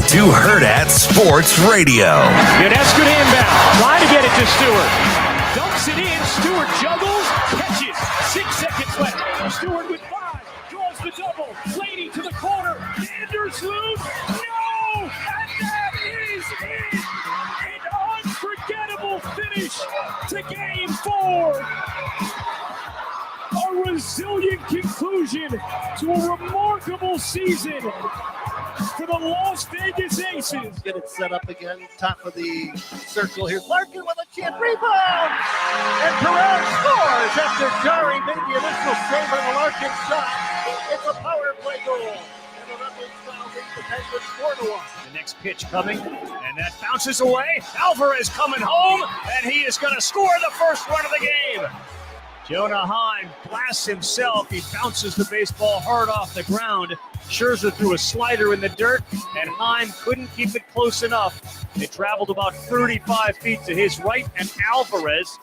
to Hurrdat Sports Radio. That's good inbound. Trying to get it to Stewart. Dumps it in. Stewart juggles. Catches. 6 seconds left. Stewart with 5. Draws the double. Lady to the corner. Anders loose. No! And that is it. An unforgettable finish to Game 4. A resilient conclusion to a remarkable season for the Las Vegas Aces. Get it set up again, top of the circle here. Larkin with a chip rebound, and Perez scores after Jari made the initial save on the Larkin shot. It's a power play goal, and the Rebels now lead the Penguins 4-1. The next pitch coming, and that bounces away. Alvarez coming home, and he is going to score the first run of the game. Jonah Heim blasts himself. He bounces the baseball hard off the ground. Scherzer threw a slider in the dirt, and Heim couldn't keep it close enough. It traveled about 35 feet to his right, and Alvarez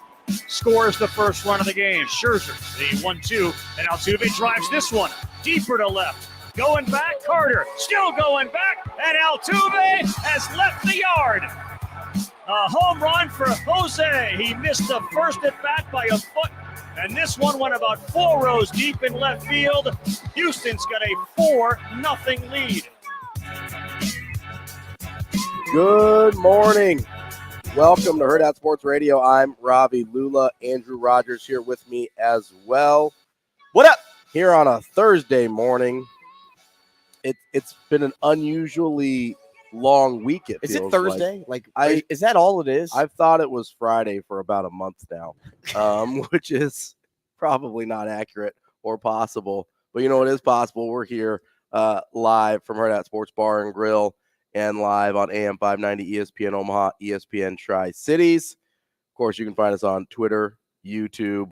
scores the first run of the game. Scherzer, the 1-2, and Altuve drives this one deeper to left. Going back, Carter still going back, and Altuve has left the yard. A home run for Jose. He missed the first at bat by a foot. And this one went about 4 rows deep in left field. Houston's got a 4-0 lead. Good morning. Welcome to Hurrdat Sports Radio. I'm Ravi Lulla. Andrew Rogers here with me as well. What up? Here on a Thursday morning. It's been an unusually long week. Is it Thursday? Is that all it is? I've thought it was Friday for about a month now, which is probably not accurate or possible. But you know it is possible. We're here live from Hurrdat Sports Bar and Grill and live on AM 590 ESPN Omaha, ESPN Tri-Cities. Of course, you can find us on Twitter, YouTube,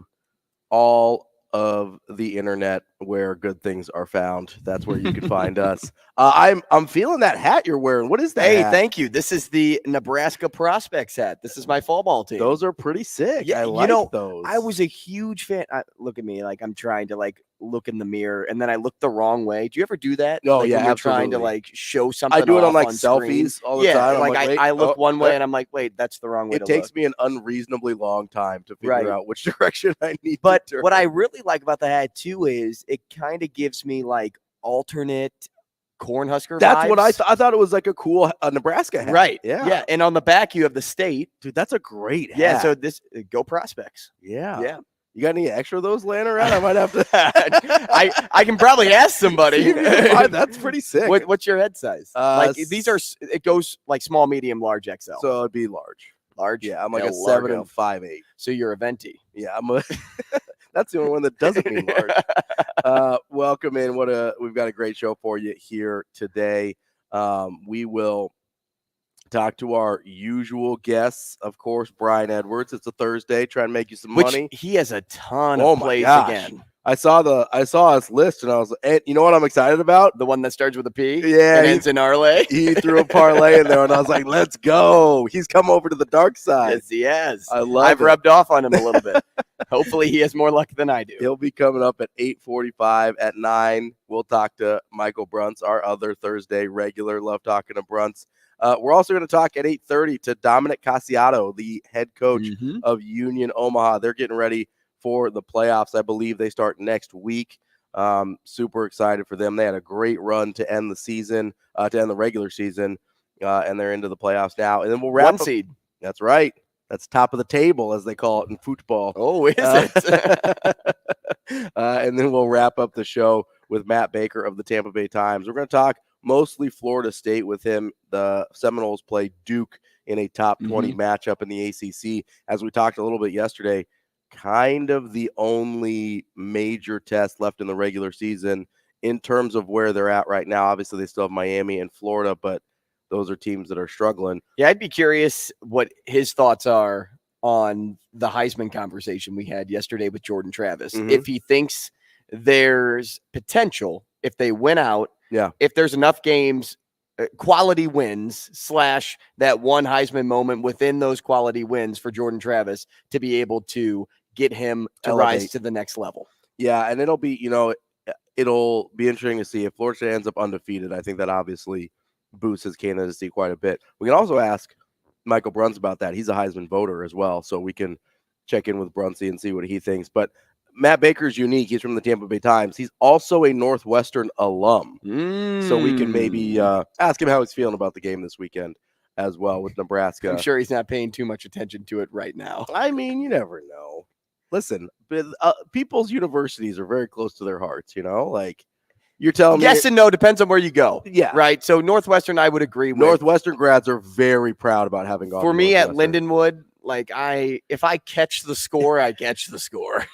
all of the internet where good things are found. That's where you can find us. I'm feeling that hat you're wearing. What is that? Hey, hat? thank you. This is the Nebraska Prospects hat. This is my fall ball team. Those are pretty sick. Yeah, I like those. I was a huge fan. Look at me, like I'm trying to look in the mirror, and then I look the wrong way. Do you ever do that? No, when yeah, you're trying to show something. I do it on screen. selfies all the time. I look one way, and I'm like, wait, that's the wrong way. It takes me an unreasonably long time to figure out which direction I need. But to turn. What I really like about the hat too is it kind of gives me alternate Cornhusker That's vibes. what I thought it was like a cool Nebraska hat. Right. Yeah. And on the back you have the state. Dude, that's a great hat. Yeah. So go Prospects. Yeah. Yeah. You got any extra of those laying around? I might have to. I can probably ask somebody. That's pretty sick. What's your head size? It goes small, medium, large, XL. So it'd be large. Large. Yeah. I'm like a 7 and 5/8. So you're a venti. Yeah. That's the only one that doesn't mean large. Welcome in. We've got a great show for you here today. We will talk to our usual guests, of course, Brian Edwards. It's a Thursday, trying to make you some money. He has a ton of plays again. I saw his list and I was like, hey, you know what I'm excited about? The one that starts with a P? Yeah. And ends in parlay. He threw a parlay in there and I was like, let's go. He's come over to the dark side. Yes, he has. I've rubbed off on him a little bit. Hopefully he has more luck than I do. He'll be coming up at 8:45. At 9, we'll talk to Michael Bruntz, our other Thursday regular. Love talking to Bruntz. We're also going to talk at 8:30 to Dominic Casciato, the head coach of Union Omaha. They're getting ready for the playoffs. I believe they start next week. Super excited for them. They had a great run to end the season, to end the regular season, and they're into the playoffs now. And then we'll wrap 1 seed. That's right. That's top of the table, as they call it in football. Oh, is it? And then we'll wrap up the show with Matt Baker of the Tampa Bay Times. We're going to talk mostly Florida State with him. The Seminoles play Duke in a top 20 matchup in the ACC. As we talked a little bit yesterday, kind of the only major test left in the regular season in terms of where they're at right now. Obviously, they still have Miami and Florida, but those are teams that are struggling. Yeah, I'd be curious what his thoughts are on the Heisman conversation we had yesterday with Jordan Travis. If he thinks there's potential, if they win out, if there's enough games, quality wins / that one Heisman moment within those quality wins for Jordan Travis to be able to get him to rise to the next level. Yeah, and it'll be interesting to see if Florida State ends up undefeated. I think that obviously boosts his candidacy quite a bit. We can also ask Michael Bruntz about that. He's a Heisman voter as well, so we can check in with Bruntz and see what he thinks. But Matt Baker's unique. He's from the Tampa Bay Times. He's also a Northwestern alum, so we can maybe ask him how he's feeling about the game this weekend as well with Nebraska. I'm sure he's not paying too much attention to it right now. I mean, you never know. Listen, people's universities are very close to their hearts, like you're telling me. Yes and no, depends on where you go. Yeah. Right. So Northwestern, I would agree with. Northwestern grads are very proud about having gone. For me at Lindenwood, if I catch the score, I catch the score.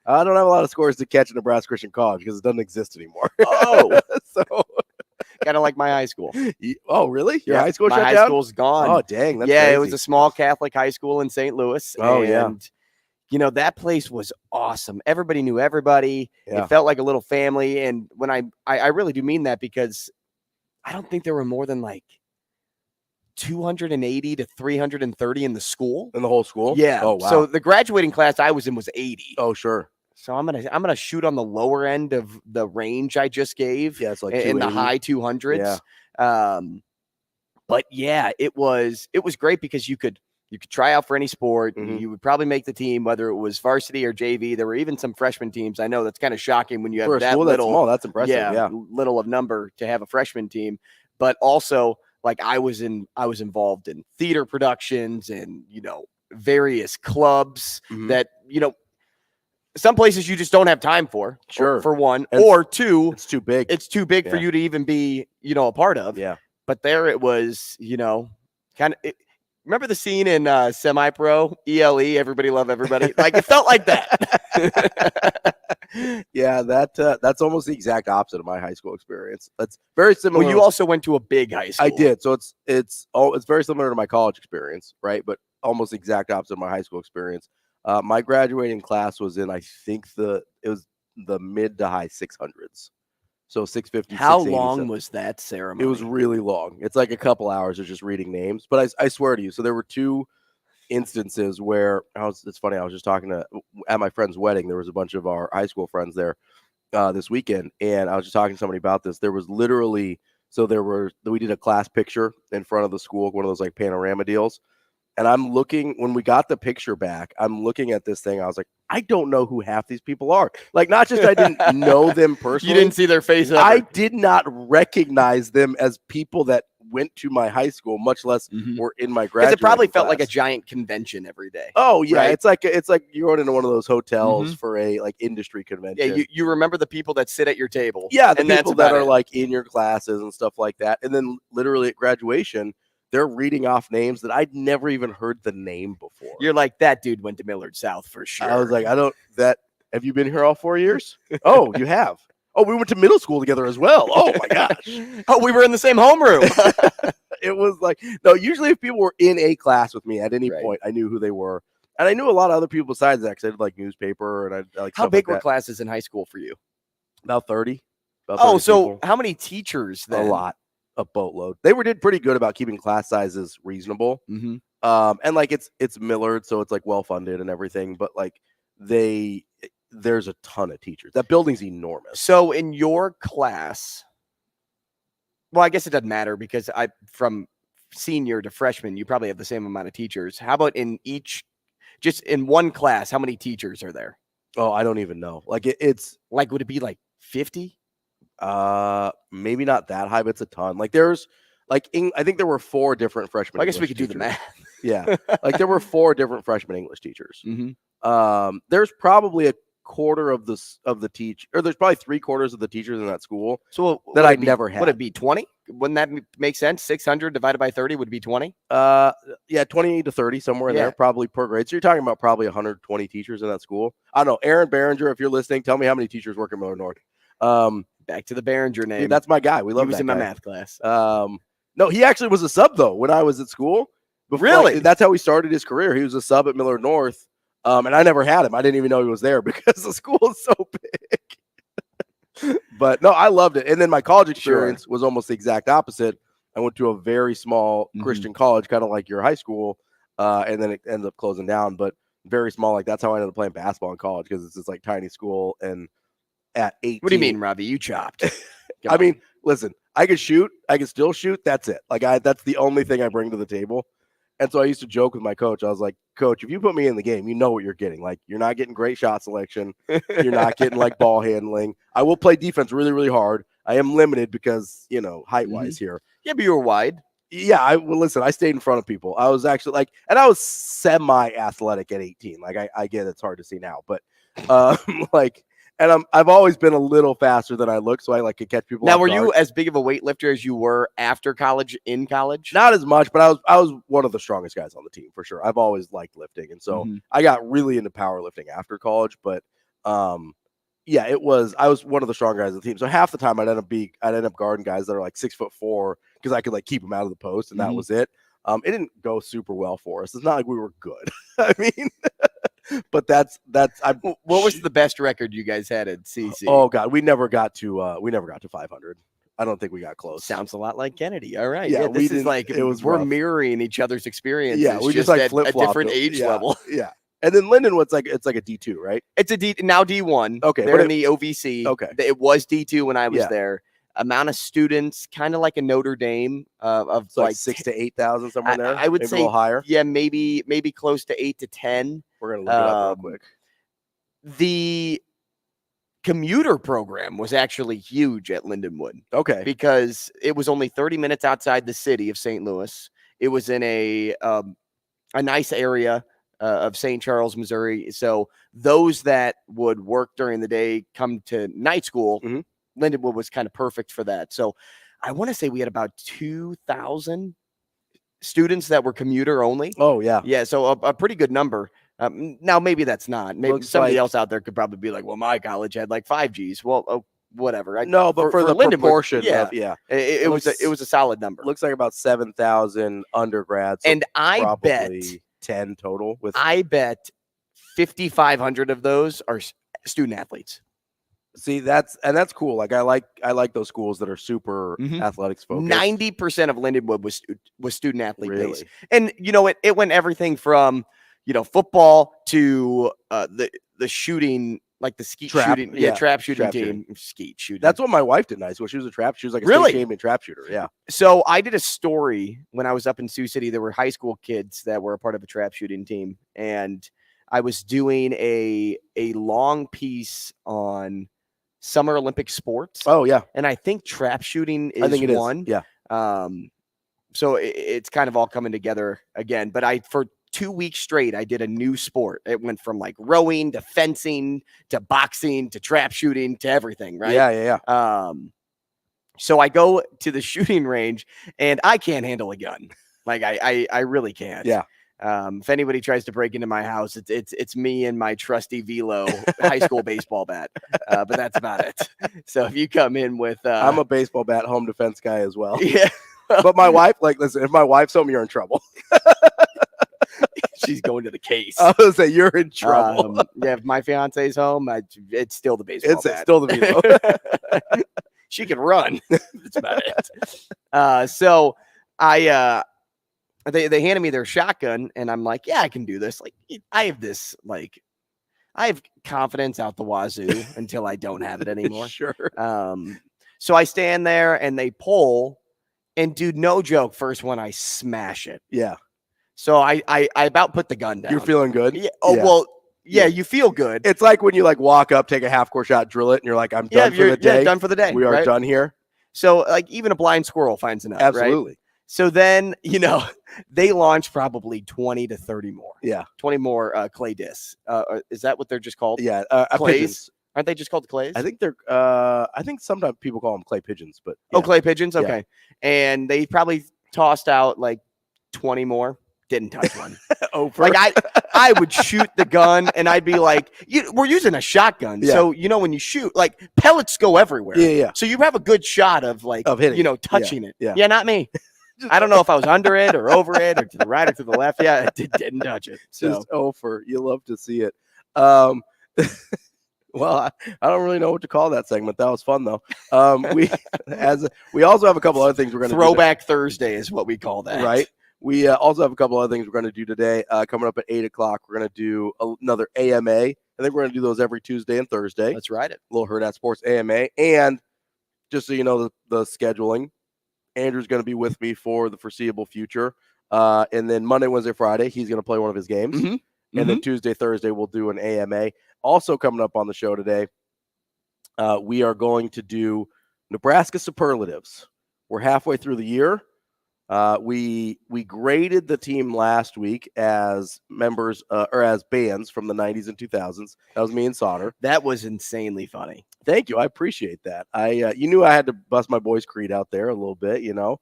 I don't have a lot of scores to catch at Nebraska Christian College because it doesn't exist anymore. Oh. So kind of like my high school. Oh, really? Your high school my shut high down? School's gone. Oh, dang. That's yeah, crazy. It was a small Catholic high school in St. Louis. Oh, and, that place was awesome. Everybody knew everybody. Yeah. It felt like a little family. And when I really do mean that, because I don't think there were more than 280 to 330 in the school. In the whole school? Yeah. Oh, wow. So the graduating class I was in was 80. Oh, sure. So I'm gonna shoot on the lower end of the range I just gave. Yeah, it's like in the high 200s. Yeah. But yeah, it was great because you could try out for any sport. Mm-hmm. You would probably make the team, whether it was varsity or JV. There were even some freshman teams. I know that's kind of shocking when you have for a that school little. That's small. That's impressive. Yeah, little of number to have a freshman team, but also I was involved in theater productions and various clubs that some places you just don't have time for. Sure. For one, and or two, it's too big. It's too big for you to even be, a part of. Yeah. But there it was, kind of. Remember the scene in Semi-Pro, ELE, Everybody Love Everybody? It felt like that. Yeah, that's almost the exact opposite of my high school experience. That's very similar. Well, you also went to a big high school. I did. So it's very similar to my college experience, right? But almost the exact opposite of my high school experience. My graduating class was in, I think it was the mid to high 600s. So 650. How long was that ceremony? It was really long. It's like a couple hours of just reading names. But I swear to you, so there were two instances where it's funny. I was just talking at my friend's wedding. There was a bunch of our high school friends there this weekend, and I was just talking to somebody about this. There was literally we did a class picture in front of the school, one of those panorama deals. And I'm looking, when we got the picture back, I'm looking at this thing. I was like, I don't know who half these people are. Not just I didn't know them personally. You didn't see their face ever. I did not recognize them as people that went to my high school, much less were in my graduating Because it probably felt class. like a giant convention every day. Oh, yeah. Right? It's like you're going into one of those hotels for a industry convention. Yeah, you remember the people that sit at your table. Yeah, the and people that's that are it. in your classes and stuff like that. And then literally at graduation, they're reading off names that I'd never even heard the name before. You're like, that dude went to Millard South for sure. I was like, have you been here all 4 years? Oh, you have. Oh, we went to middle school together as well. Oh my gosh. Oh, we were in the same homeroom. It was no, usually if people were in a class with me at any point, I knew who they were. And I knew a lot of other people besides that because I did newspaper and I How big were classes in high school for you? About 30. Oh, so people. How many teachers then? A lot. A boatload. They did pretty good about keeping class sizes reasonable. Mm-hmm. And it's Millard, so it's well funded and everything, but there's a ton of teachers. That building's enormous. So in your class, well, I guess it doesn't matter because from senior to freshman, you probably have the same amount of teachers. How about just in one class, how many teachers are there? Oh, I don't even know. It's would it be 50? Maybe not that high, but it's a ton. There's I think there were 4 different freshman. Well, I guess we English could do the teachers. math. Yeah. There were 4 different freshman English teachers. Mm-hmm. There's probably a quarter of the teach, or there's probably 3/4 of the teachers in that school. So that I never had. Would it be 20? Wouldn't that make sense? 600 divided by 30 would be 20. Yeah, 20 to 30 somewhere in there, probably per grade. So you're talking about probably 120 teachers in that school. I don't know. Aaron Behringer, if you're listening, tell me how many teachers work at Millard North. Back to the Behringer name. Dude, that's my guy. We love He was that in my guy. math class. No, he actually was a sub though when I was at school. Really? That's how he started his career. He was a sub at Millard North. And I never had him. I didn't even know he was there because the school is so big. But no, I loved it. And then my college experience was almost the exact opposite. I went to a very small Christian college, kind of like your high school, and then it ended up closing down. But very small. That's how I ended up playing basketball in college because it's this tiny school. And at 18, what do you mean, Ravi? You chopped. I mean, listen, I can shoot. I can still shoot. That's it. Like that's the only thing I bring to the table. And so I used to joke with my coach. I was like, Coach, if you put me in the game, you know what you're getting. Like, you're not getting great shot selection. You're not getting like ball handling. I will play defense really, really hard. I am limited because, height-wise here. Yeah, but you were wide. Yeah, listen, I stayed in front of people. I was actually and I was semi-athletic at 18. Like, I get it's hard to see now, but and I've always been a little faster than I look, so I could catch people. Now, were you as big of a weightlifter as you were after college? In college, not as much, but I was one of the strongest guys on the team for sure. I've always liked lifting, and so I got really into powerlifting after college. But I was one of the strong guys on the team. So half the time I'd end up guarding guys that are like 6'4" because I could keep them out of the post, and that was it. It didn't go super well for us. It's not like we were good. I mean. But that's what was the best record you guys had at CC? Oh God, we never got to 500. I don't think we got close. Sounds a lot like Kennedy. All right. Yeah, this is we're rough. Mirroring each other's experiences. Yeah, we just at flip-flopped a different age level. Yeah. And then Lindenwood's it's like a D2, right? It's a now D1. Okay. They're in the OVC. Okay. It was D2 when I was there. Amount of students, kind of like a Notre Dame of so like 6,000 to 8,000 somewhere there. I would maybe say a little higher. Yeah, maybe close to 8 to 10. We're gonna look it up real quick. The commuter program was actually huge at Lindenwood. Okay. Because it was only 30 minutes outside the city of St. Louis. It was in a nice area of St. Charles, Missouri. So those that would work during the day come to night school. Lindenwood was kind of perfect for that. So I want to say we had about 2,000 students that were commuter only. Oh, yeah. Yeah, so a pretty good number. Now, maybe that's not. Maybe somebody else out there could probably be like, well, my college had like 5 Gs. Well, whatever. No, but for the Lindenwood, proportion, it was a solid number. Looks like about 7,000 undergrads. So and I bet 10 total. I bet 5,500 of those are student athletes. See, that's cool. Like I like those schools that are super athletics focused. 90% of Lindenwood was student athlete based, and it went everything from football to the shooting, like the skeet shooting, trap shooting team, skeet shooting. That's what my wife did in high school. She was a trap. She was like a state champion trap shooter. Yeah. So I did a story when I was up in Sioux City. There were high school kids that were a part of a trap shooting team, and I was doing a long piece on Summer Olympic sports. Oh yeah. And I think trap shooting is one. Yeah. So it's kind of all coming together again. But for 2 weeks straight, I did a new sport. It went from like rowing to fencing to boxing to trap shooting to everything. Right. Yeah. So I go to the shooting range and I can't handle a gun. Like I really can't. Yeah. If anybody tries to break into my house, it's me and my trusty Velo high school baseball bat. But that's about it. So if you come in with, I'm a baseball bat home defense guy as well. Yeah. But my wife, listen, if my wife's home, you're in trouble. She's going to the case. I was gonna say you're in trouble. If my fiance's home, it's still the baseball bat. It's still the Velo. She can run. That's about it. So They handed me their shotgun, and I'm like, yeah, I can do this. Like, I have confidence out the wazoo until I don't have it anymore. Sure. So I stand there, and they pull, and dude, no joke, first one, I smash it. Yeah. So I about put the gun down. You're feeling good? Yeah. Oh, yeah. Well, yeah, you feel good. It's like when you walk up, take a half-court shot, drill it, and you're like, I'm done for the day. Yeah, done for the day. We are done here. So, even a blind squirrel finds a nut, Absolutely. Right? So then, they launch probably 20 to 30 more. Yeah. 20 more clay discs. Is that what they're just called? Yeah. Clays? Pigeons. Aren't they just called clays? I think they're, I think sometimes people call them clay pigeons, but. Yeah. Oh, clay pigeons? Okay. Yeah. And they probably tossed out 20 more. Didn't touch one. I would shoot the gun and I'd be like, we're using a shotgun. Yeah. So, when you shoot, pellets go everywhere. Yeah. So you have a good shot of hitting, touching it. Yeah, not me. I don't know if I was under it or over it or to the right or to the left. Yeah, it didn't touch it. So. Just over. You love to see it. Well, I don't really know what to call that segment. That was fun though. We also have a couple other things we're going to Throwback Thursday is what we call that. Right. We also have a couple other things we're going to do today. Coming up at 8 o'clock, we're going to do another AMA. I think we're going to do those every Tuesday and Thursday. Let's ride it. Little Hurrdat Sports AMA. And just so you know the scheduling, Andrew's going to be with me for the foreseeable future. And then Monday, Wednesday, Friday, he's going to play one of his games. And then Tuesday, Thursday, we'll do an AMA. Also coming up on the show today, we are going to do Nebraska superlatives. We're halfway through the year. We graded the team last week as members or as bands from the 90s and 2000s. That was me and Sauter. That was insanely funny. Thank you. I appreciate that. You knew I had to bust my boys' creed out there a little bit, you know.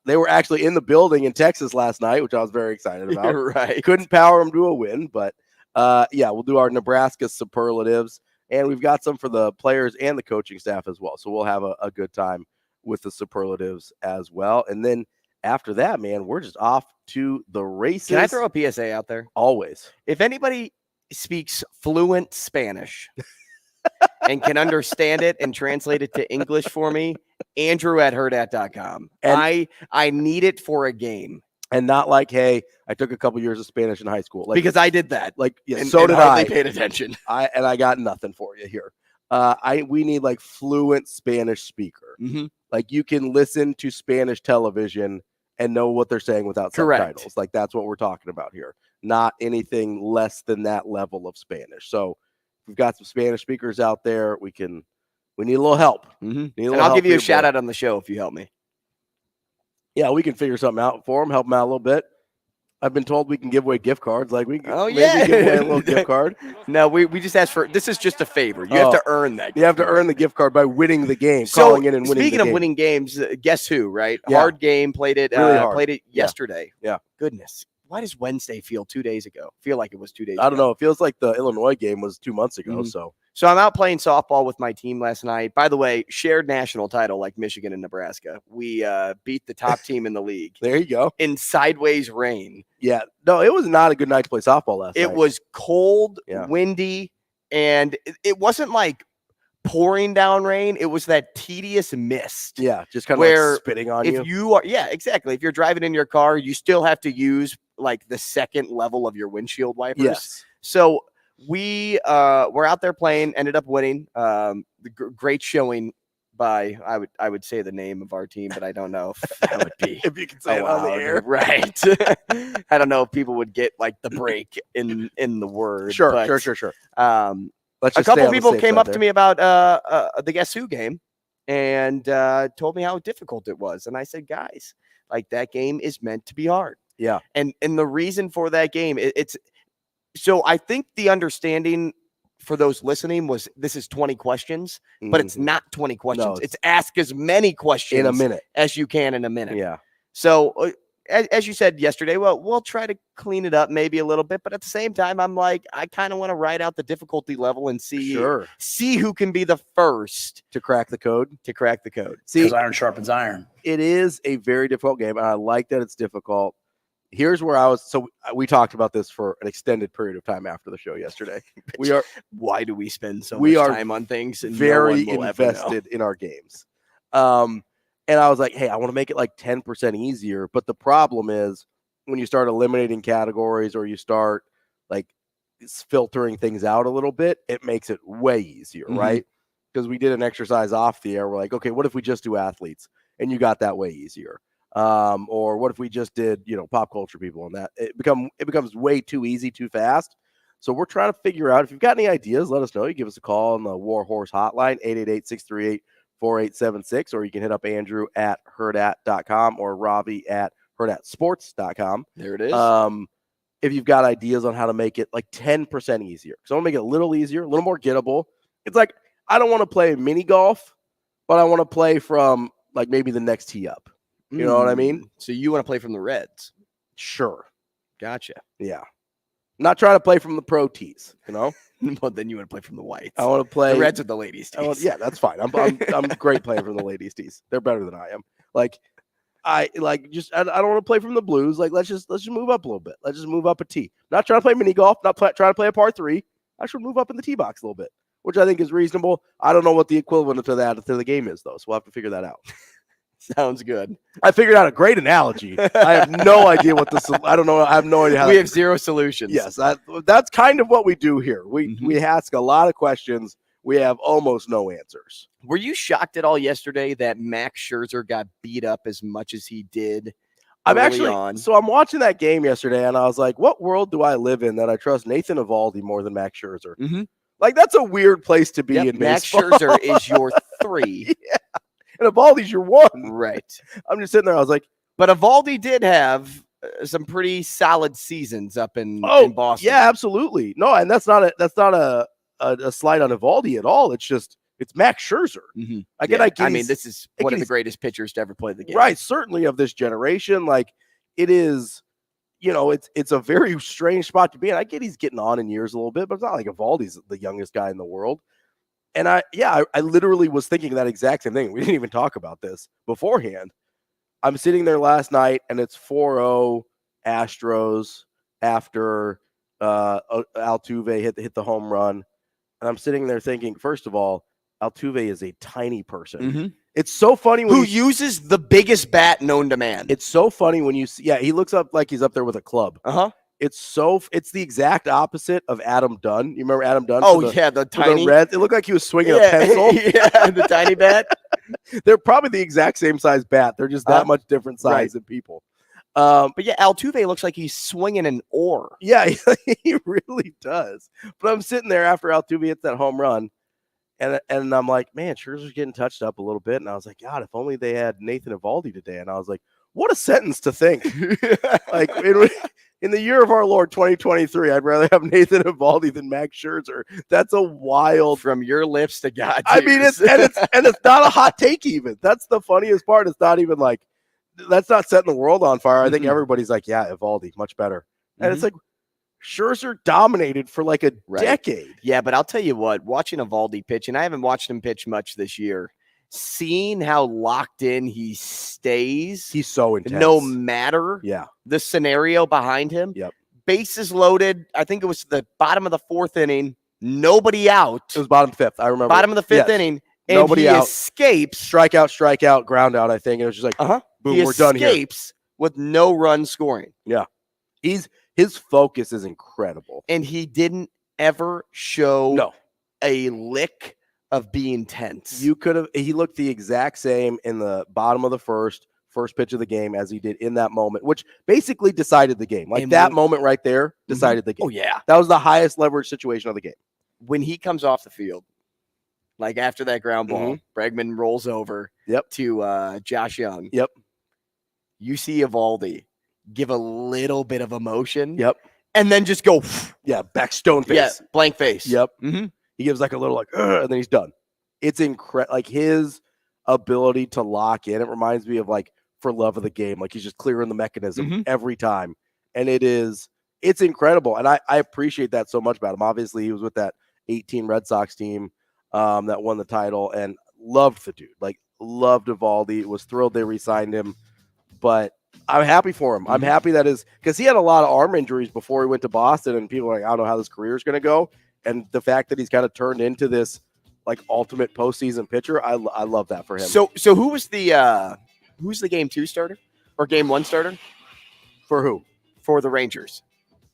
They were actually in the building in Texas last night, which I was very excited about. Right. Couldn't power them to a win, but we'll do our Nebraska superlatives, and we've got some for the players and the coaching staff as well. So we'll have a good time with the superlatives as well. And then after that, man, we're just off to the races. Can I throw a PSA out there? Always. If anybody speaks fluent Spanish and can understand it and translate it to English for me, Andrew at Hurrdat.com. And I need it for a game. And not like, hey, I took a couple years of Spanish in high school. Like, because I did that. Like, yeah, and, so and did hardly I. paid attention. I got nothing for you here. We need like fluent Spanish speaker. Like you can listen to Spanish television and know what they're saying without subtitles. Like that's what we're talking about here. Not anything less than that level of Spanish. So if we've got some Spanish speakers out there, we need a little help. And I'll give you a shout out on the show if you help me. Yeah, we can figure something out for them, help them out a little bit. I've been told we can give away gift cards. Like we can give away a little gift card. No, we just asked for, this is just a favor. You have to earn that. You have to earn the gift card by winning the game, calling in and winning the game. Speaking of winning games, guess who, right? Yeah. Hard game, played it really hard. Played it yesterday. Yeah. Goodness. Why does Wednesday feel 2 days ago? Feel like it was 2 days ago. I don't know. It feels like the Illinois game was 2 months ago. So I'm out playing softball with my team last night. By the way, shared national title like Michigan and Nebraska. We beat the top team in the league. There you go. In sideways rain. Yeah. No, it was not a good night to play softball last night. It was cold, windy, and it wasn't like pouring down rain. It was that tedious mist. Yeah, just kind of like spitting on you. If you are, exactly. If you're driving in your car, you still have to use like the second level of your windshield wipers. Yes. So we were out there playing, ended up winning. Great showing by I would say the name of our team, but I don't know if that would be if you can say it on the air. Right. I don't know if people would get like the break in the word. Sure. A couple people came up to me about the Guess Who game and told me how difficult it was. And I said, guys, like that game is meant to be hard. Yeah. And the reason for that game, so I think the understanding for those listening was this is 20 questions, but it's not 20 questions. No, it's ask as many questions in a minute as you can in a minute. Yeah. So as you said yesterday, well, we'll try to clean it up maybe a little bit, but at the same time, I'm like, I kind of want to ride out the difficulty level and see who can be the first to crack the code. See, because iron sharpens iron. It is a very difficult game, and I like that it's difficult. Here's where we talked about this for an extended period of time after the show yesterday. Why do we spend so much time on things? And very invested in our games. And I was like, hey, I want to make it like 10% easier. But the problem is when you start eliminating categories or you start like filtering things out a little bit, it makes it way easier, right? Because we did an exercise off the air. We're like, okay, what if we just do athletes? And you got that way easier. Or what if we just did, pop culture people and that it becomes way too easy, too fast. So we're trying to figure out if you've got any ideas, let us know. You give us a call on the War Horse hotline, 888-638-4876, or you can hit up Andrew at Hurrdat.com or Ravi at HurrdatSports.com. There it is. If you've got ideas on how to make it like 10% easier. So I want to make it a little easier, a little more gettable. It's like, I don't want to play mini golf, but I want to play from like maybe the next tee up. You know what I mean? So you want to play from the reds? Sure. Gotcha. Yeah. Not trying to play from the pro tees, Well, then you want to play from the whites. I want to play. The reds are the ladies' tees. Yeah, that's fine. I'm great playing from the ladies' tees. They're better than I am. I don't want to play from the blues. Like, let's just move up a little bit. Let's just move up a tee. Not trying to play mini golf. Not trying to play a par 3. I should move up in the tee box a little bit, which I think is reasonable. I don't know what the equivalent to the game is, though, so we'll have to figure that out. Sounds good. I figured out a great analogy. I have no idea what I don't know. I have no idea how. We have zero solutions. Yes, that's kind of what we do here. We ask a lot of questions. we have almost no answers. Were you shocked at all yesterday that Max Scherzer got beat up as much as he did? I'm watching that game yesterday, and I was like, what world do I live in that I trust Nathan Eovaldi more than Max Scherzer? Mm-hmm. Like, that's a weird place to be in Max baseball. Scherzer is your 3. Yeah. And Eovaldi's your 1. Right. I'm just sitting there. I was like, but Eovaldi did have some pretty solid seasons up in Boston. Yeah, absolutely. No, and that's not a slight on Eovaldi at all. It's Max Scherzer. Mm-hmm. I mean, this is one of the greatest pitchers to ever play the game. Right, certainly of this generation. Like, it is, it's a very strange spot to be in. I get he's getting on in years a little bit, but it's not like Eovaldi's the youngest guy in the world. And I literally was thinking that exact same thing. We didn't even talk about this beforehand. I'm sitting there last night, and it's 4-0 Astros after Altuve hit the home run. And I'm sitting there thinking, first of all, Altuve is a tiny person. Mm-hmm. It's so funny when who uses the biggest bat known to man. It's so funny when you see, he looks up like he's up there with a club. Uh-huh. It's the exact opposite of Adam Dunn. You remember Adam Dunn? The tiny red. It looked like he was swinging a pencil. Yeah, the tiny bat. They're probably the exact same size bat. They're just that much different size than people. But Altuve looks like he's swinging an oar. Yeah, he really does. But I'm sitting there after Altuve hits that home run, and I'm like, man, Scherzer's getting touched up a little bit. And I was like, God, if only they had Nathan Eovaldi today. And I was like, what a sentence to think. Like, in the year of our Lord 2023, I'd rather have Nathan Eovaldi than Max Scherzer. That's a wild. From your lips to God's I mean, it's not a hot take even. That's the funniest part. It's not even like, that's not setting the world on fire. I think everybody's like, yeah, Eovaldi, much better. And it's like, Scherzer dominated for like a decade. Yeah, but I'll tell you what, watching Eovaldi pitch, and I haven't watched him pitch much this year, seeing how locked in he stays. He's so intense. No matter the scenario behind him. Yep. Bases loaded. I think it was the bottom of the 4th inning. Nobody out. It was bottom 5th. I remember. Bottom of the 5th inning. And nobody out. Escapes. Strikeout, ground out, I think. It was just like, boom, we're done here. He escapes with no run scoring. Yeah. His focus is incredible. And he didn't ever show a lick of being tense. He looked the exact same in the bottom of the first pitch of the game as he did in that moment, which basically decided the game. Like, that moment right there decided the game. Oh, yeah. That was the highest leverage situation of the game. When he comes off the field, like after that ground ball, Bregman rolls over to Josh Young. Yep. You see Eovaldi give a little bit of emotion. Yep. And then just go. Yeah, back stone face. Yeah, blank face. Yep. Mm-hmm. He gives like a little like, and then he's done. It's incredible. Like, his ability to lock in. It reminds me of like For Love of the Game. Like, he's just clearing the mechanism every time. And it's incredible. And I appreciate that so much about him. Obviously, he was with that 18 Red Sox team that won the title, and loved the dude. Like, loved Eovaldi. Was thrilled they re-signed him. But I'm happy for him. I'm happy because he had a lot of arm injuries before he went to Boston, and people are like, I don't know how this career is going to go. And the fact that he's kind of turned into this like ultimate postseason pitcher, I love that for him. So who's the game 2 starter or game 1 starter for who? For the Rangers.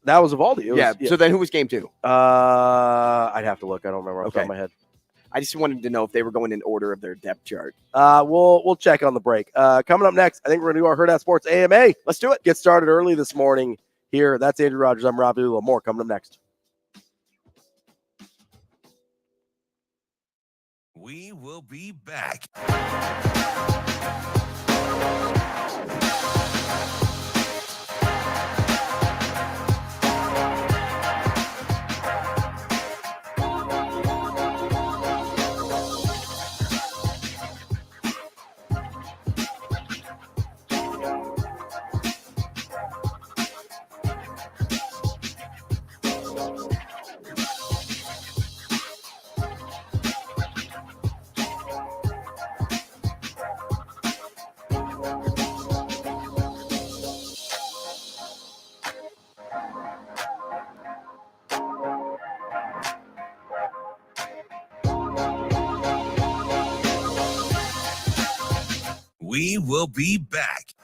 That was Eovaldi. So then who was game 2? I'd have to look. I don't remember off the top of my head. I just wanted to know if they were going in order of their depth chart. We'll check on the break. Coming up next, I think we're going to do our Hurrdat Sports AMA. Let's do it. Get started early this morning here. That's Andrew Rogers. I'm Ravi Lulla. More coming up next. We will be back. We will be back.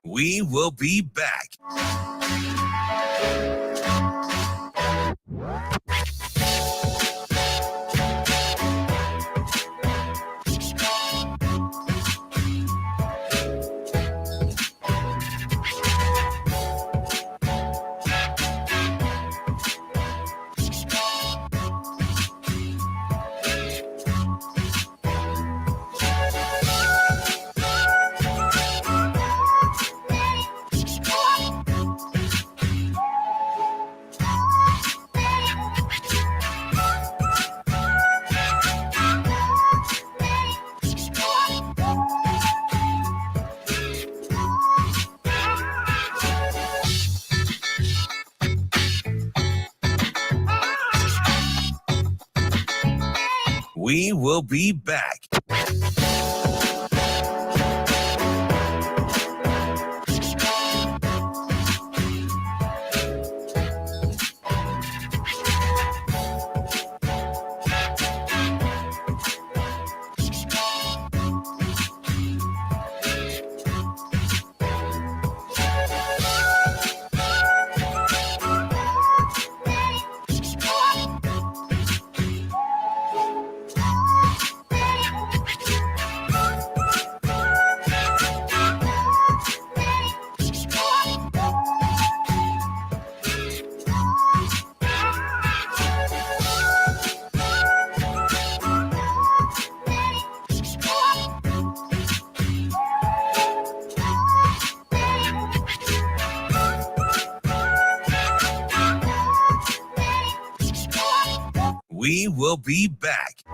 We will be back. We will be back. We will be back.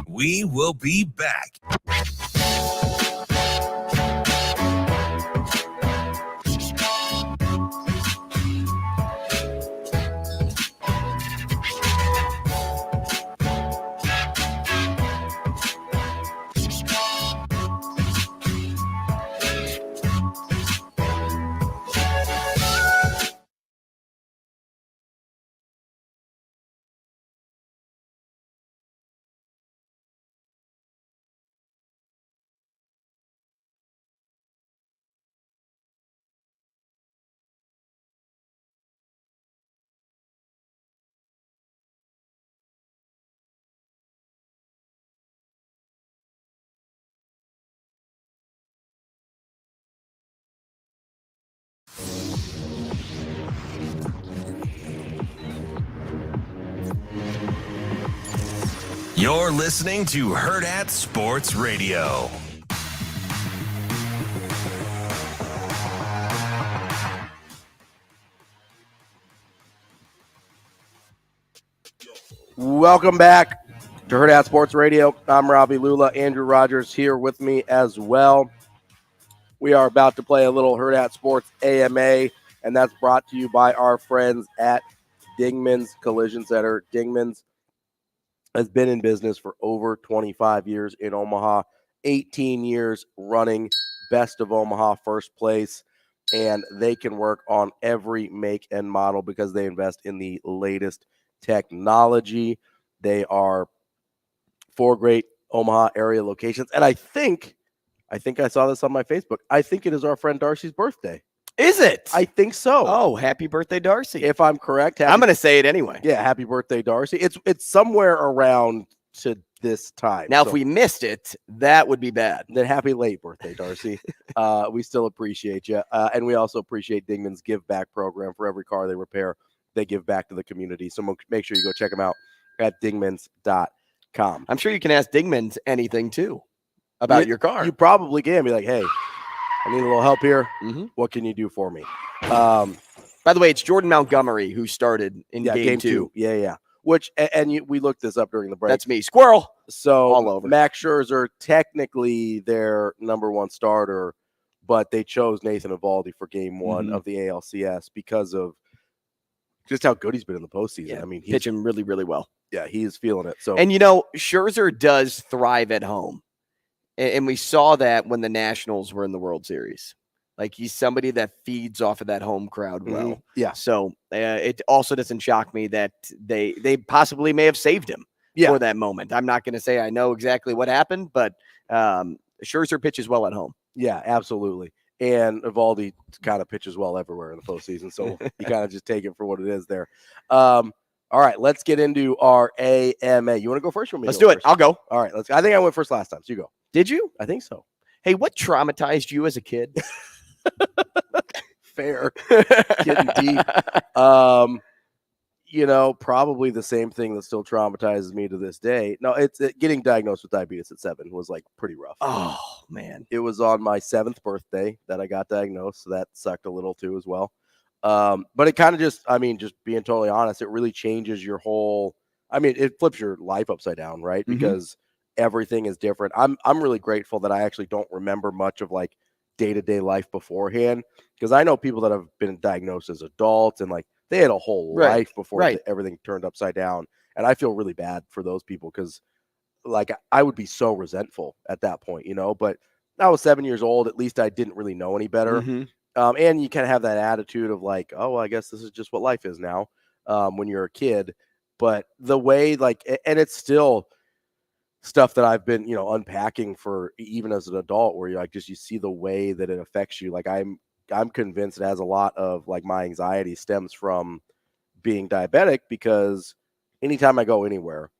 We will be back. You're listening to Hurrdat Sports Radio. Welcome back to Hurrdat Sports Radio. I'm Ravi Lulla. Andrew Rogers here with me as well. We are about to play a little Hurrdat Sports AMA, and that's brought to you by our friends at Dingman's Collision Center. Dingman's has been in business for over 25 years in Omaha, 18 years running, Best of Omaha, first place, and they can work on every make and model because they invest in the latest technology. They are 4 great Omaha area locations, and I think I saw this on my Facebook. I think it is our friend Darcy's birthday. Is it? I think so. Oh, happy birthday, Darcy. If I'm correct. I'm going to say it anyway. Yeah, happy birthday, Darcy. It's somewhere around to this time. Now, if we missed it, that would be bad. Then happy late birthday, Darcy. We still appreciate you. And we also appreciate Dingman's Give Back program. For every car they repair, they give back to the community. So make sure you go check them out at dingmans.com. I'm sure you can ask Dingman's anything, too, about your car. You probably can be like, hey, I need a little help here. Mm-hmm. What can you do for me? By the way, it's Jordan Montgomery who started in game two. Yeah. Which, we looked this up during the break. That's me. Squirrel. So all over. Max Scherzer, technically their number one starter, but they chose Nathan Eovaldi for game one of the ALCS because of just how good he's been in the postseason. Yeah, I mean, he's pitching really, really well. Yeah, he is feeling it. So, and Scherzer does thrive at home, and we saw that when the Nationals were in the World Series. Like, he's somebody that feeds off of that home crowd well. Mm-hmm. Yeah. So it also doesn't shock me that they possibly may have saved him for that moment. I'm not going to say I know exactly what happened, but Scherzer pitches well at home. Yeah, absolutely. And Eovaldi kind of pitches well everywhere in the postseason. So you kind of just take it for what it is there. All right, let's get into our AMA. You want to go first? Let's do it. I'll go. All right, I think I went first last time, so you go. Did you? I think so. Hey, what traumatized you as a kid? Fair. Getting deep. Probably the same thing that still traumatizes me to this day. No, it's getting diagnosed with diabetes at 7 was like pretty rough. Oh, man. It was on my 7th birthday that I got diagnosed, so that sucked a little too as well. But it kind of just being totally honest, it really changes your whole, it flips your life upside down, right? Mm-hmm. Because everything is different. I'm really grateful that I actually don't remember much of like day-to-day life beforehand, because I know people that have been diagnosed as adults and like they had a whole life before everything turned upside down. And I feel really bad for those people because like I would be so resentful at that point, but I was 7 years old. At least I didn't really know any better. Mm-hmm. And you kind of have that attitude of like, oh, well, I guess this is just what life is now when you're a kid. But the way and it's still stuff that I've been, unpacking for even as an adult, where you're like, you see the way that it affects you. Like I'm convinced it has a lot of like my anxiety stems from being diabetic, because anytime I go anywhere,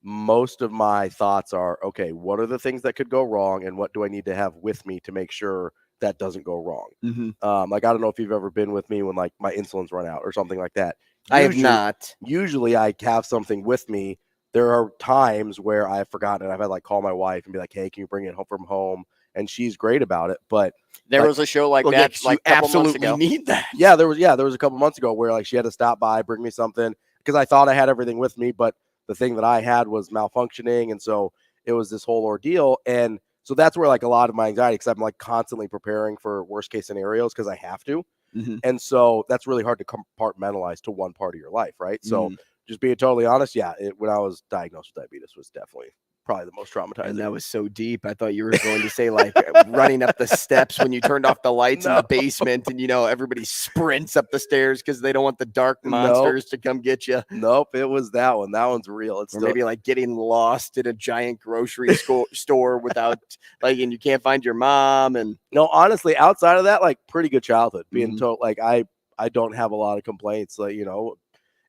most of my thoughts are, okay, what are the things that could go wrong and what do I need to have with me to make sure that doesn't go wrong? Mm-hmm. Like, I don't know if you've ever been with me when like my insulin's run out or something like that. I have not. Usually I have something with me. There are times where I've forgotten and I've had like call my wife and be like, hey, can you bring it home from home? And she's great about it. But there was a show like that. Like you absolutely need that. Yeah, there was a couple months ago where like she had to stop by, bring me something, because I thought I had everything with me, but the thing that I had was malfunctioning. And so it was this whole ordeal. And so that's where like a lot of my anxiety, because I'm like constantly preparing for worst case scenarios because I have to. Mm-hmm. And so that's really hard to compartmentalize to one part of your life, right? So just being totally honest, when I was diagnosed with diabetes was definitely probably the most traumatizing. And that was so deep. I thought you were going to say like running up the steps when you turned off the lights in the basement, and everybody sprints up the stairs because they don't want the dark monsters to come get you. Nope, it was that one. That one's real. It's maybe like getting lost in a giant grocery store without and you can't find your mom. And no, honestly, outside of that, like pretty good childhood. Being told like I don't have a lot of complaints, like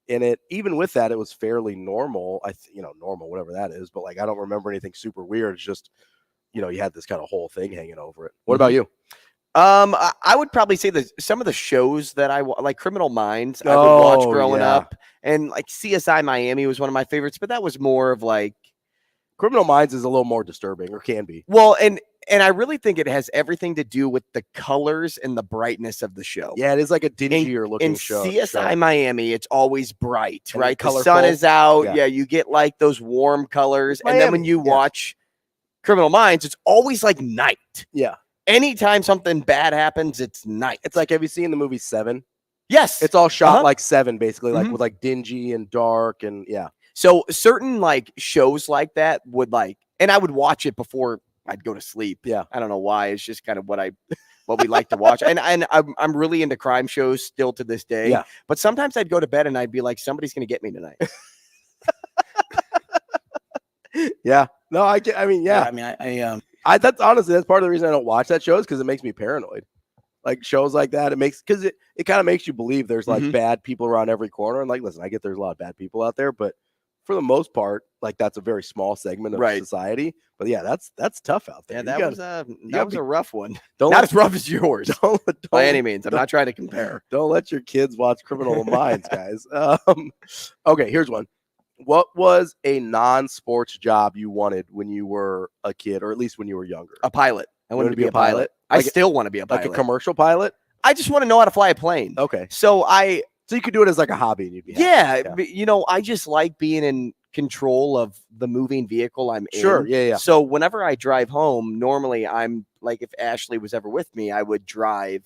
and it, even with that, it was fairly normal. Normal, whatever that is. But like, I don't remember anything super weird. It's just, you had this kind of whole thing hanging over it. What about you? I would probably say that some of the shows that I like, Criminal Minds, I would watch growing up, and like CSI Miami was one of my favorites. But that was more of like, Criminal Minds is a little more disturbing, or can be. Well, and I really think it has everything to do with the colors and the brightness of the show. Yeah, it is like a dingier looking show. In CSI Miami, it's always bright, and right? Colorful. The sun is out. Yeah, you get like those warm colors. And then when you watch Criminal Minds, it's always like night. Yeah. Anytime something bad happens, it's night. It's like, have you seen the movie Seven? Yes. It's all shot like Seven, basically, like with like dingy and dark and So certain like shows like that would like, and I would watch it before I'd go to sleep. Yeah. I don't know why. It's just kind of what we like to watch. And I'm really into crime shows still to this day. Yeah. But sometimes I'd go to bed and I'd be like, somebody's going to get me tonight. Yeah. No, I that's honestly, that's part of the reason I don't watch that show, is because it makes me paranoid. Like shows like that, because it kind of makes you believe there's like bad people around every corner. And like, listen, I get there's a lot of bad people out there, but for the most part, like that's a very small segment of society. But yeah, that's tough out there. Yeah, that was a rough one. Not as rough as yours. Don't by any means. I'm not trying to compare. Don't let your kids watch Criminal Minds, guys. Okay, here's one. What was a non-sports job you wanted when you were a kid, or at least when you were younger? A pilot. I wanted to be a pilot. I still want to be a pilot. Like a commercial pilot? I just want to know how to fly a plane. Okay. So you could do it as like a hobby and you'd be happy. Yeah. I just like being in control of the moving vehicle I'm in. Sure. Yeah. So whenever I drive home, normally I'm like, if Ashley was ever with me, I would drive.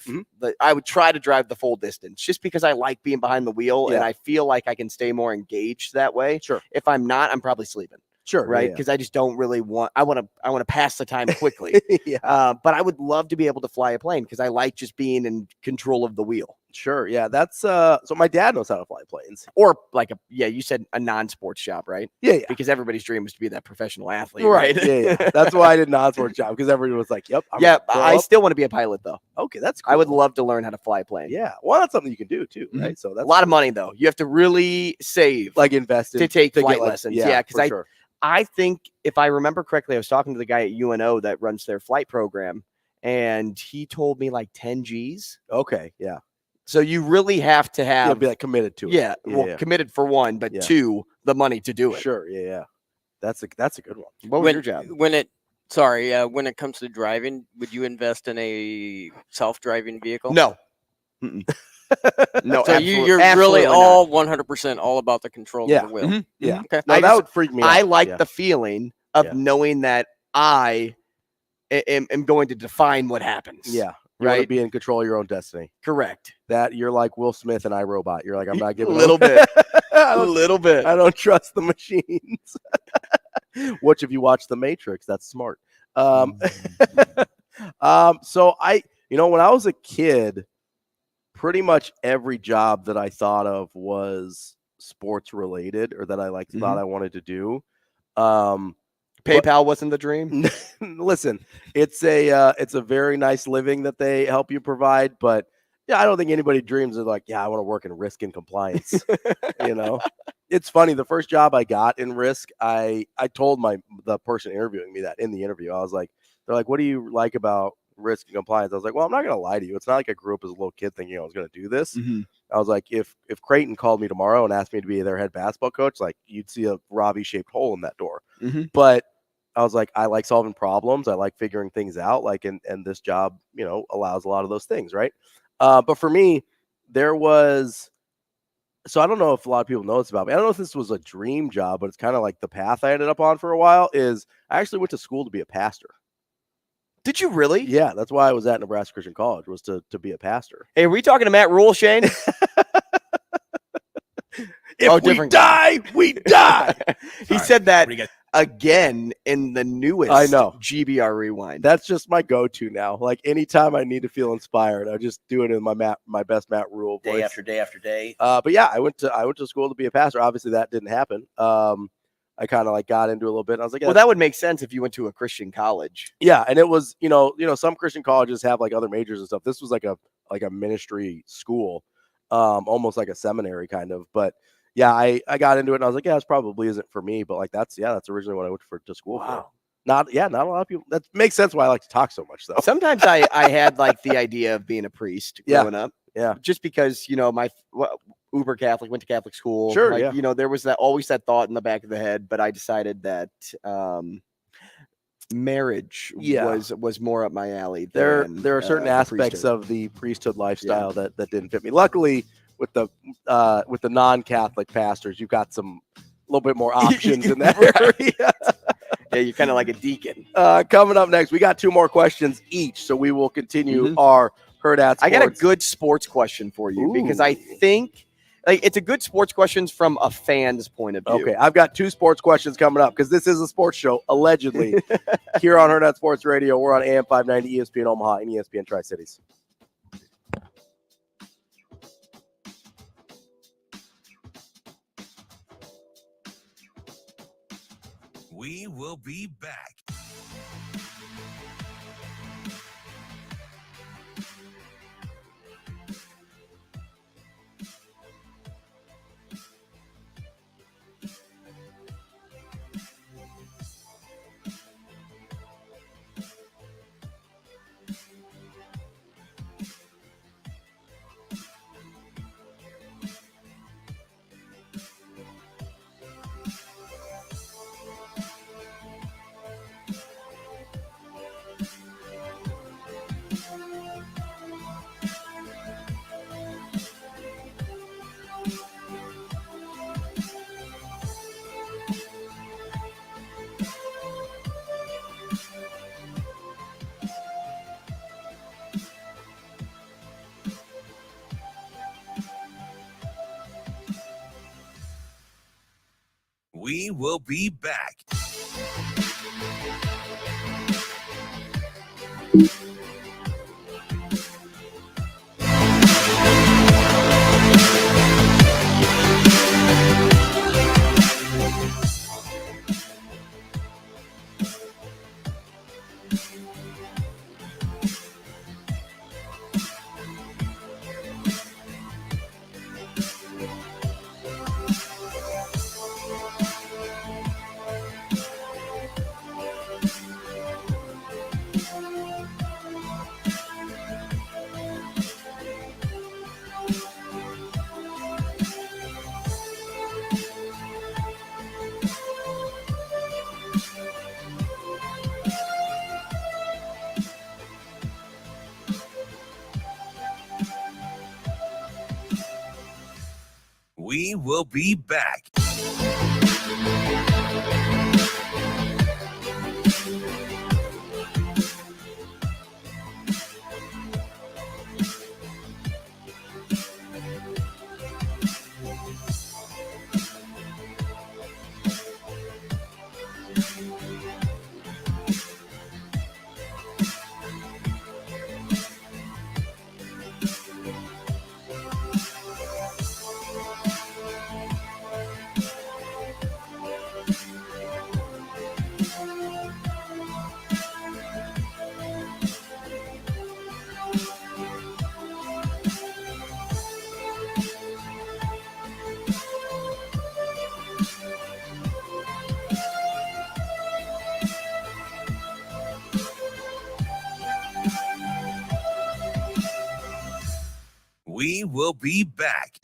I would try to drive the full distance just because I like being behind the wheel and I feel like I can stay more engaged that way. Sure. If I'm not, I'm probably sleeping. Sure. Right. Because I just don't really want, I want to pass the time quickly. But I would love to be able to fly a plane because I like just being in control of the wheel. Sure. Yeah. That's so my dad knows how to fly planes. Or like you said a non-sports job, right? Yeah. Because everybody's dream is to be that professional athlete. Right. Right. Yeah. That's why I did non-sports job because everyone was like, yep. I still want to be a pilot though. Okay. That's cool. I would love to learn how to fly a plane. Yeah. Well, that's something you can do too. Right. So that's a lot of money though. You have to really save, like invest in to take to flight get, lessons. Yeah. Because I think if I remember correctly, I was talking to the guy at UNO that runs their flight program, and he told me like 10 G's. Okay. Yeah. So you really have to have be like committed to it. Yeah. Well, committed for one, but two, the money to do it. Sure. Yeah. That's a good one. What was your job? When it comes to driving, would you invest in a self-driving vehicle? No. No, so you're really all 100% all about the control of the wheel. Yeah. Okay. No, that would freak me out. I like the feeling of knowing that I am going to define what happens. Yeah. You want to be in control of your own destiny. Correct. That you're like Will Smith and iRobot. You're like, I'm not giving a little bit. A little bit. I don't trust the machines. Which, if you watch The Matrix, that's smart. So when I was a kid, pretty much every job that I thought of was sports related or that I thought I wanted to do. PayPal wasn't the dream. Listen, it's a very nice living that they help you provide, but I don't think anybody dreams of like, I want to work in risk and compliance. It's funny. The first job I got in risk, I told the person interviewing me that in the interview. I was like, they're like, what do you like about risk and compliance? I was like, well, I'm not going to lie to you. It's not like I grew up as a little kid thinking I was going to do this. I was like, if Creighton called me tomorrow and asked me to be their head basketball coach, like you'd see a Ravi shaped hole in that door. But I was like, I like solving problems. I like figuring things out. Like, and this job, allows a lot of those things. Right. But for me, so I don't know if a lot of people know this about me. I don't know if this was a dream job, but it's kind of like the path I ended up on for a while is I actually went to school to be a pastor. Did you really? Yeah. That's why I was at Nebraska Christian College, was to be a pastor. Hey, are we talking to Matt Rule, Shane? If we die, we die. He said that again in the newest GBR Rewind. That's just my go-to now. Like anytime I need to feel inspired, I just do it in my best Matt Rule voice. Day after day after day. But yeah, I went to school to be a pastor. Obviously that didn't happen. I kind of got into it a little bit. And I was like, well, that would make sense if you went to a Christian college. Yeah, and it was, some Christian colleges have like other majors and stuff. This was like a ministry school, almost like a seminary kind of. But yeah, I got into it and I was like, this probably isn't for me. But like that's originally what I went to school for. Not a lot of people. That makes sense why I like to talk so much though. Sometimes I had like the idea of being a priest growing up. Yeah. Just because, my uber Catholic, went to Catholic school. Sure. Like, there was always that thought in the back of the head, but I decided that marriage was more up my alley. There are certain aspects of the priesthood lifestyle that didn't fit me. Luckily, with the non-Catholic pastors, you've got a little bit more options in that area. Yeah, you're kind of like a deacon. Coming up next, we got 2 more questions each, so we will continue our Hurrdat Sports. I got a good sports question for you because I think it's a good sports questions from a fan's point of view. Okay, I've got 2 sports questions coming up because this is a sports show, allegedly, here on Hurrdat Sports Radio. We're on AM 590, ESPN Omaha, and ESPN Tri-Cities. We will be back. We will be back. We will be back. We will be back.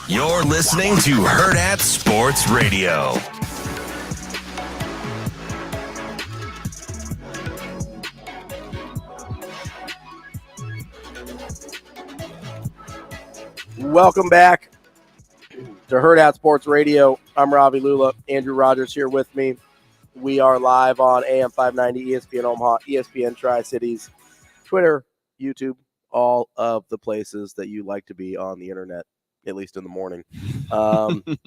You're listening to Hurrdat Sports Radio. Welcome back to Hurrdat Sports Radio. I'm Ravi Lulla. Andrew Rogers here with me. We are live on AM 590, ESPN Omaha, ESPN Tri-Cities, Twitter, YouTube, all of the places that you like to be on the internet, at least in the morning.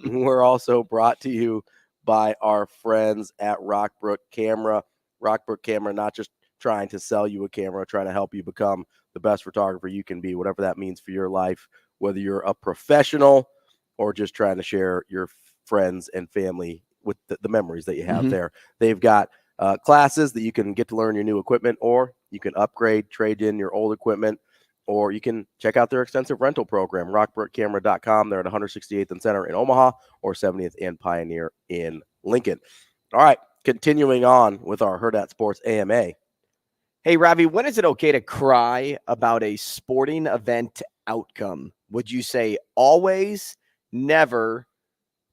We're also brought to you by our friends at Rockbrook Camera. Rockbrook Camera, not just trying to sell you a camera, trying to help you become the best photographer you can be, whatever that means for your life, whether you're a professional or just trying to share your friends and family with the memories that you have there. They've got classes that you can get to learn your new equipment, or you can upgrade, trade in your old equipment, or you can check out their extensive rental program, rockbrookcamera.com. They're at 168th and Center in Omaha, or 70th and Pioneer in Lincoln. All right, continuing on with our Hurrdat Sports AMA. Hey, Ravi, when is it okay to cry about a sporting event outcome? Would you say always, never,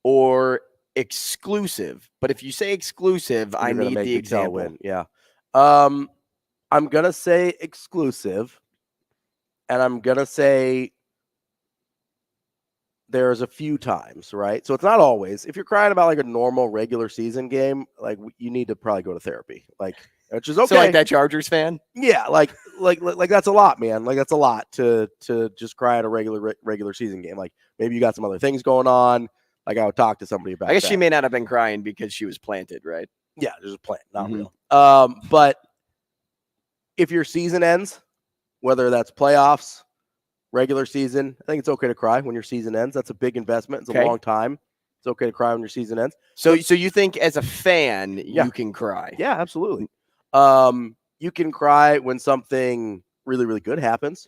or exclusive? But if you say exclusive, I need the example. Yeah. I'm going to say exclusive. And I'm going to say there's a few times, right? So it's not always. If you're crying about like a normal regular season game, like you need to probably go to therapy, like, which is okay. So like that Chargers fan? Yeah. Like that's a lot, man. Like that's a lot to just cry at a regular season game. Like maybe you got some other things going on. Like I would talk to somebody about I guess that. she may not have been crying because she was planted, right? Yeah. There's a plant, not real. But if your season ends, whether that's playoffs, regular season, I think it's okay to cry when your season ends. That's a big investment. It's a long time. It's okay to cry when your season ends. So you think as a fan, you can cry? Yeah, absolutely. You can cry when something really, really good happens.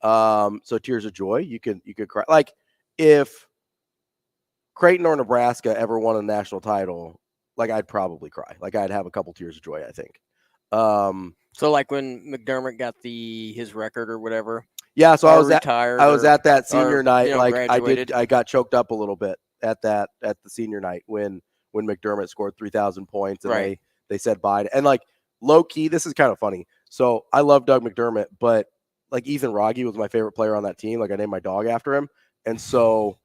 So tears of joy, you could cry. Like if Creighton or Nebraska ever won a national title, like I'd probably cry. Like I'd have a couple tears of joy, I think. So like when McDermott got his record or whatever. Yeah, so I was at that senior night. Like graduated. I got choked up a little bit at the senior night when McDermott scored 3,000 points and they said bye. And like low key, this is kind of funny. So I love Doug McDermott, but like Ethan Wragge was my favorite player on that team. Like I named my dog after him. And so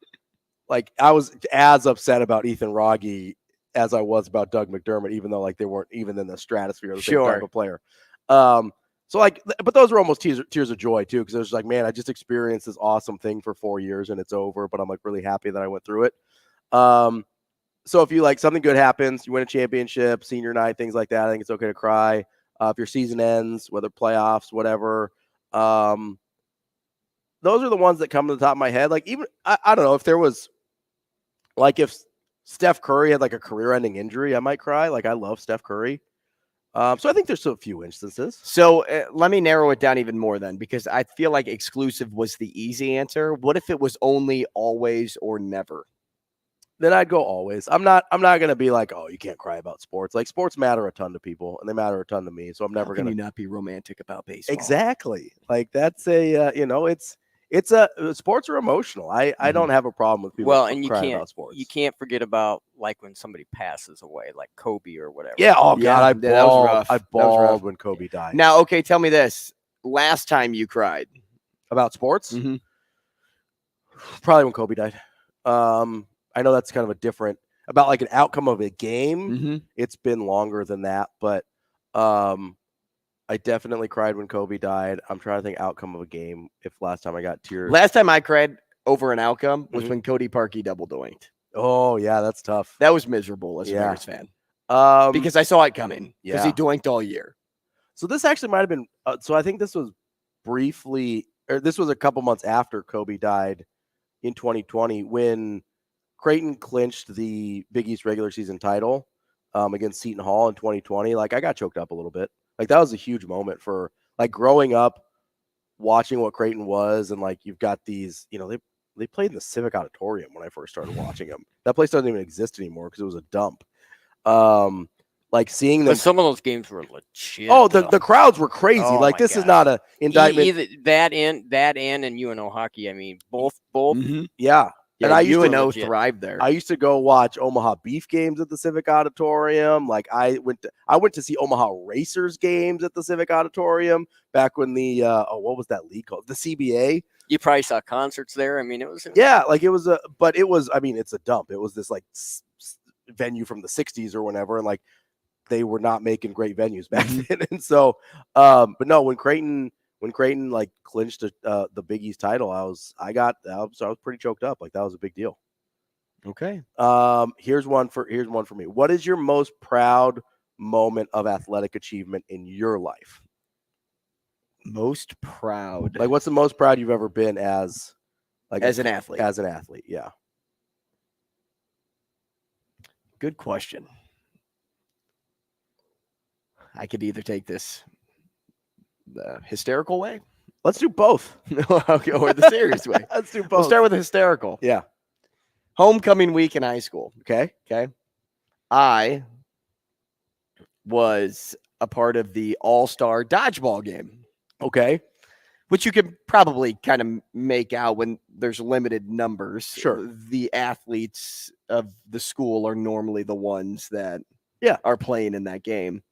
like I was as upset about Ethan Wragge as I was about Doug McDermott, even though like they weren't even in the stratosphere of the same type of player. So like, but those were almost tears of joy too, because it was like, man, I just experienced this awesome thing for 4 years and it's over, but I'm like really happy that I went through it. So if you like something good happens, you win a championship, senior night, things like that, I think it's okay to cry. If your season ends, whether playoffs, whatever, those are the ones that come to the top of my head. Like even I don't know if there was like if Steph Curry had like a career-ending injury, I might cry. Like I love Steph Curry. So I think there's a few instances. So let me narrow it down even more then, because I feel like exclusive was the easy answer. What if it was only always or never? Then I'd go always. I'm not going to be like, oh, you can't cry about sports. Like sports matter a ton to people and they matter a ton to me. So I'm never going to not be romantic about baseball. Exactly. Like that's sports are emotional. I don't have a problem with people crying about sports. You can't forget about like when somebody passes away, like Kobe or whatever. Yeah. Oh God, that was rough. I bawled when Kobe died. Now, okay, tell me this: last time you cried about sports, probably when Kobe died. I know that's kind of a different about like an outcome of a game. It's been longer than that, but I definitely cried when Kobe died. I'm trying to think outcome of a game. If last time I got tears. Last time I cried over an outcome was when Cody Parkey double doinked. Oh yeah, that's tough. That was miserable as a Bears fan. Because I saw it coming. Because he doinked all year. So this actually might have been. So I think this was this was a couple months after Kobe died in 2020 when Creighton clinched the Big East regular season title against Seton Hall in 2020. Like I got choked up a little bit. Like that was a huge moment for like growing up, watching what Creighton was, and like you've got these, they played in the Civic Auditorium when I first started watching them. That place doesn't even exist anymore because it was a dump. Like seeing them. But some of those games were legit. Oh, the crowds were crazy. Like this is not a indictment. Either that and UNO hockey. I mean, both. Yeah. And I UNO thrived there. I used to go watch Omaha Beef games at the Civic Auditorium. Like I went to see Omaha Racers games at the Civic Auditorium back when the what was that league called? The CBA. You probably saw concerts there. I mean, it was like it was it's a dump. It was this like venue from the 60s or whenever, and like they were not making great venues back then. And so but no, when Creighton like clinched the Big East title, I was pretty choked up. Like that was a big deal. Okay. Here's one for me. What is your most proud moment of athletic achievement in your life? Most proud. Like what's the most proud you've ever been as an athlete? As an athlete, yeah. Good question. I could either take this the hysterical way. Let's do both. Okay, or the serious way. Let's do both. We'll start with the hysterical. Yeah. Homecoming week in high school. Okay. I was a part of the all-star dodgeball game. Okay. Which you can probably kind of make out when there's limited numbers. Sure. The athletes of the school are normally the ones that are playing in that game.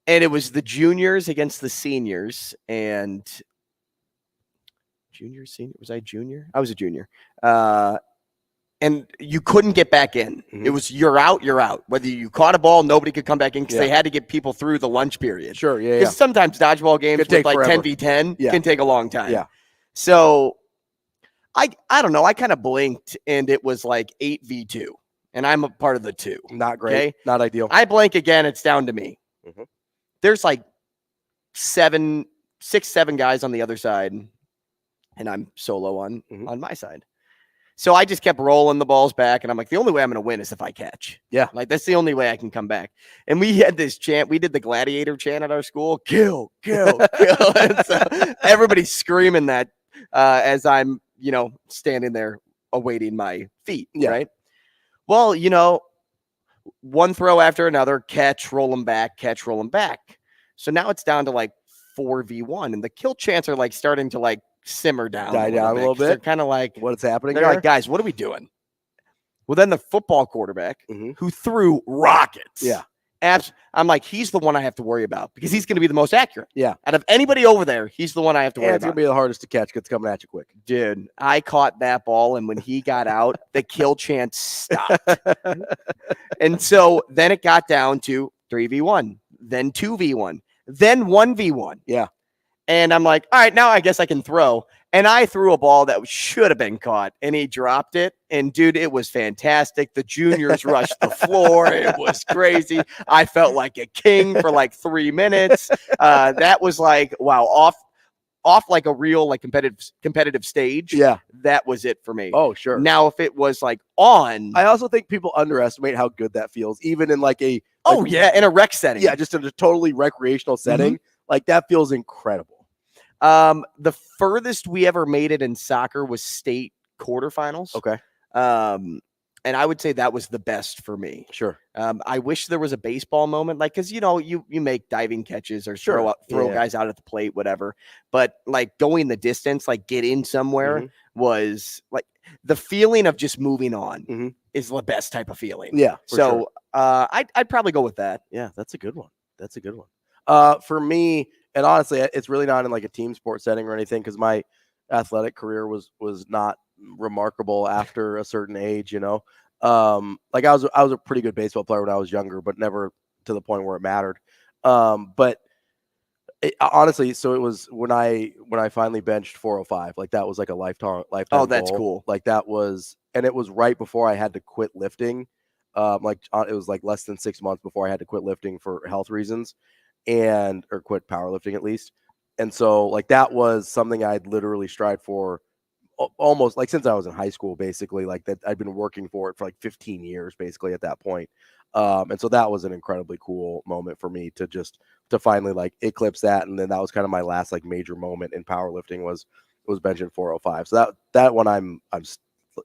And it was the juniors against the seniors, and senior. Was I junior? I was a junior. And you couldn't get back in. Mm-hmm. It was you're out. Whether you caught a ball, nobody could come back in because they had to get people through the lunch period. Sure, yeah. Because sometimes dodgeball games with like forever. 10v10 can take a long time. Yeah. So I don't know. I kind of blinked, and it was like 8v2, and I'm a part of the 2. Not great. Okay? Not ideal. I blink again. It's down to me. Mm-hmm. There's like six, seven guys on the other side, and I'm solo on my side. So I just kept rolling the balls back, and I'm like, the only way I'm going to win is if I catch. Yeah. Like, that's the only way I can come back. And we had this chant. We did the gladiator chant at our school, kill, kill, kill. And so everybody's screaming that as I'm, standing there awaiting my feet, right? Well, one throw after another, catch, roll them back, catch, roll them back. So now it's down to like 4v1, and the kill chants are like starting to like simmer down, die down a little bit. They're kind of like, what's happening? They're like, guys, what are we doing? Well, then the football quarterback who threw rockets. Yeah. I'm like, he's the one I have to worry about because he's going to be the most accurate. Yeah. Out of anybody over there, he's the one I have to worry about. It's going to be the hardest to catch because it's coming at you quick. Dude, I caught that ball, and when he got out, the kill chant stopped. And so then it got down to 3v1, then 2v1, then 1v1. Yeah. And I'm like, all right, now I guess I can throw. And I threw a ball that should have been caught, and he dropped it. And, dude, it was fantastic. The juniors rushed the floor. It was crazy. I felt like a king for like 3 minutes. That was like, wow, off like a real like competitive stage. Yeah. That was it for me. Oh, sure. Now, if it was like on. I also think people underestimate how good that feels, even in like a. Oh, yeah, in a rec setting. Yeah, just in a totally recreational setting. Like, that feels incredible. The furthest we ever made it in soccer was state quarterfinals. Okay. And I would say that was the best for me. Sure. I wish there was a baseball moment, like, cause you make diving catches or throw guys out at the plate, whatever. But like going the distance, like get in somewhere was like the feeling of just moving on is the best type of feeling. Yeah. So I'd probably go with that. Yeah, that's a good one. That's a good one. For me, and honestly, it's really not in like a team sport setting or anything because my athletic career was not remarkable after a certain age, like I was a pretty good baseball player when I was younger, but never to the point where it mattered. But honestly, so it was when I finally benched 405, like that was like a lifetime. Oh, that's goal. cool. Like that was, and it was right before I had to quit lifting. It was like less than 6 months before I had to quit lifting for health reasons or quit powerlifting at least. And so like that was something I'd literally strived for almost like since I was in high school, basically, like that I'd been working for it for like 15 years basically at that point. And so that was an incredibly cool moment for me to finally like eclipse that. And then that was kind of my last like major moment in powerlifting was benching 405. So that one I'm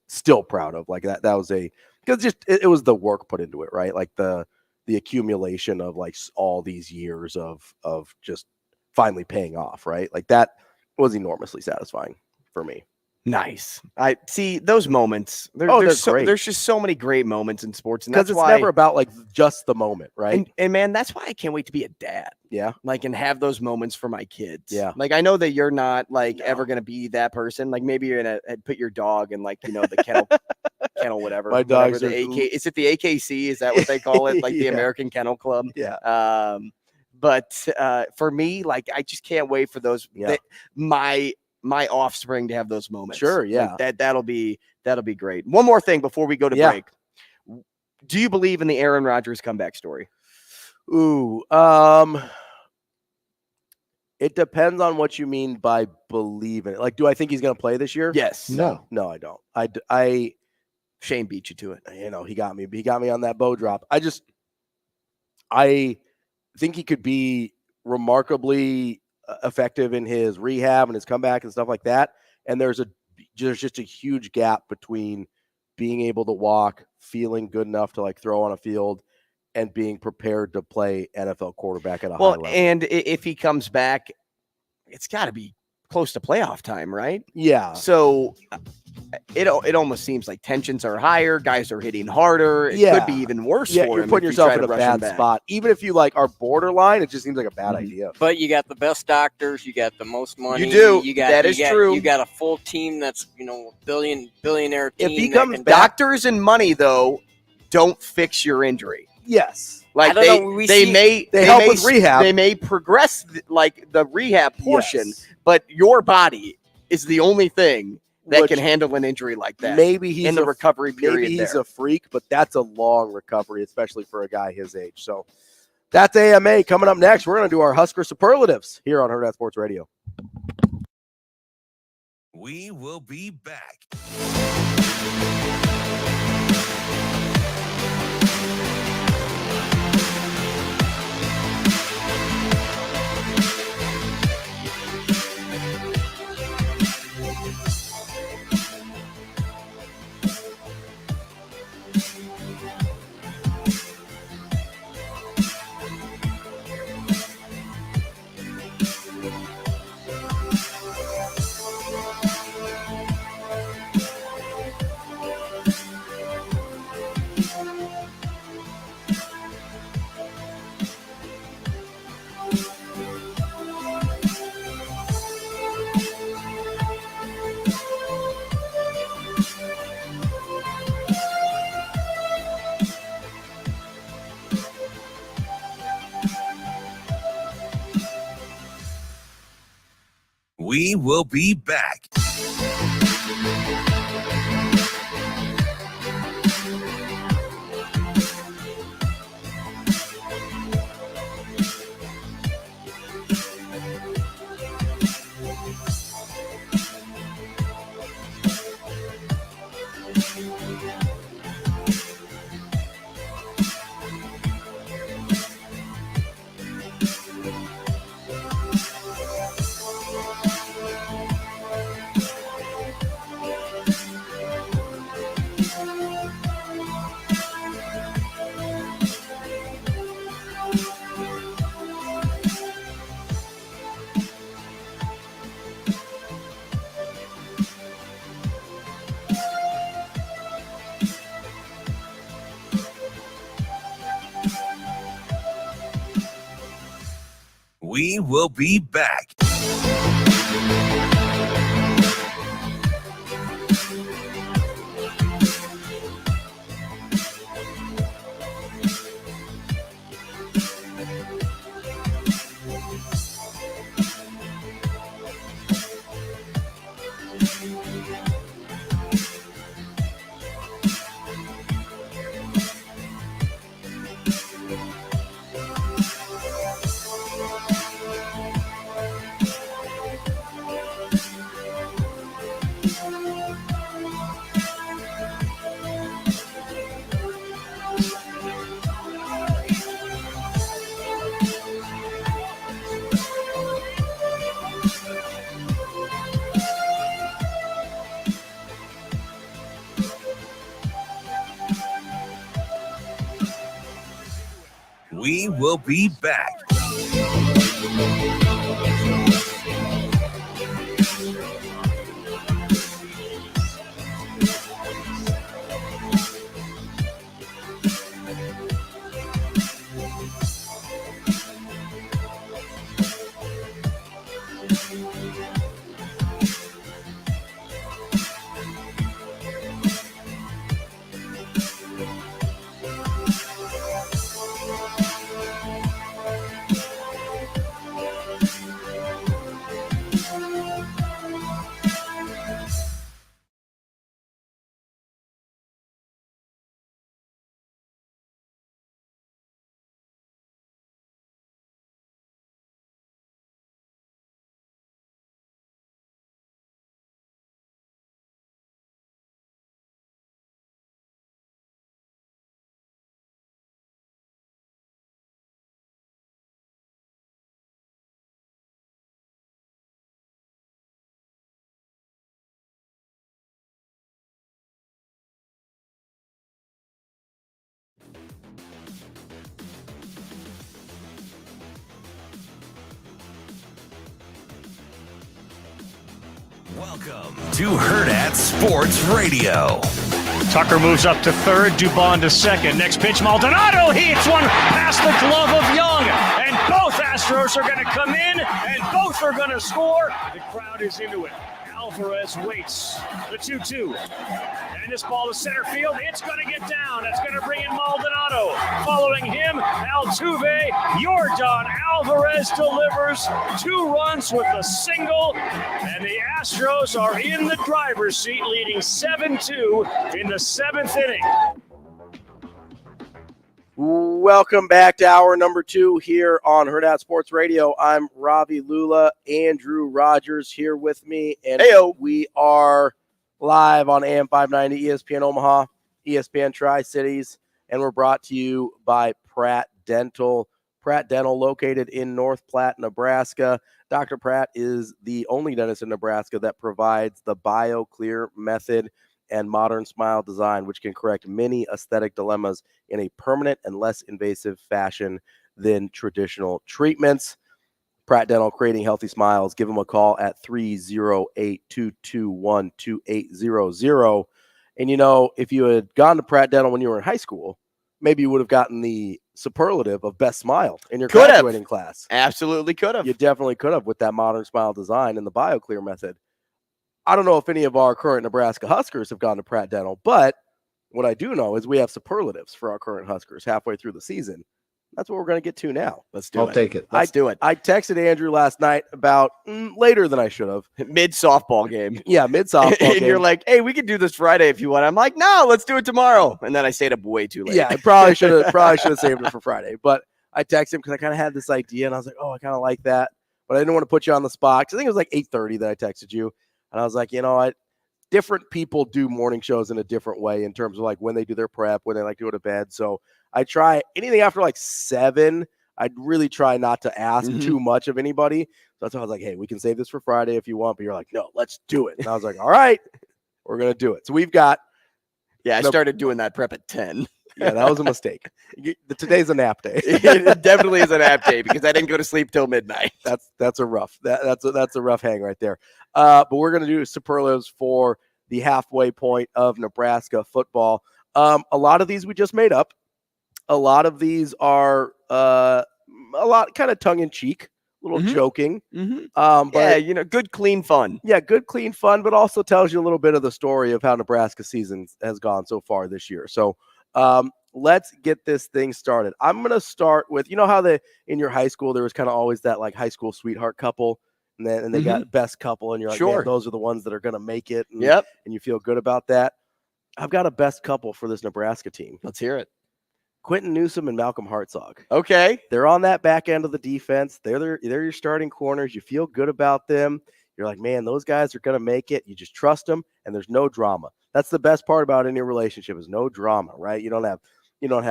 still proud of. Like that was because just it was the work put into it, right? Like the accumulation of like all these years of just finally paying off, right? Like that was enormously satisfying for me. Nice. I see those moments. There's just so many great moments in sports, and that's it's why never about like just the moment, right? And man, that's why I can't wait to be a dad. Yeah. Like and have those moments for my kids. Yeah. Like I know that you're not like ever gonna be that person. Like maybe you're gonna put your dog in like the kennel whatever. My dog's the is it the AKC? Is that what they call it? Like the American Kennel Club? Yeah. But for me, like I just can't wait for those. Yeah. My offspring to have those moments. Sure, yeah. Like that'll be great. One more thing before we go to break. Do you believe in the Aaron Rodgers comeback story? Ooh, it depends on what you mean by believe in it. Like, do I think he's going to play this year? Yes. No, I don't. I Shane beat you to it. He got me on that bow drop. I think he could be remarkably effective in his rehab and his comeback and stuff like that. And there's just a huge gap between being able to walk, feeling good enough to like throw on a field, and being prepared to play NFL quarterback at a high level. And if he comes back, it's got to be close to playoff time, right? Yeah. So it almost seems like tensions are higher, guys are hitting harder. It could be even worse for him. You're putting yourself in a bad spot. Even if you like are borderline, it just seems like a bad idea. But you got the best doctors, you got the most money. You do. That is true. You got a full team that's billionaire team. If he comes back, doctors and money though don't fix your injury. Yes. Like they may help with rehab. They may progress like the rehab portion, but your body is the only thing that can handle an injury like that. Maybe he's in the recovery period. Maybe he's a freak, but that's a long recovery, especially for a guy his age. So That's AMA. Coming up next, we're going to do our Husker superlatives here on Hurrdat Sports Radio. We will be back. We will be back. We will be back. We will be back. Welcome to Hurrdat Sports Radio. Tucker moves up to third, Dubon to second. Next pitch, Maldonado hits one past the glove of Young. And both Astros are going to come in, and both are going to score. The crowd is into it. Alvarez waits. The 2-2. And this ball to center field. It's going to get down. It's going to bring in Maldonado. Following him, Altuve. Yordan Alvarez delivers 2 runs with a single. And the Astros are in the driver's seat, leading 7-2 in the 7th inning. welcome back to hour number 2 here on Hurrdat Sports Radio. I'm Ravi Lulla, Andrew Rogers here with me, and we are live on AM 590, ESPN Omaha, ESPN Tri-Cities, and we're brought to you by Pratt Dental. Pratt Dental, located in North Platte, Nebraska. Dr. Pratt is the only dentist in Nebraska that provides the BioClear method and modern smile design, which can correct many aesthetic dilemmas in a permanent and less invasive fashion than traditional treatments. Pratt Dental, creating healthy smiles. Give them a call at 308-221-2800. And, you know, if you had gone to Pratt Dental when you were in high school, maybe you would have gotten the superlative of best smile in your graduating class. Absolutely could have. You definitely could have with that modern smile design and the BioClear method. I don't know if any of our current Nebraska Huskers have gone to Pratt Dental, but what I do know is we have superlatives for our current Huskers halfway through the season. That's what we're going to get to now. Let's do it. I'll take it. Let's do it. I texted Andrew last night about later than I should have. Mid-softball game. Yeah, mid-softball game. And you're like, hey, we could do this Friday if you want. I'm like, no, let's do it tomorrow. And then I stayed up way too late. Yeah, I probably should have saved it for Friday. But I texted him because I kind of had this idea, and I was like, oh, I kind of like that. But I didn't want to put you on the spot because I think it was like 8:30 that I texted you. And I was like, you know, different people do morning shows in a different way in terms of like when they do their prep, when they like to go to bed. So I try anything after like 7. I'd really try not to ask too much of anybody. So that's why I was like, hey, we can save this for Friday if you want. But you're like, no, let's do it. And I was like, all right, we're going to do it. So we've got. Yeah, I started doing that prep at 10. Yeah, that was a mistake. Today's a nap day. It definitely is a nap day because I didn't go to sleep till midnight. That's a rough hang right there. But we're going to do superlatives for the halfway point of Nebraska football. A lot of these we just made up. A lot of these are a lot kind of tongue in cheek, a little joking. But yeah, you know, good clean fun. Yeah, good clean fun, but also tells you a little bit of the story of how Nebraska season has gone so far this year. So let's get this thing started. I'm going to start with, you know how in your high school, there was kind of always that like high school sweetheart couple, and they got best couple, and you're like, man, those are the ones that are going to make it. And, and you feel good about that. I've got a best couple for this Nebraska team. Let's hear it. Quentin Newsome and Malcolm Hartzog. Okay. They're on that back end of the defense. They're your starting corners. You feel good about them. You're like, man, those guys are going to make it. You just trust them, and there's no drama. That's the best part about any relationship is no drama, right? You don't have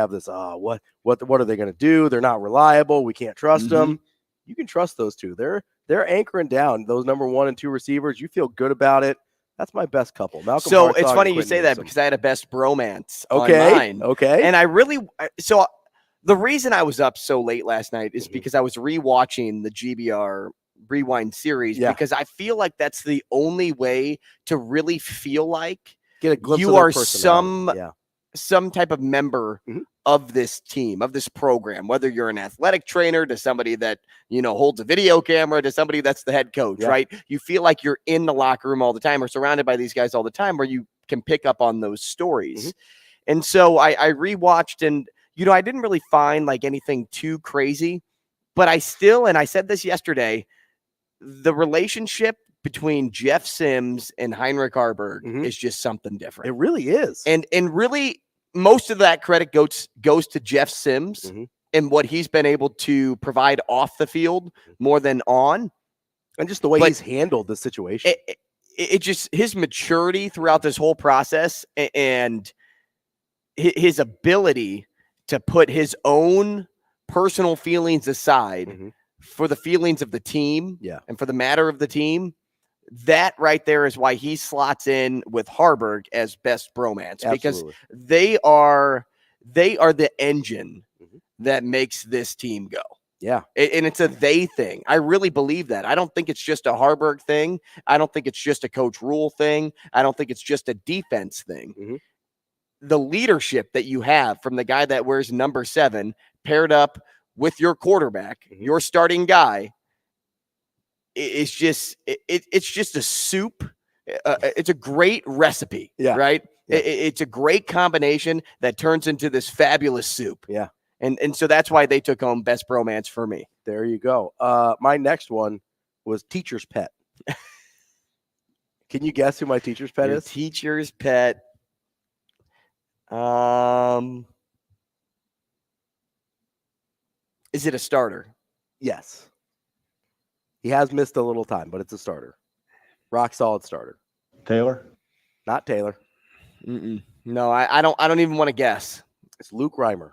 this, what are they going to do? They're not reliable. We can't trust them. You can trust those two. They're anchoring down those number 1 and 2 receivers. You feel good about it. That's my best couple. Malcolm so Hartzog it's funny you say that because I had a best bromance on mine. Okay. And the reason I was up so late last night is because I was rewatching the GBR Rewind series because I feel like that's the only way to really feel like get a glimpse you of are some type of member of this team, of this program, whether you're an athletic trainer to somebody that, you know, holds a video camera to somebody that's the head coach, right? You feel like you're in the locker room all the time or surrounded by these guys all the time where you can pick up on those stories. And so I rewatched and, you know, I didn't really find like anything too crazy, but I said this yesterday, the relationship between Jeff Sims and Heinrich Harburg is just something different. It really is. And really most of that credit goes to Jeff Sims and what he's been able to provide off the field more than on. And just the way he's handled the situation. It just his maturity throughout this whole process and his ability to put his own personal feelings aside for the feelings of the team and for the matter of the team. That right there is why he slots in with Harburg as best bromance because they are the engine that makes this team go. Yeah. And it's a they thing. I really believe that. I don't think it's just a Harburg thing. I don't think it's just a Coach Rule thing. I don't think it's just a defense thing. The leadership that you have from the guy that wears number 7 paired up with your quarterback, your starting guy, it's just a soup. It's a great recipe, right? It's a great combination that turns into this fabulous soup. Yeah. And so that's why they took home best bromance for me. There you go. My next one was teacher's pet. Can you guess who my teacher's pet is? Teacher's pet. Is it a starter? Yes. He has missed a little time, but it's a starter. Rock solid starter. Taylor? Not Taylor. No, I don't even want to guess. It's Luke Reimer.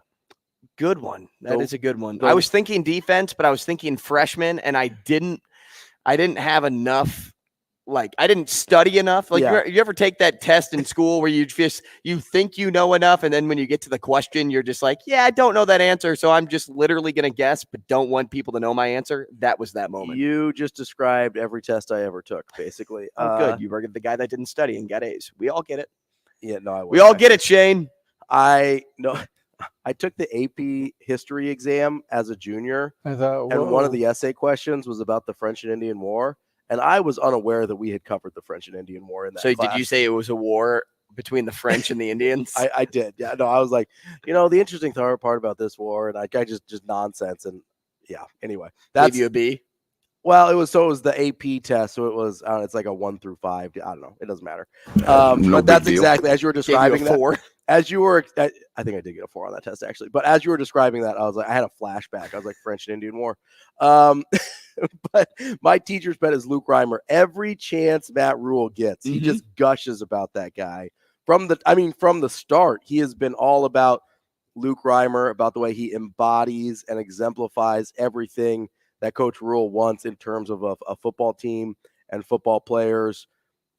Good one. That is a good one. Go. I was thinking defense, but I was thinking freshman, and I didn't have enough. Like, I didn't study enough. Like, you ever take that test in school where you think you know enough, and then when you get to the question, you're just like, yeah, I don't know that answer, so I'm just literally going to guess, but don't want people to know my answer. That was that moment. You just described every test I ever took, basically. Oh, good. You were the guy that didn't study and got A's. We all get it. Yeah, no, I we all get it, Shane. I took the AP history exam as a junior, and one of the essay questions was about the French and Indian War. And I was unaware that we had covered the French and Indian War in that class. Did you say it was a war between the French and the Indians? I did. Yeah, no, I was like, the interesting part about this war, and I just nonsense. And yeah, anyway, gave you a B. Well, it was the AP test, so it was it's like a 1 through 5. I don't know, it doesn't matter. But that's exactly as you were describing that. As you were, I think I did get a 4 on that test actually. But as you were describing that, I was like, I had a flashback. I was like, French and Indian War. But my teacher's pet is Luke Reimer. Every chance Matt Rule gets, he just gushes about that guy. From the start, he has been all about Luke Reimer, about the way he embodies and exemplifies everything that Coach Rule wants in terms of a football team and football players.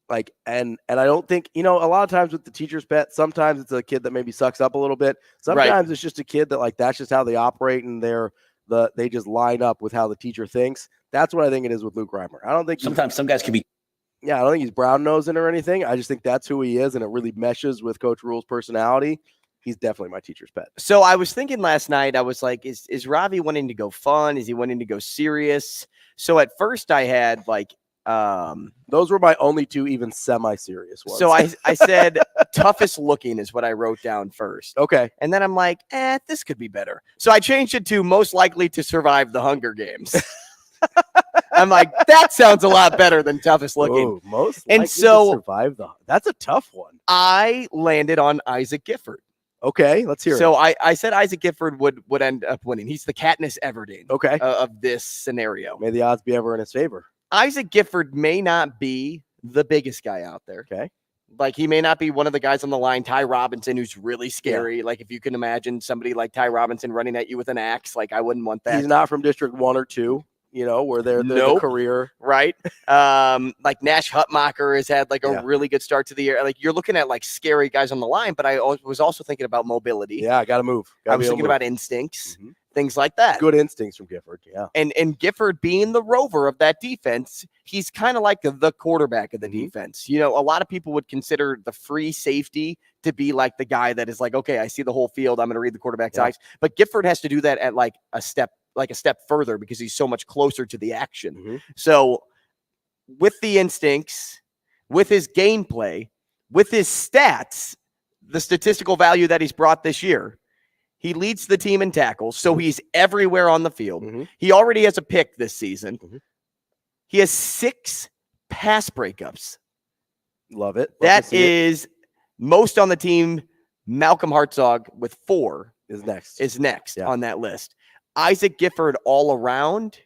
Like, and I don't think, a lot of times with the teacher's pet, sometimes it's a kid that maybe sucks up a little bit. Sometimes it's just a kid that, like, that's just how they operate, and they just line up with how the teacher thinks. That's what I think it is with Luke Reimer. I don't think sometimes some guys can be. Yeah, I don't think he's brown nosing or anything. I just think that's who he is, and it really meshes with Coach Rule's personality. He's definitely my teacher's pet. So I was thinking last night, I was like, is Ravi wanting to go fun? Is he wanting to go serious? So at first I had like, those were my only 2 even semi-serious ones. So I said toughest looking is what I wrote down first. Okay. And then I'm like, this could be better. So I changed it to most likely to survive the Hunger Games. I'm like, that sounds a lot better than toughest looking. Ooh, most likely to survive that's a tough one. I landed on Isaac Gifford. Okay, let's hear it. So I said Isaac Gifford would end up winning. He's the Katniss Everdeen of this scenario. May the odds be ever in his favor. Isaac Gifford may not be the biggest guy out there. Okay. Like, he may not be one of the guys on the line, Ty Robinson, who's really scary. Yeah. Like, if you can imagine somebody like Ty Robinson running at you with an axe, like, I wouldn't want that. He's not from District 1 or 2. Where they're the career. Right. Like Nash Hutmacher has had like a really good start to the year. Like, you're looking at like scary guys on the line, but I was also thinking about mobility. Yeah, I got to move. I was thinking about instincts, things like that. Good instincts from Gifford. Yeah. And Gifford being the rover of that defense, he's kind of like the quarterback of the defense. A lot of people would consider the free safety to be like the guy that is like, okay, I see the whole field, I'm going to read the quarterback's eyes. But Gifford has to do that at like a step further because he's so much closer to the action. So with the instincts, with his gameplay, with his stats, the statistical value that he's brought this year, he leads the team in tackles. So he's everywhere on the field. He already has a pick this season. He has 6 pass breakups. Love it. That is most on the team. Malcolm Hartzog with 4 is next on that list. Isaac Gifford all around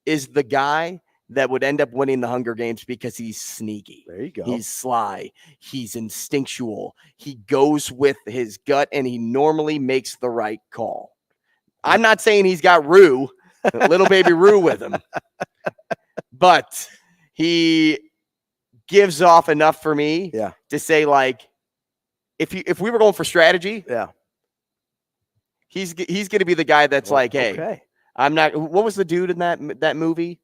is the guy that would end up winning the Hunger Games because he's sneaky. There you go. He's sly. He's instinctual. He goes with his gut, and he normally makes the right call. I'm not saying he's got Rue, little baby Rue with him, but he gives off enough for me to say, like, if we were going for strategy, he's going to be the guy that's hey, I'm not. What was the dude in that movie?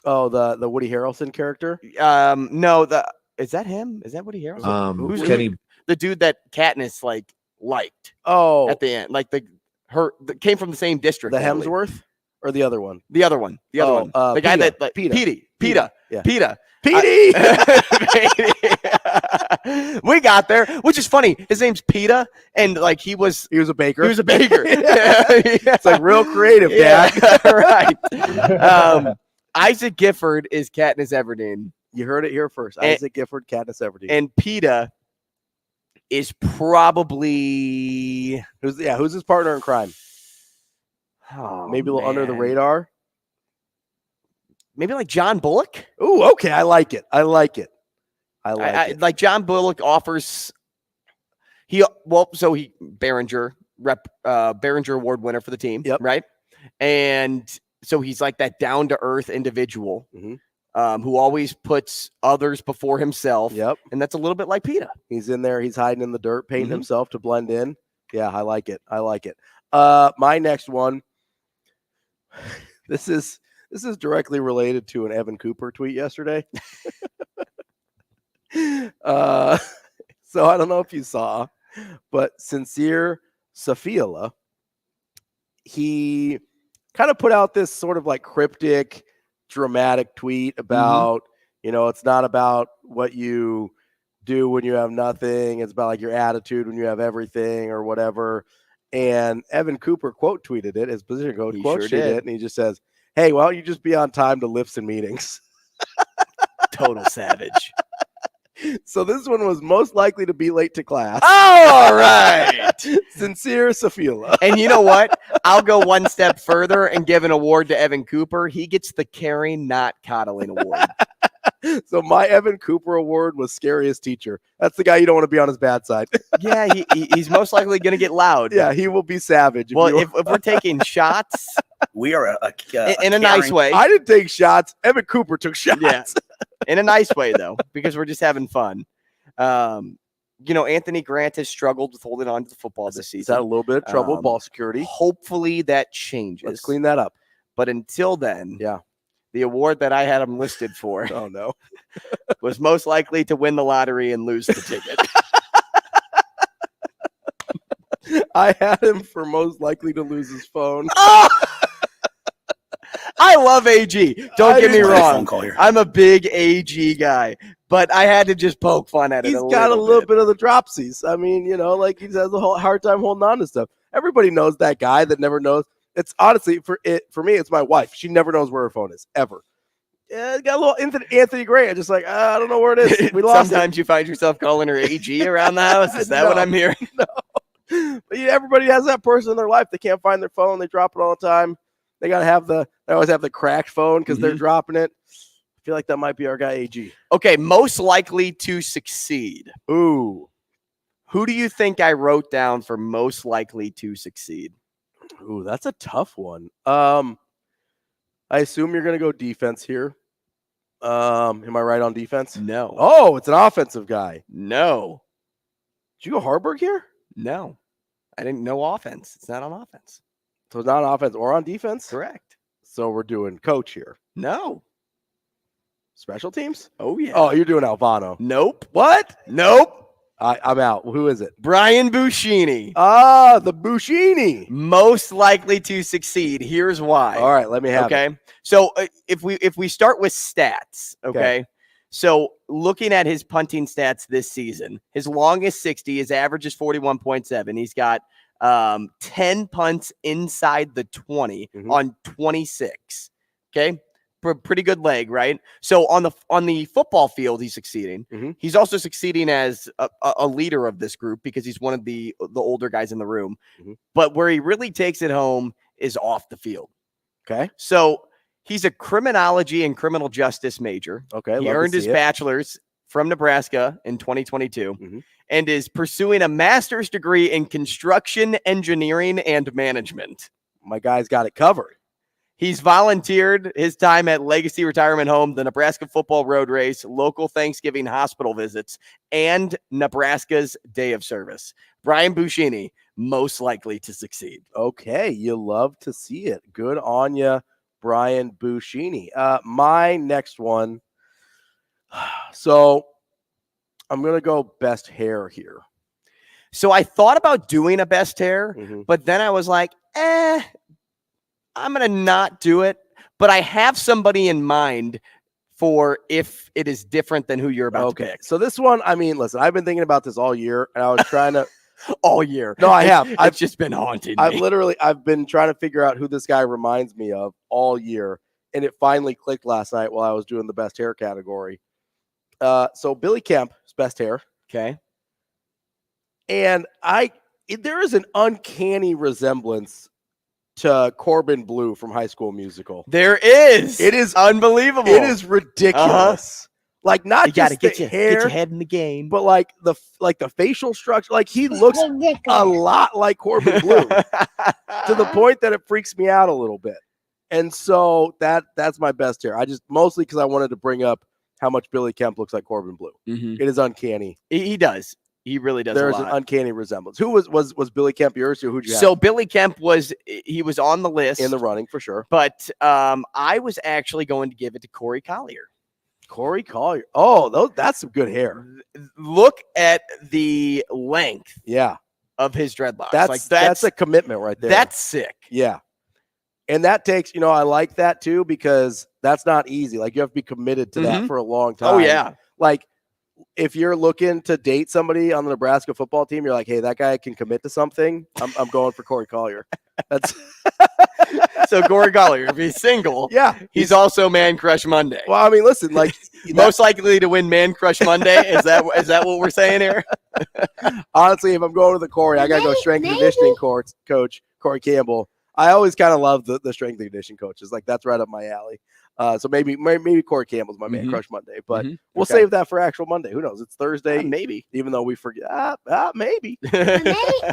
Oh, the Woody Harrelson character? No, is that him? Is that Woody Harrelson? Who's the dude that Katniss liked? Oh, at the end, like came from the same district. The Hemsworth or the other one? The other one. The guy that Peta. We got there, which is funny. His name's Peta, and like he was a baker. He was a baker. It's like real creative, Dad. Right. Isaac Gifford is Katniss Everdeen. You heard it here first. Isaac Gifford, Katniss Everdeen. And Peta is probably who's his partner in crime? Maybe a little under the man. radar. Maybe like John Bullock. Ooh, okay. I like it. Like John Bullock offers. Behringer Award winner for the team. Yep. Right. And so he's like that down to earth individual who always puts others before himself. Yep. And that's a little bit like PETA. He's in there. He's hiding in the dirt, painting himself to blend in. Yeah, I like it. My next one. This is directly related to an Evan Cooper tweet yesterday. So I don't know if you saw, but Sincere Safiola, he kind of put out this sort of like cryptic, dramatic tweet about, it's not about what you do when you have nothing. It's about like your attitude when you have everything or whatever. And Evan Cooper quote tweeted it. His position coach quote tweeted it. And he just says, hey, why don't you just be on time to lifts and meetings? Total savage. So this one was most likely to be late to class. Oh, all right. Sincere Safiola. And you know what? I'll go one step further and give an award to Evan Cooper. He gets the caring, not coddling award. So my Evan Cooper award was scariest teacher. That's the guy you don't want to be on his bad side. Yeah, he's most likely going to get loud. Yeah, he will be savage. If we're taking shots, we are in a nice way. I didn't take shots. Evan Cooper took shots. Yeah. In a nice way, though, because we're just having fun. Anthony Grant has struggled with holding on to the football this season. He's had a little bit of trouble with ball security. Hopefully that changes. Let's clean that up. But until then, yeah, the award that I had him listed for oh no, was most likely to win the lottery and lose the ticket. I had him for most likely to lose his phone. Oh! I love AG. Don't get me wrong. I'm a big AG guy, but I had to just poke fun at it. He's got a little bit of the dropsies. I mean, like he has a whole hard time holding on to stuff. Everybody knows that guy that never knows. It's honestly for me, it's my wife. She never knows where her phone is ever. Yeah, got a little Anthony Gray. I'm just like, I don't know where it is. We lost. Sometimes you find yourself calling her AG around the house. Is that what I'm hearing? No. But everybody has that person in their life. They can't find their phone. They drop it all the time. They always have the cracked phone because they're dropping it. I feel like that might be our guy AG. Okay, most likely to succeed. Ooh. Who do you think I wrote down for most likely to succeed? Ooh, that's a tough one. I assume you're going to go defense here. Am I right on defense? No. Oh, it's an offensive guy. No. Did you go Harburg here? No. I didn't know offense. It's not on offense. So it's not on offense or on defense? Correct. So we're doing coach here. No. Special teams? Oh, yeah. Oh, you're doing Alvano. Nope. What? Nope. I'm out. Who is it? Brian Buschini. Ah, the Buschini. Most likely to succeed. Here's why. All right, let me have it. Okay. So if we start with stats, okay? So looking at his punting stats this season, his longest 60, his average is 41.7. He's got 10 punts inside the 20 on 26. Okay. Pretty good leg, right? So on the football field, he's succeeding. He's also succeeding as a leader of this group because he's one of the older guys in the room. But where he really takes it home is off the field. Okay. So he's a criminology and criminal justice major. Okay. He earned his bachelor's from Nebraska in 2022 and is pursuing a master's degree in construction engineering and management. My guy's got it covered. He's volunteered his time at Legacy Retirement Home, the Nebraska Football Road Race, local Thanksgiving hospital visits, and Nebraska's Day of Service. Brian Buschini, most likely to succeed. Okay, you love to see it. Good on you, Brian Buschini. My next one. So I'm going to go best hair here. So I thought about doing a best hair, but then I was like, I'm going to not do it, but I have somebody in mind for if it is different than who you're about to pick. So this one, I mean, listen, I've been thinking about this all year, and I was trying to all year. No, I have. I've just been haunting me. I've been trying to figure out who this guy reminds me of all year, and it finally clicked last night while I was doing the best hair category. So Billy Kemp's best hair. Okay. And there is an uncanny resemblance to Corbin Bleu from High School Musical. There is. It is unbelievable. It is ridiculous. Like not You gotta just the hair, get your head in the game, but like the facial structure. Like he looks a lot like Corbin Bleu to the point that it freaks me out a little bit. And so that's my best hair. I just mostly because I wanted to bring up how much Billy Kemp looks like Corbin Bleu. Mm-hmm. It is uncanny. He does. He really does. There's an uncanny resemblance. Who was Billy Kemp yours? Or who'd you have? So Billy Kemp was on the list in the running for sure. But I was actually going to give it to Corey Collier. Corey Collier. Oh, that's some good hair. Look at the length. Yeah. Of his dreadlocks. That's a commitment right there. That's sick. Yeah. And that takes, I like that too, because that's not easy. Like you have to be committed to that for a long time. Oh yeah. Like if you're looking to date somebody on the Nebraska football team, you're like, hey, that guy can commit to something. I'm going for Corey Collier. That's so Corey Collier, if he's single, yeah, he's also Man Crush Monday. Well, I mean, listen, like most likely to win Man Crush Monday. Is that what we're saying here? Honestly, if I'm going to the Corey, I gotta go strength and conditioning coach Corey Campbell. I always kind of love the strength and conditioning coaches. Like that's right up my alley. So maybe Corey Campbell's my Man Crush Monday, but we'll save that for actual Monday. Who knows? It's Thursday, maybe. Even though we forget, maybe,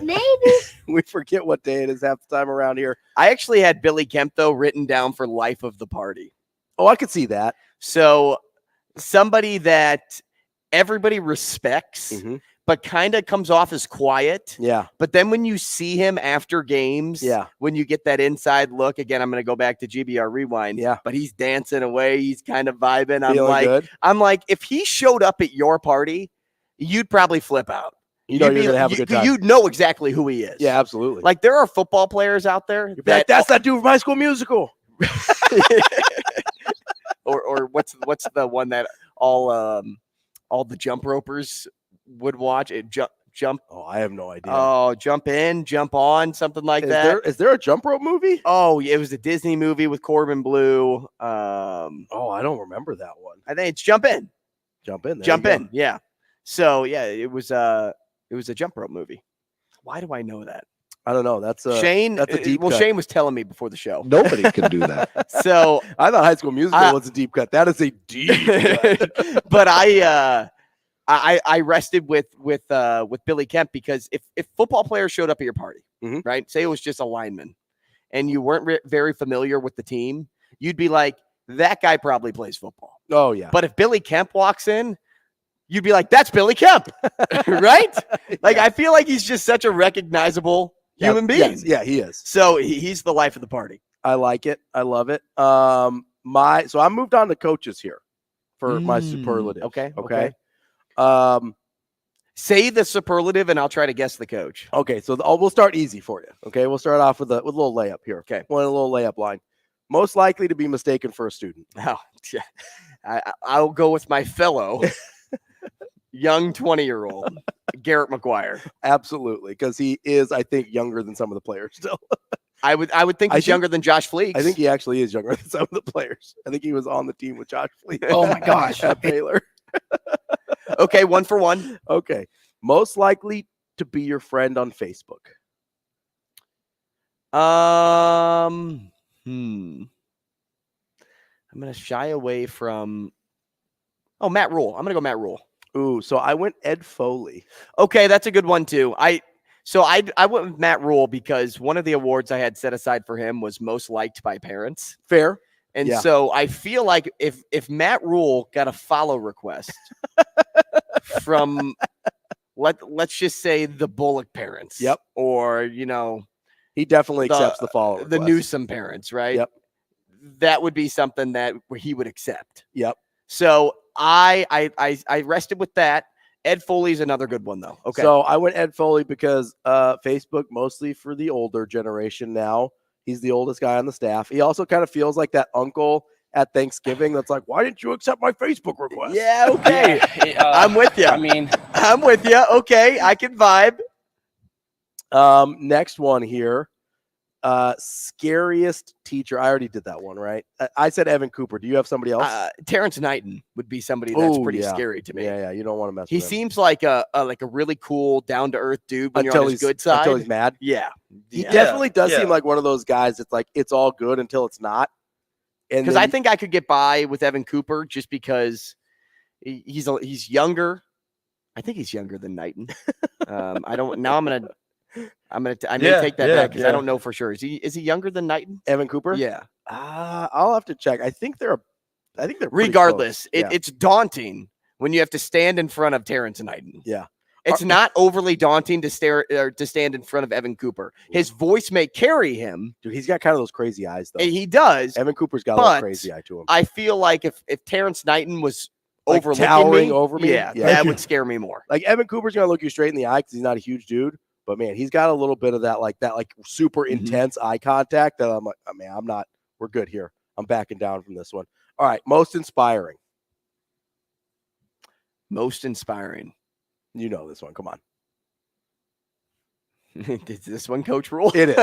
maybe we forget what day it is half the time around here. I actually had Billy Kemp though written down for life of the party. Oh, I could see that. So somebody that everybody respects. But kind of comes off as quiet. Yeah. But then when you see him after games, when you get that inside look, again, I'm going to go back to GBR Rewind. Yeah. But he's dancing away. He's kind of vibing. I'm like, if he showed up at your party, you'd probably flip out. You're going to have a good time. You'd know exactly who he is. Yeah, absolutely. Like there are football players out there. That's that dude from High School Musical. or what's the one that all the jump ropers would watch it jump. Oh, I have no idea. Oh, jump in, jump on, something like that. Is there a jump rope movie? Oh, it was a Disney movie with Corbin Bleu. I don't remember that one. I think it's Jump In. Jump In. Jump In. Yeah. So yeah, it was a jump rope movie. Why do I know that? I don't know. That's Shane. That's a deep cut. Shane was telling me before the show. Nobody can do that. So I thought High School Musical was a deep cut. That is a deep cut. But I rested with Billy Kemp because if football players showed up at your party, right? Say it was just a lineman, and you weren't very familiar with the team, you'd be like, that guy probably plays football. Oh yeah. But if Billy Kemp walks in, you'd be like, that's Billy Kemp, right? Like I feel like he's just such a recognizable human being. Yes. Yeah, he is. So he's the life of the party. I like it. I love it. So I moved on to coaches here for my superlative. Okay. Say the superlative and I'll try to guess the coach. Okay, so we'll start easy for you. Okay, we'll start off with a little layup here. Okay, one little layup line. Most likely to be mistaken for a student. Oh, yeah. I'll go with my fellow young 20-year-old Garrett McGuire. Absolutely, because he is, I think, younger than some of the players still. I would think he's younger than Josh Fleeks. I think he actually is younger than some of the players. I think he was on the team with Josh Fleeks. Oh my gosh, at Baylor. Okay, 1 for 1. Okay. Most likely to be your friend on Facebook. I'm going to shy away from Matt Rule. I'm going to go Matt Rule. Ooh, so I went Ed Foley. Okay, that's a good one too. I went with Matt Rule because one of the awards I had set aside for him was most liked by parents. Fair. And so I feel like if Matt Rule got a follow request from let's just say the Bullock parents. Yep. Or, he definitely accepts the follow request. The Newsom parents, right? Yep. That would be something where he would accept. Yep. So I rested with that. Ed Foley's another good one though. Okay. So I went Ed Foley because Facebook mostly for the older generation now. He's the oldest guy on the staff. He also kind of feels like that uncle at Thanksgiving that's like, why didn't you accept my Facebook request? Yeah, okay. I'm with you. I'm with you. Okay, I can vibe. Next one here. Scariest teacher. I already did that one, right? I said Evan Cooper. Do you have somebody else? Terrence Knighton would be somebody that's pretty yeah. scary to me. Yeah, you don't want to mess He with him. seems like a really cool, down to earth dude when you're on his good side. Until he's mad. Yeah. He definitely does seem like one of those guys that's like it's all good until it's not. Because I think I could get by with Evan Cooper just because he's younger. I think he's younger than Knighton. I don't. Now I may take that back because I don't know for sure. Is he younger than Knighton? Evan Cooper? Yeah. I'll have to check. I think they're pretty regardless. close. It's daunting when you have to stand in front of Terrence Knighton. Yeah. It's not overly daunting to stand in front of Evan Cooper. His voice may carry him. Dude, he's got kind of those crazy eyes, though. He does. Evan Cooper's got a little crazy eye to him. I feel like if Terrence Knighton was like towering over me, that would scare me more. Like Evan Cooper's gonna look you straight in the eye because he's not a huge dude, but man, he's got a little bit of that super intense eye contact that I'm like, oh, man, we're good here. I'm backing down from this one. All right, most inspiring. Most inspiring. You know this one. Come on. Is this one Coach Rule? It is.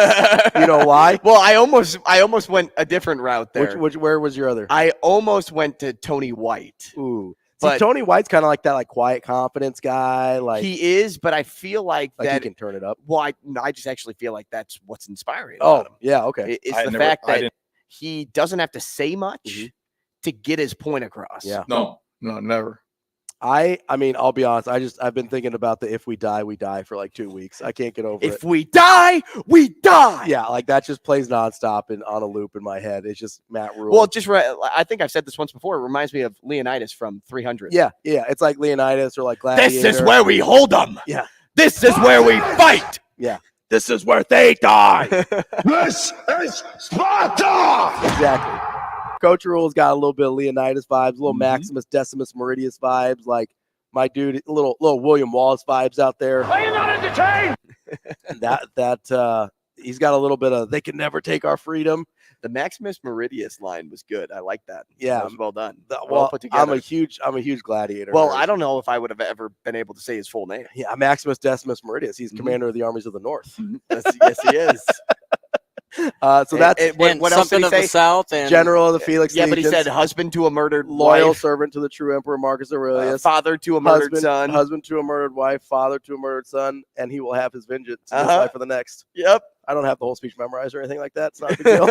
You know why? Well, I almost went a different route there. Where was your other? I almost went to Tony White. Ooh. But Tony White's kind of like that, like quiet confidence guy. Like he is, but I feel like that he can turn it up. Well, I just actually feel like that's what's inspiring. Oh, yeah, okay. It's the fact that he doesn't have to say much to get his point across. Yeah. No, never. I mean, I'll be honest. I've been thinking about the "if we die, we die" for like 2 weeks. I can't get over it. If we die, we die. Yeah, like that just plays nonstop and on a loop in my head. It's just Matt Rule. Well, I think I've said this once before. It reminds me of Leonidas from 300. Yeah. It's like Leonidas or like Gladiator. This is where we hold them. Yeah. This is where we fight. Yeah. This is where they die. This is Sparta! Exactly. Coach Rule's got a little bit of Leonidas vibes, a little Maximus Decimus Meridius vibes, like my dude, a little William Wallace vibes out there. Are you not entertained? that he's got a little bit of they can never take our freedom. The Maximus Meridius line was good. I like that. Yeah, that was well done. Well put together. I'm a huge Gladiator. Well, nerd. I don't know if I would have ever been able to say his full name. Yeah, Maximus Decimus Meridius. He's commander of the armies of the North. Yes, he is. So that's what else did he say? The South and General of the Felix Legions. But he Legions, said husband to a murdered loyal wife, servant to the true Emperor Marcus Aurelius, father to a murdered son, husband to a murdered wife, father to a murdered son, and he will have his vengeance in this life for the next. Yep. I don't have the whole speech memorized or anything like that. It's not a big deal.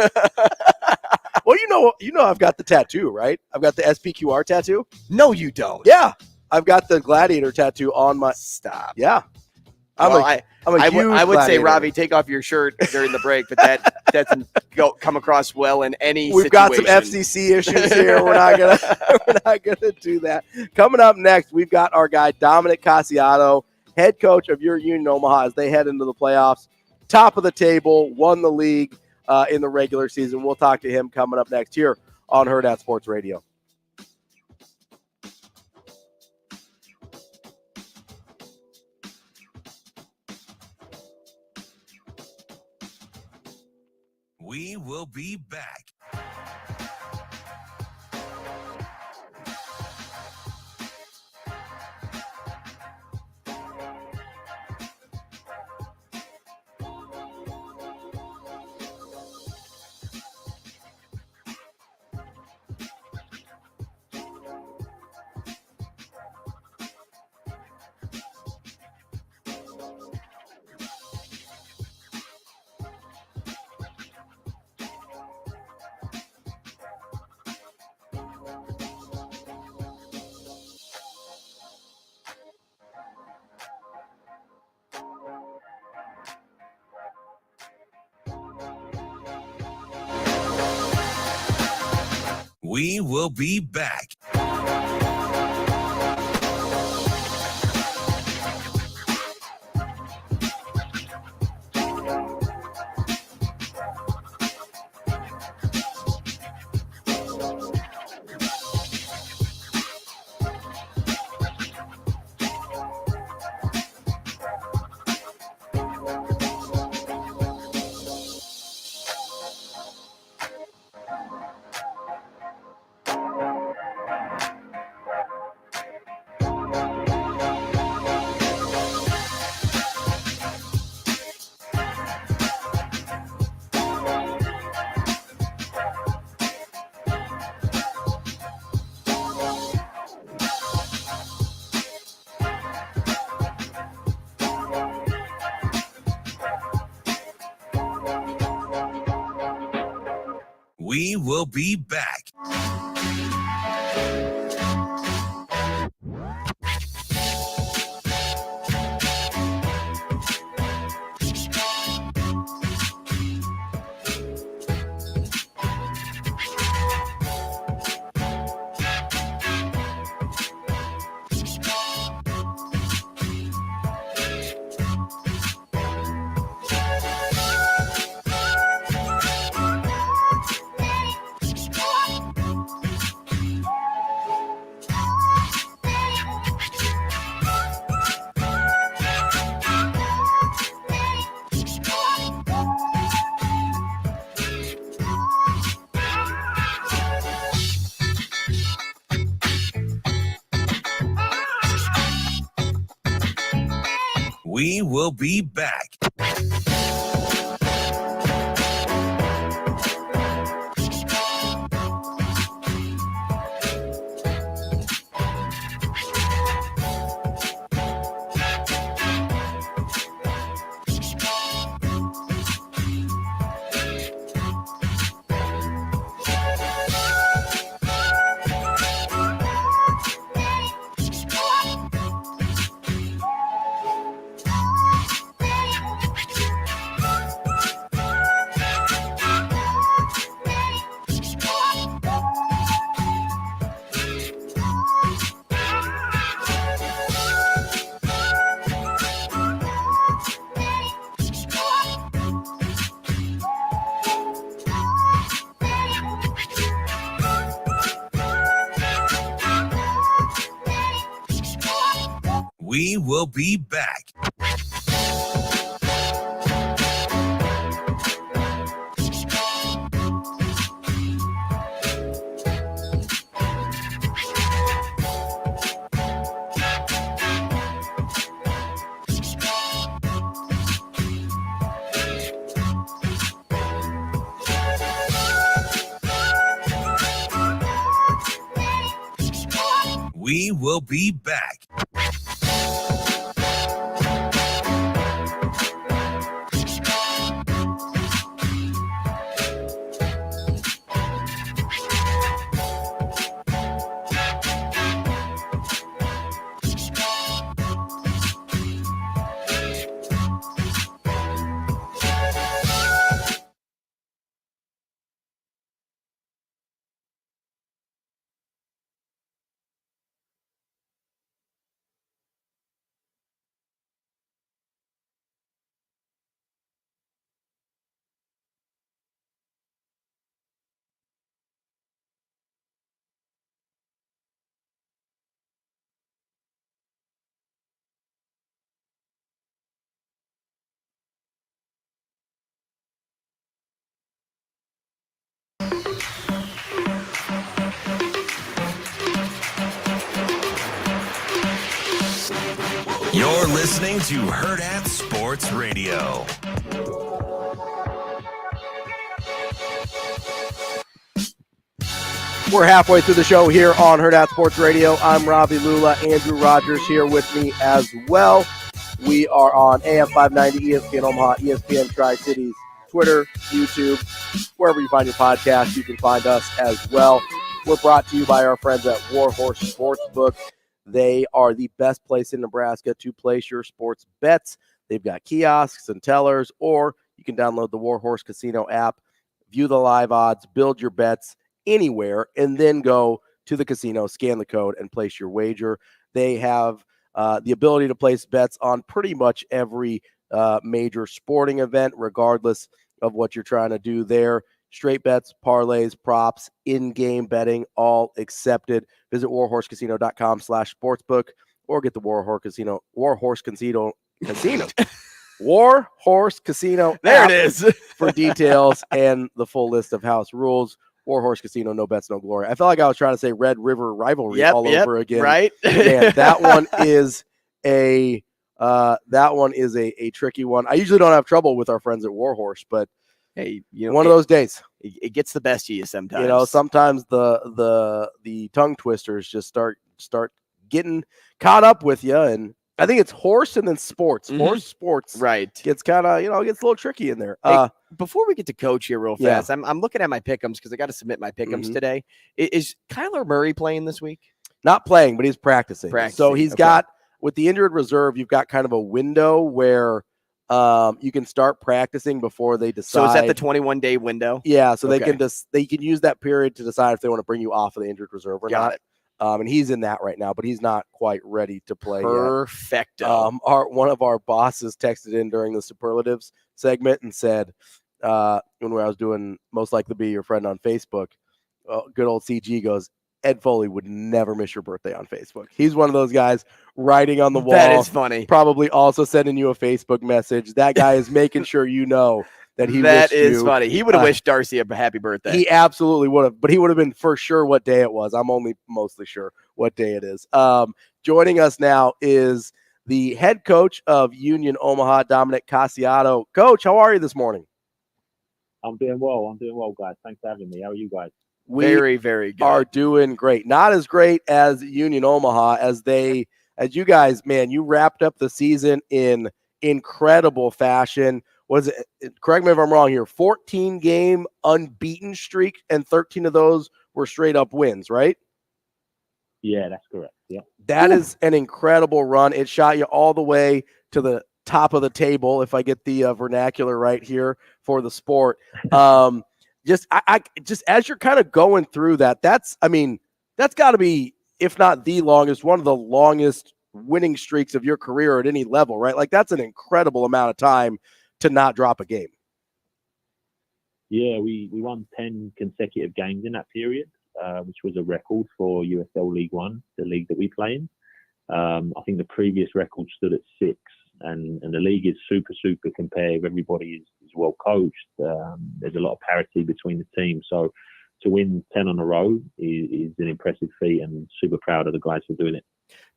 Well, you know, I've got the tattoo, right? I've got the SPQR tattoo. No, you don't. Yeah, I've got the Gladiator tattoo on my. Stop. Yeah. I would say, Gladiator. Ravi, take off your shirt during the break, but that doesn't come across well in any We've situation. got some FCC issues here. We're not gonna do that. Coming up next, we've got our guy Dominic Casciato, head coach of your Union Omaha, as they head into the playoffs. Top of the table, won the league in the regular season. We'll talk to him coming up next here on Hurrdat Sports Radio. We will be back. We will be back. We will be back. We will be back. We will be back. We will be back. You're listening to Hurrdat Sports Radio. We're halfway through the show here on Hurrdat Sports Radio. I'm Ravi Lulla. Andrew Rogers here with me as well. We are on AM 590, ESPN Omaha, ESPN Tri-Cities, Twitter, YouTube, wherever you find your podcast, you can find us as well. We're brought to you by our friends at Warhorse Sportsbook. They are the best place in Nebraska to place your sports bets. They've got kiosks and tellers, or you can download the Warhorse Casino app, view the live odds, build your bets anywhere, and then go to the casino, scan the code, and place your wager. They have the ability to place bets on pretty much every major sporting event, regardless of what you're trying to do there. Straight bets, parlays, props, in-game betting, all accepted. Visit warhorsecasino.com/sportsbook or get the Warhorse Casino Warhorse Casino. There it is. For details and the full list of house rules. Warhorse Casino, no bets, no glory. I felt like I was trying to say Red River Rivalry over again. Right? Man, that one is a tricky one. I usually don't have trouble with our friends at Warhorse, but hey, you know, one of those days. It gets the best of you sometimes. You know, sometimes the tongue twisters just start getting caught up with you, and I think it's horse and then sports. Mhm. Horse sports Right. gets kind of, gets a little tricky in there. Hey, before we get to coach here real Yeah. fast, I'm looking at my pick'ems because I got to submit my pick'ems Mhm. today. Is Kyler Murray playing this week? Not playing, but he's practicing. So Practicing, he's okay. got, with the injured reserve, you've got kind of a window where you can start practicing before they decide. So is that the 21-day window? Yeah, so Okay. they can use that period to decide if they want to bring you off of the injured reserve or Got not. it. And he's in that right now, but he's not quite ready to play yet. Perfecto. One of our bosses texted in during the superlatives segment and said, when I was doing Most Likely to Be Your Friend on Facebook, good old CG goes, Ed Foley would never miss your birthday on Facebook. He's one of those guys writing on the wall. That is funny. Probably also sending you a Facebook message. That guy is making sure you know that he That wished is you. funny. He would have wished Darcy a happy birthday. He absolutely would have, but he would have been for sure what day it was. I'm only mostly sure what day it is. Joining us now is the head coach of Union Omaha, Dominic Casciato. Coach, how are you this morning? I'm doing well, guys. Thanks for having me. How are you guys? We very, very good. are doing great. Not as great as Union Omaha as you guys, man, you wrapped up the season in incredible fashion. Was it, correct me if I'm wrong here, 14-game unbeaten streak, and 13 of those were straight up wins, right? Yeah, that's correct. Yeah. That is an incredible run. It shot you all the way to the top of the table, if I get the vernacular right here for the sport. Just as you're kind of going through that, that's got to be, if not the longest, one of the longest winning streaks of your career at any level, right? Like, that's an incredible amount of time to not drop a game. Yeah, we won 10 consecutive games in that period, which was a record for USL League One, the league that we play in. I think the previous record stood at 6, and the league is super competitive. Everybody is well coached. There's a lot of parity between the teams. So to win 10 on a row is an impressive feat, and super proud of the guys for doing it.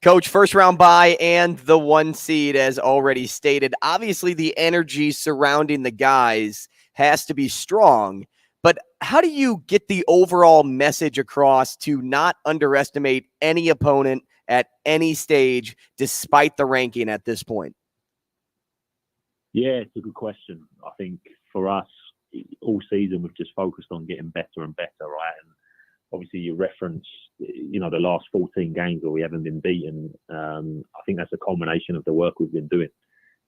Coach, first round bye and the 1 seed, as already stated. Obviously, the energy surrounding the guys has to be strong, but how do you get the overall message across to not underestimate any opponent at any stage, despite the ranking at this point? Yeah, it's a good question. I think for us, all season we've just focused on getting better and better, right? And obviously you reference, the last 14 games where we haven't been beaten. I think that's a culmination of the work we've been doing,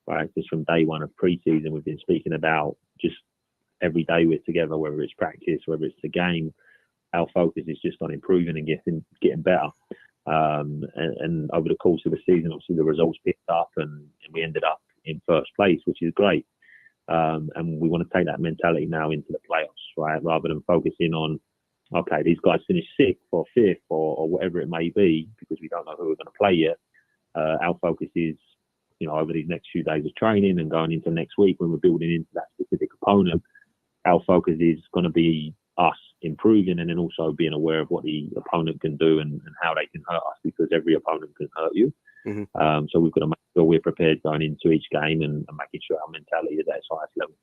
right? Just from day one of pre-season, we've been speaking about just every day we're together, whether it's practice, whether it's the game, our focus is just on improving and getting better. And over the course of the season, obviously the results picked up and we ended up in first place, which is great. And we want to take that mentality now into the playoffs, right? Rather than focusing on, okay, these guys finished 6th or 5th or whatever it may be, because we don't know who we're going to play yet. Our focus is, over these next few days of training and going into next week when we're building into that specific opponent, our focus is going to be us improving and then also being aware of what the opponent can do and how they can hurt us, because every opponent can hurt you. Mm-hmm. So we've got to make sure we're prepared going into each game and making sure our mentality is at its highest level.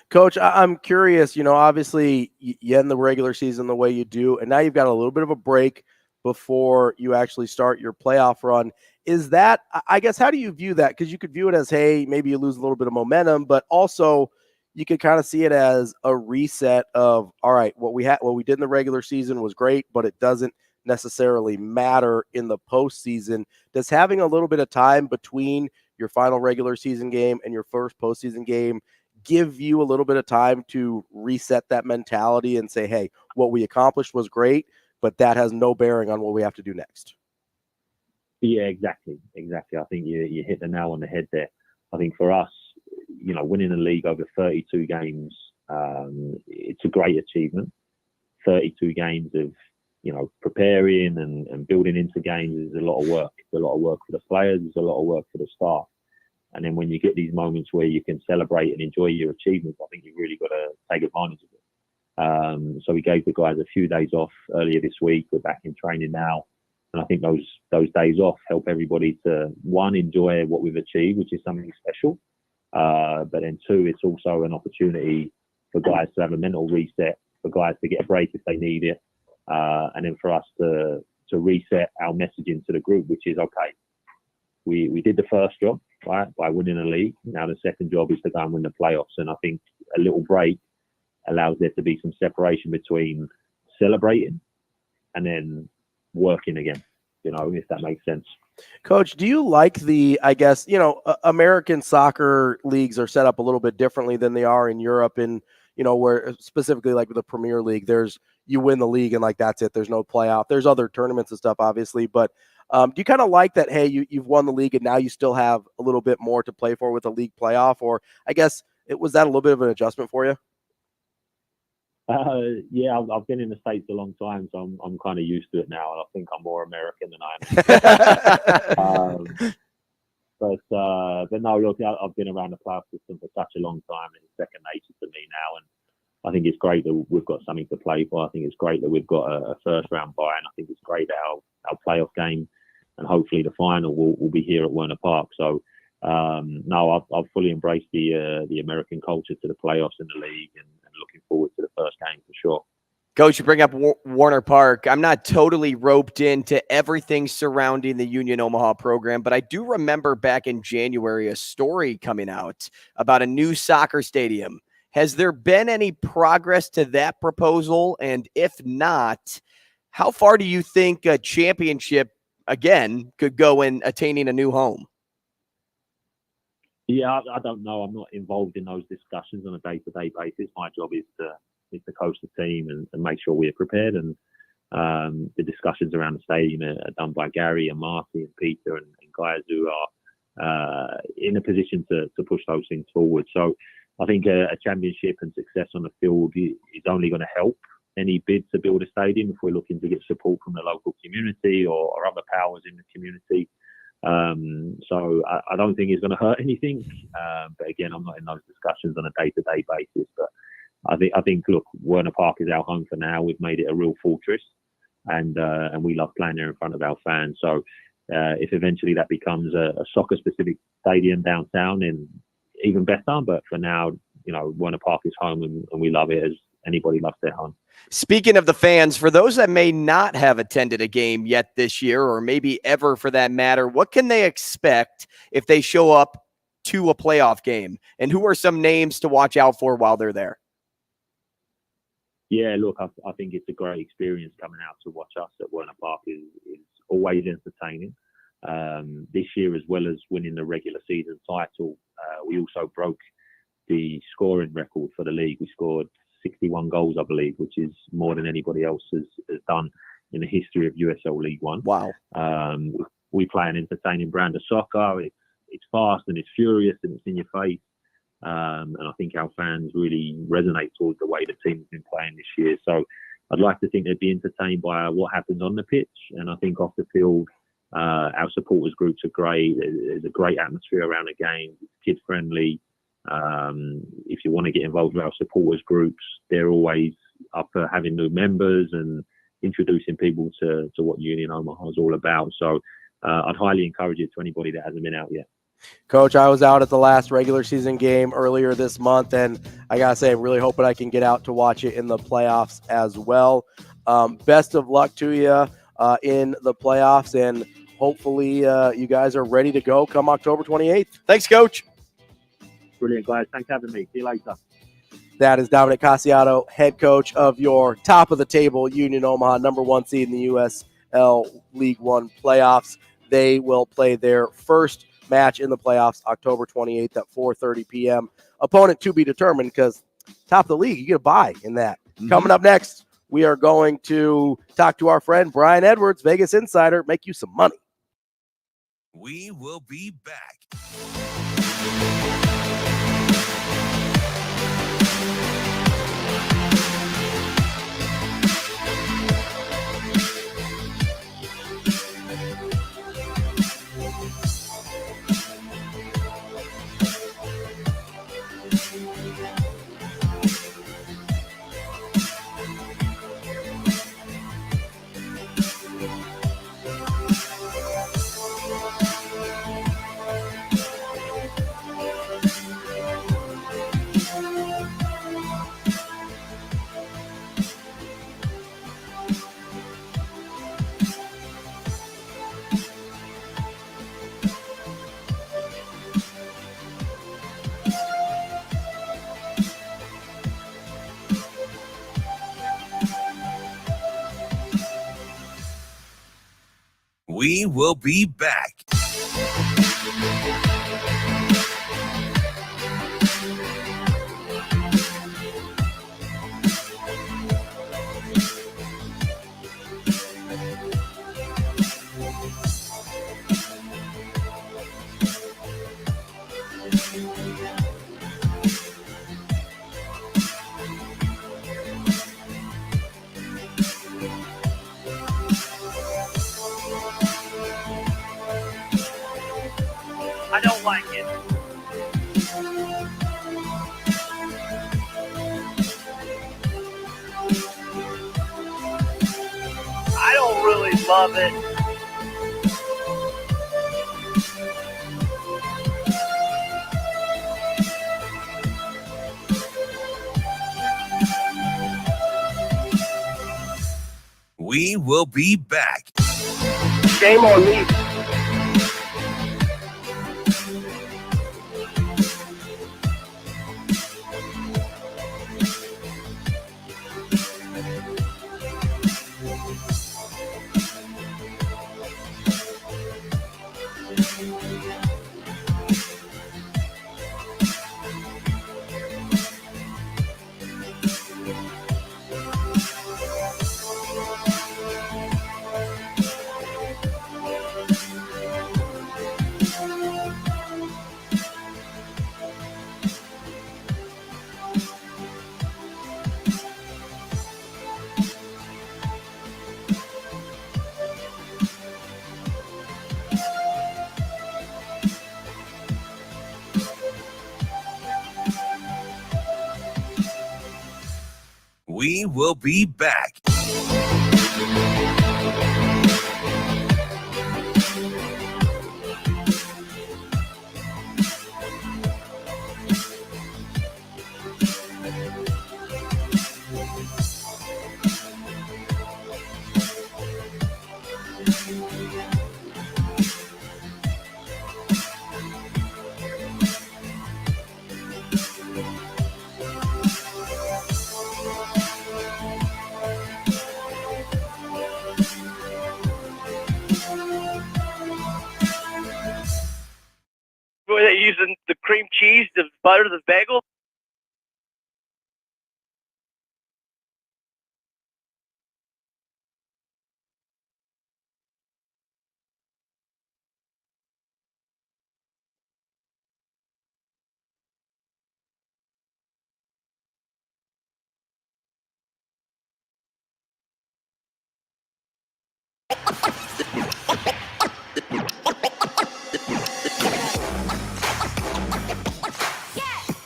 Coach, I'm curious, obviously you end the regular season the way you do, and now you've got a little bit of a break before you actually start your playoff run. Is that, I guess, how do you view that? Because you could view it as, hey, maybe you lose a little bit of momentum, but also you could kind of see it as a reset of, all right, what we did in the regular season was great, but it doesn't necessarily matter in the postseason. Does having a little bit of time between your final regular season game and your first postseason game give you a little bit of time to reset that mentality and say, hey, what we accomplished was great, but that has no bearing on what we have to do next? Yeah, exactly. I think you hit the nail on the head there. I think for us, winning the league over 32 games, it's a great achievement. 32 games of, preparing and building into games is a lot of work. It's a lot of work for the players. It's a lot of work for the staff. And then when you get these moments where you can celebrate and enjoy your achievements, I think you've really got to take advantage of it. So we gave the guys a few days off earlier this week. We're back in training now. And I think those days off help everybody to, one, enjoy what we've achieved, which is something special. But then 2, it's also an opportunity for guys to have a mental reset, for guys to get a break if they need it. And then for us to reset our messaging to the group, which is, okay, we did the first job, right, by winning the league. Now the second job is to go and win the playoffs. And I think a little break allows there to be some separation between celebrating and then working again, if that makes sense. Coach, do you like I guess, American soccer leagues are set up a little bit differently than they are in Europe, and, where specifically like with the Premier League, you win the league and like, that's it. There's no playoff. There's other tournaments and stuff, obviously, but do you kind of like that, hey, you've won the league and now you still have a little bit more to play for with a league playoff? Or I guess was that a little bit of an adjustment for you? Yeah, I've been in the States a long time, so I'm kind of used to it now, and I think I'm more American than I am. But no, look, I've been around the playoff system for such a long time, and it's second nature to me now. And I think it's great that we've got something to play for. I think it's great that we've got a first round bye, and I think it's great that our playoff game and hopefully the final will be here at Werner Park. So no, I've fully embraced the American culture to the playoffs in the league, and looking forward to the first game for sure. Coach, you bring up Werner Park. I'm not totally roped into everything surrounding the Union Omaha program, but I do remember back in January a story coming out about a new soccer stadium. Has there been any progress to that proposal? And if not, how far do you think a championship, again, could go in attaining a new home? Yeah, I don't know. I'm not involved in those discussions on a day-to-day basis. My job is to coach the team and make sure we're prepared. And the discussions around the stadium are done by Gary and Marty and Peter and guys who are in a position to push those things forward. So I think a championship and success on the field is only going to help any bid to build a stadium if we're looking to get support from the local community or other powers in the community. So I don't think it's going to hurt anything. But again, I'm not in those discussions on a day-to-day basis. But I think, look, Werner Park is our home for now. We've made it a real fortress, and we love playing there in front of our fans. So if eventually that becomes a soccer-specific stadium downtown, then even better. But for now, Werner Park is home, and we love it as anybody loves their home. Speaking of the fans, for those that may not have attended a game yet this year, or maybe ever for that matter, what can they expect if they show up to a playoff game? And who are some names to watch out for while they're there? Yeah, look, I think it's a great experience coming out to watch us at Werner Park. Is always entertaining. This year, as well as winning the regular season title, we also broke the scoring record for the league. We scored 61 goals, I believe, which is more than anybody else has done in the history of USL League One. Wow. We play an entertaining brand of soccer. It's fast and it's furious and it's in your face. And I think our fans really resonate towards the way the team's been playing this year. So I'd like to think they'd be entertained by what happens on the pitch. And I think off the field, our supporters groups are great. There's a great atmosphere around the game. It's kid-friendly. If you want to get involved with our supporters groups, they're always up for having new members and introducing people to what Union Omaha is all about. So I'd highly encourage it to anybody that hasn't been out yet. Coach, I was out at the last regular season game earlier this month, and I got to say, I'm really hoping I can get out to watch it in the playoffs as well. Best of luck to you in the playoffs, and hopefully you guys are ready to go come October 28th. Thanks, Coach. Brilliant, guys. Thanks for having me. See you later. That is Dominic Casciato, head coach of your top-of-the-table Union Omaha, number one seed in the USL League One playoffs. They will play their first match in the playoffs October 28th at 4:30 p.m. Opponent to be determined, because top of the league, you get a bye in that. Mm-hmm. Coming up next, we are going to talk to our friend Brian Edwards, Vegas Insider, make you some money. We will be back. We will be back. I don't like it. I don't really love it. We will be back. Shame on me. We will be back. Were they using the cream cheese to butter the bagel?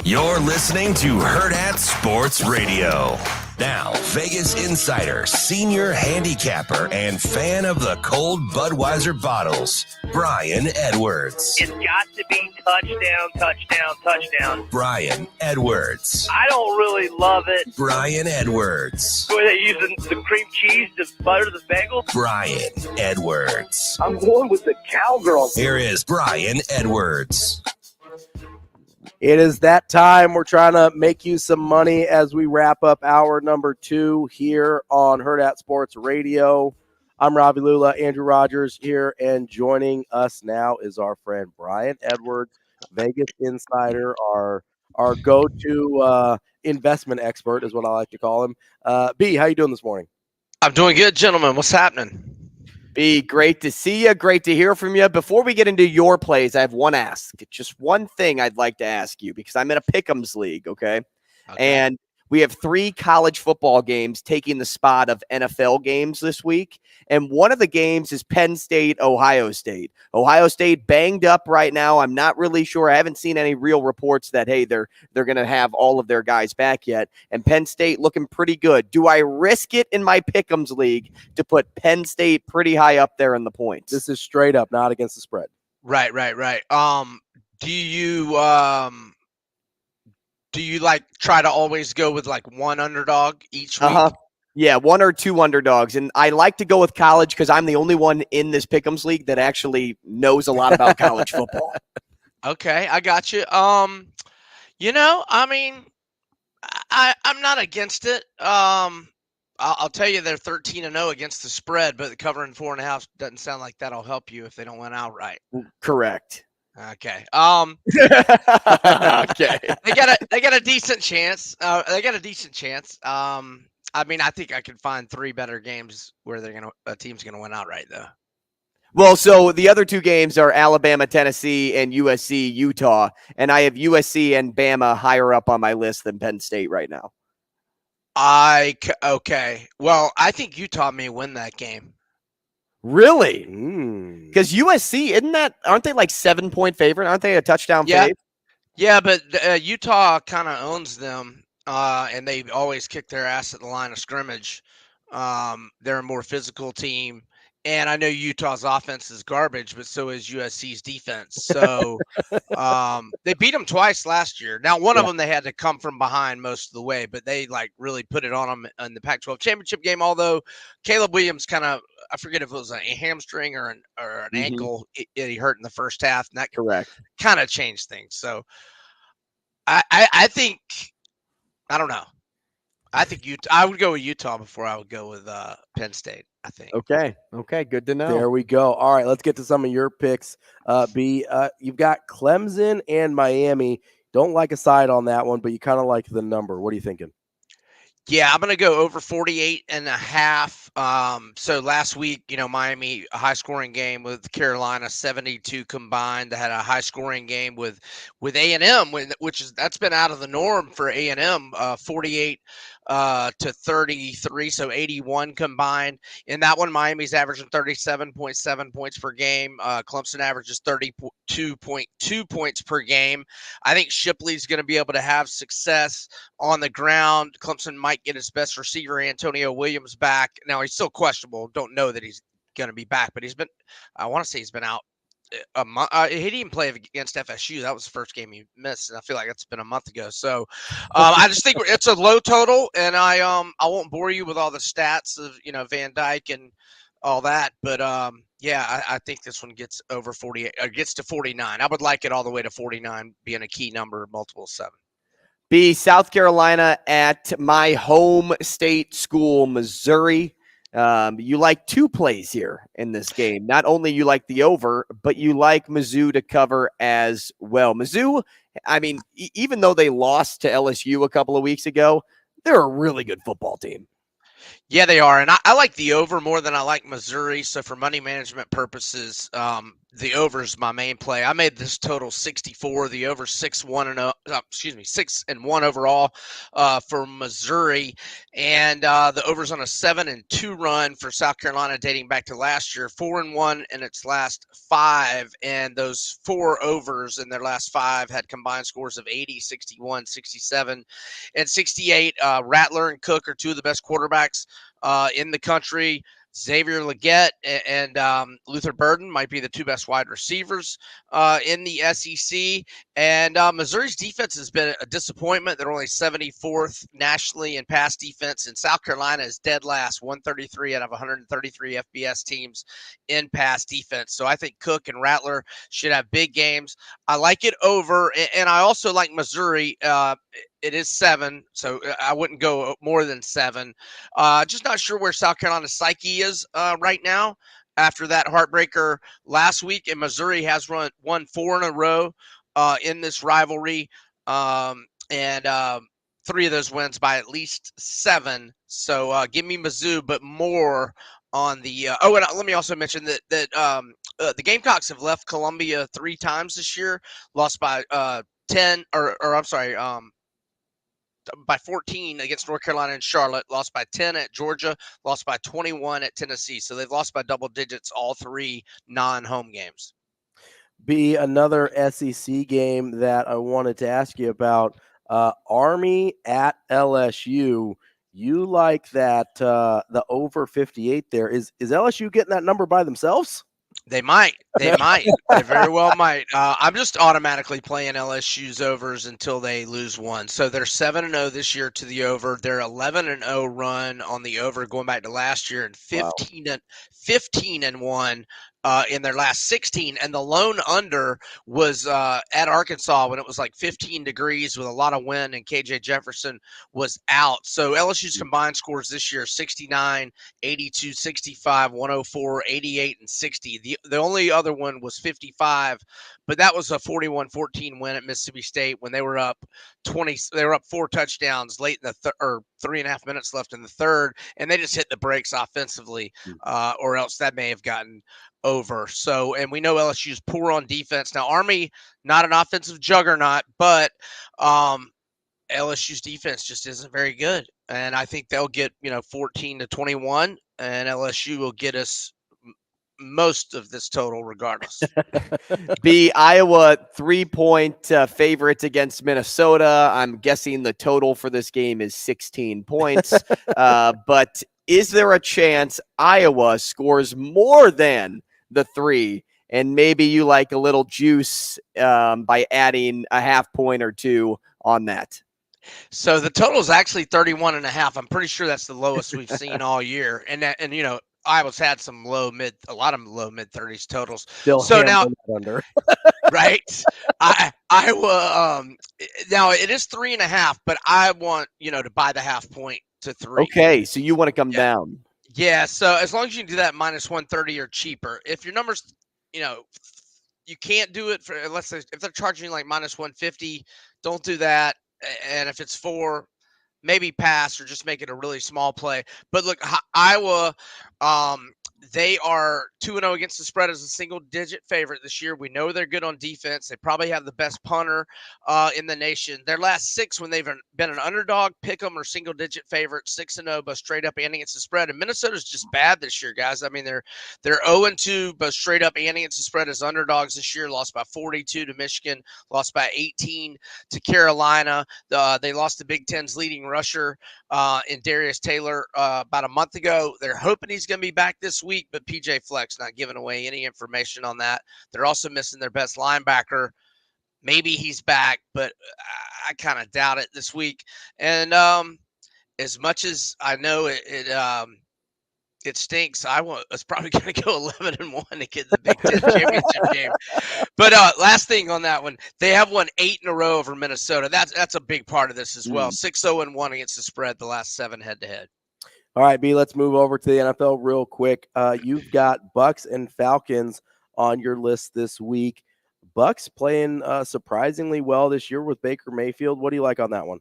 You're listening to Hurrdat Sports Radio. Now, Vegas insider, senior handicapper, and fan of the cold Budweiser bottles, Brian Edwards. It's got to be touchdown, touchdown, touchdown. Brian Edwards. I don't really love it. Brian Edwards. Were they using the cream cheese to butter the bagel? Brian Edwards. I'm going with the cowgirl. Here is Brian Edwards. It is that time. We're trying to make you some money as we wrap up hour number 2 here on Hurrdat Sports Radio. I'm Ravi Lulla, Andrew Rogers here, and joining us now is our friend Brian Edwards, Vegas insider, our go-to investment expert is what I like to call him. B, how you doing this morning? I'm doing good, gentlemen. What's happening? B, great to see you. Great to hear from you. Before we get into your plays, I have one ask. Just one thing I'd like to ask you because I'm in a Pick'ems league, okay? And we have 3 college football games taking the spot of NFL games this week. And one of the games is Penn State, Ohio State. Ohio State banged up right now. I'm not really sure. I haven't seen any real reports that, hey, they're going to have all of their guys back yet. And Penn State looking pretty good. Do I risk it in my Pick'ems league to put Penn State pretty high up there in the points? This is straight up, not against the spread. Right. Do you like try to always go with like one underdog each week? Yeah, 1 or 2 underdogs. And I like to go with college because I'm the only one in this Pick'ems league that actually knows a lot about college football. Okay, I got you. I'm not against it. I'll tell you they're 13-0 against the spread, but covering 4.5 doesn't sound like that'll help you if they don't win outright. Correct. Okay. Okay. They got a decent chance. I mean, I think I could find 3 better games where a team's gonna win outright though. Well, so the other 2 games are Alabama, Tennessee, and USC, Utah, and I have USC and Bama higher up on my list than Penn State right now. Okay. Well, I think Utah may win that game. Really? Because USC, aren't they like 7-point favorite? Aren't they a touchdown favorite? Yeah, but Utah kind of owns them, and they always kick their ass at the line of scrimmage. They're a more physical team. And I know Utah's offense is garbage, but so is USC's defense. So they beat them twice last year. Now, one of them they had to come from behind most of the way, but they really put it on them in the Pac-12 championship game. Although Caleb Williams I forget if it was a hamstring or an ankle he hurt in the first half, and that kind of changed things. So I think I don't know. I think I would go with Utah before I would go with Penn State, I think. Okay, good to know. There we go. All right, let's get to some of your picks. You've got Clemson and Miami. Don't like a side on that one, but you kind of like the number. What are you thinking? Yeah, I'm going to go over 48.5. So last week, Miami, a high-scoring game with Carolina, 72 combined. They had a high-scoring game with A&M, that's been out of the norm for A&M, 48 to 33, so 81 combined. In that one, Miami's averaging 37.7 points per game. Clemson averages 32.2 points per game. I think Shipley's going to be able to have success on the ground. Clemson might get his best receiver, Antonio Williams, back. Now, he's still questionable. Don't know that he's going to be back, but I want to say he's been out a month. He didn't even play against FSU. That was the first game he missed, and I feel like it's been a month ago. So I just think it's a low total, and I won't bore you with all the stats of Van Dyke and all that, but I think this one gets over 48. Gets to 49. I would like it all the way to 49, being a key number, multiple 7. B, South Carolina at my home state school, Missouri. You like 2 plays here in this game. Not only you like the over, but you like Mizzou to cover as well. Mizzou, I mean, even though they lost to LSU a couple of weeks ago, they're a really good football team. Yeah, they are. And I like the over more than I like Missouri. So for money management purposes, the over is my main play. I made this total 64. The over 6-1 overall for Missouri, and the over's on a 7-2 run for South Carolina dating back to last year. 4-1 in its last 5, and those 4 overs in their last 5 had combined scores of 80, 61, 67, and 68. Rattler and Cook are 2 of the best quarterbacks in the country. Xavier Legette and Luther Burden might be the 2 best wide receivers in the SEC. And Missouri's defense has been a disappointment. They're only 74th nationally in pass defense, and South Carolina is dead last, 133 out of 133 FBS teams in pass defense. So I think Cook and Rattler should have big games. I like it over, and I also like Missouri. It is 7, so I wouldn't go more than 7. Just not sure where South Carolina's psyche is right now after that heartbreaker last week. And Missouri has won 4 in a row in this rivalry, and 3 of those wins by at least 7. So give me Mizzou, but more on the and let me also mention that the Gamecocks have left Columbia 3 times this year, lost by 10 by 14 against North Carolina and Charlotte, lost by 10 at Georgia, lost by 21 at Tennessee. So they've lost by double digits all 3 non-home games. Be another SEC game that I wanted to ask you about. Army at LSU. You like that the over 58 there. Is LSU getting that number by themselves? They might. They very well might. I'm just automatically playing LSU's overs until they lose one. So they're 7-0 this year to the over. They're 11-0 run on the over going back to last year, and 15-1 in their last 16, and the lone under was at Arkansas when it was like 15 degrees with a lot of wind, and KJ Jefferson was out. So LSU's combined scores this year: 69, 82, 65, 104, 88, and 60. The only other one was 55, but that was a 41-14 win at Mississippi State when they were up 20. They were up 4 touchdowns late in the or 3.5 minutes left in the third, and they just hit the brakes offensively, or else that may have gotten over. So, and we know LSU's poor on defense. Now, Army, not an offensive juggernaut, but LSU's defense just isn't very good. And I think they'll get, 14-21, and LSU will get us most of this total regardless. The Iowa 3-point favorites against Minnesota. I'm guessing the total for this game is 16 points. But is there a chance Iowa scores more than the 3? And maybe you like a little juice by adding a half point or 2 on that. So the total is actually 31.5. I'm pretty sure that's the lowest we've seen all year. And Iowa's had a lot of low mid 30s totals. Still so now under. Right. Iowa, now it is 3.5, but I want, to buy the half point to 3. Okay. So you want to come down. Yeah. So as long as you can do that minus 130 or cheaper, if your numbers, you can't do it for, if they're charging you like minus 150, don't do that. And if it's 4, maybe pass or just make it a really small play. But look, Iowa, they are 2-0 against the spread as a single-digit favorite this year. We know they're good on defense. They probably have the best punter in the nation. Their last 6, when they've been an underdog, pick 'em, or single-digit favorite, 6-0, both straight up and against the spread. And Minnesota's just bad this year, guys. I mean, they're 0-2, both straight up and against the spread as underdogs this year. Lost by 42 to Michigan, lost by 18 to Carolina. They lost the Big Ten's leading rusher in Darius Taylor about a month ago. They're hoping he's going to be back this week, but PJ Fleck's not giving away any information on that. They're also missing their best linebacker. Maybe he's back, but I kind of doubt it this week. And as much as I know it stinks, it's probably going to go 11-1 to get the Big Ten championship game. But last thing on that one, they have won 8 in a row over Minnesota. That's a big part of this as well. 6-0-1 against the spread the last 7 head-to-head. All right, B, let's move over to the NFL real quick. You've got Bucks and Falcons on your list this week. Bucks playing surprisingly well this year with Baker Mayfield. What do you like on that one?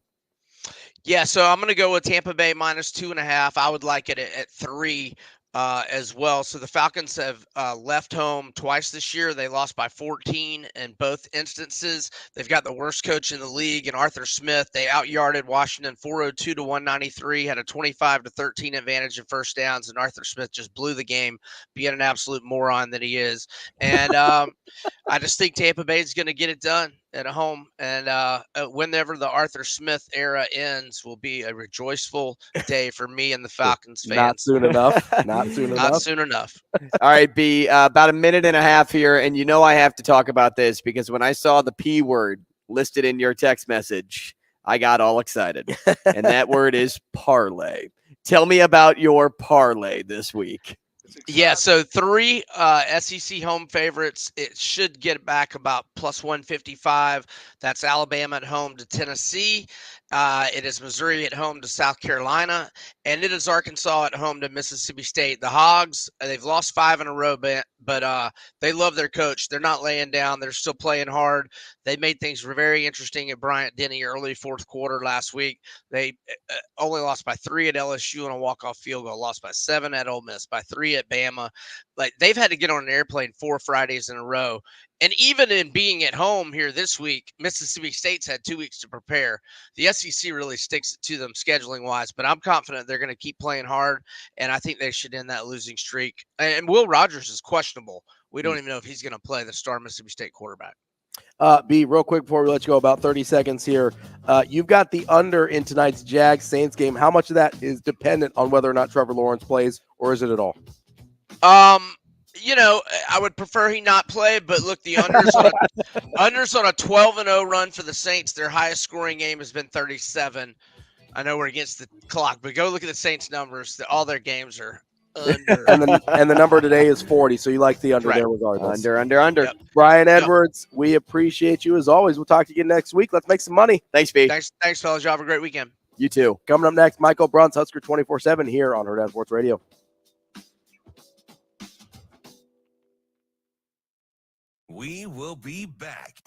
Yeah, so I'm going to go with Tampa Bay minus 2.5. I would like it at 3 as well. So the Falcons have left home twice this year. They lost by 14 in both instances. They've got the worst coach in the league, and Arthur Smith. They out-yarded Washington 402 to 193, had a 25-13 advantage in first downs, and Arthur Smith just blew the game, being an absolute moron that he is. And I just think Tampa Bay is going to get it done at home, and whenever the Arthur Smith era ends will be a rejoiceful day for me and the Falcons fans. Not soon enough. Not soon enough. All right, B, about a minute and a half here, and I have to talk about this because when I saw the P word listed in your text message, I got all excited, and that word is parlay. Tell me about your parlay this week. Yeah, so 3 SEC home favorites. It should get back about plus 155. That's Alabama at home to Tennessee. It is Missouri at home to South Carolina, and it is Arkansas at home to Mississippi State. The Hogs, they've lost 5 in a row, but they love their coach. They're not laying down. They're still playing hard. They made things very interesting at Bryant-Denny early fourth quarter last week. They only lost by 3 at LSU on a walk-off field goal, lost by 7 at Ole Miss, by 3 at Bama. Like, they've had to get on an airplane 4 Fridays in a row. And even in being at home here this week, Mississippi State's had 2 weeks to prepare. The SEC really sticks it to them scheduling-wise, but I'm confident they're going to keep playing hard, and I think they should end that losing streak. And Will Rogers is questionable. We don't even know if he's going to play, the star Mississippi State quarterback. B, real quick before we let you go, about 30 seconds here. You've got the under in tonight's Jags-Saints game. How much of that is dependent on whether or not Trevor Lawrence plays, or is it at all? I would prefer he not play, but look, the unders on a 12-0 run for the Saints. Their highest scoring game has been 37. I know we're against the clock, but go look at the Saints numbers. All their games are Under. and the number today is 40. So you like the under Right. there regardless. Under. Yep. Brian Edwards, we appreciate you as always. We'll talk to you again next week. Let's make some money. Thanks, B. Thanks, fellas. Y'all have a great weekend. You too. Coming up next, Michael Bruntz, Husker 24/7 here on Hurrdat Sports Radio. We will be back.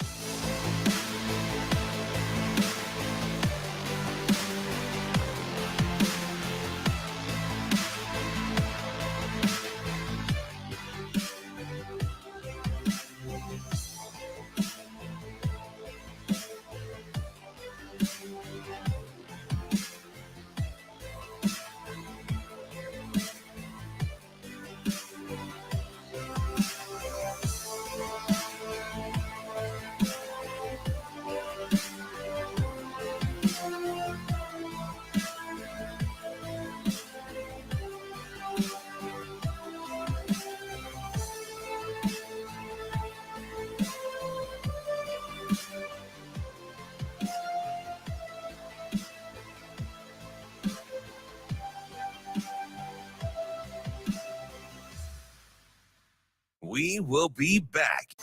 We will be back.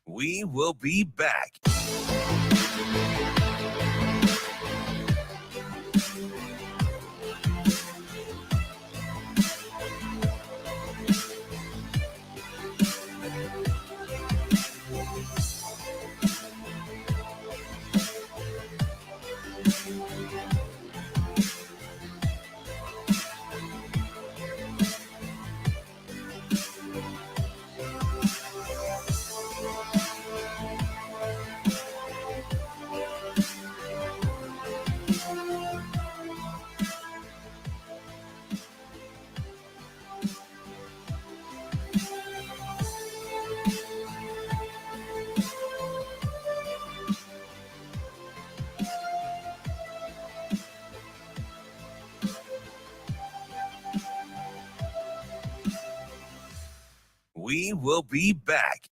We will be back. We will be back.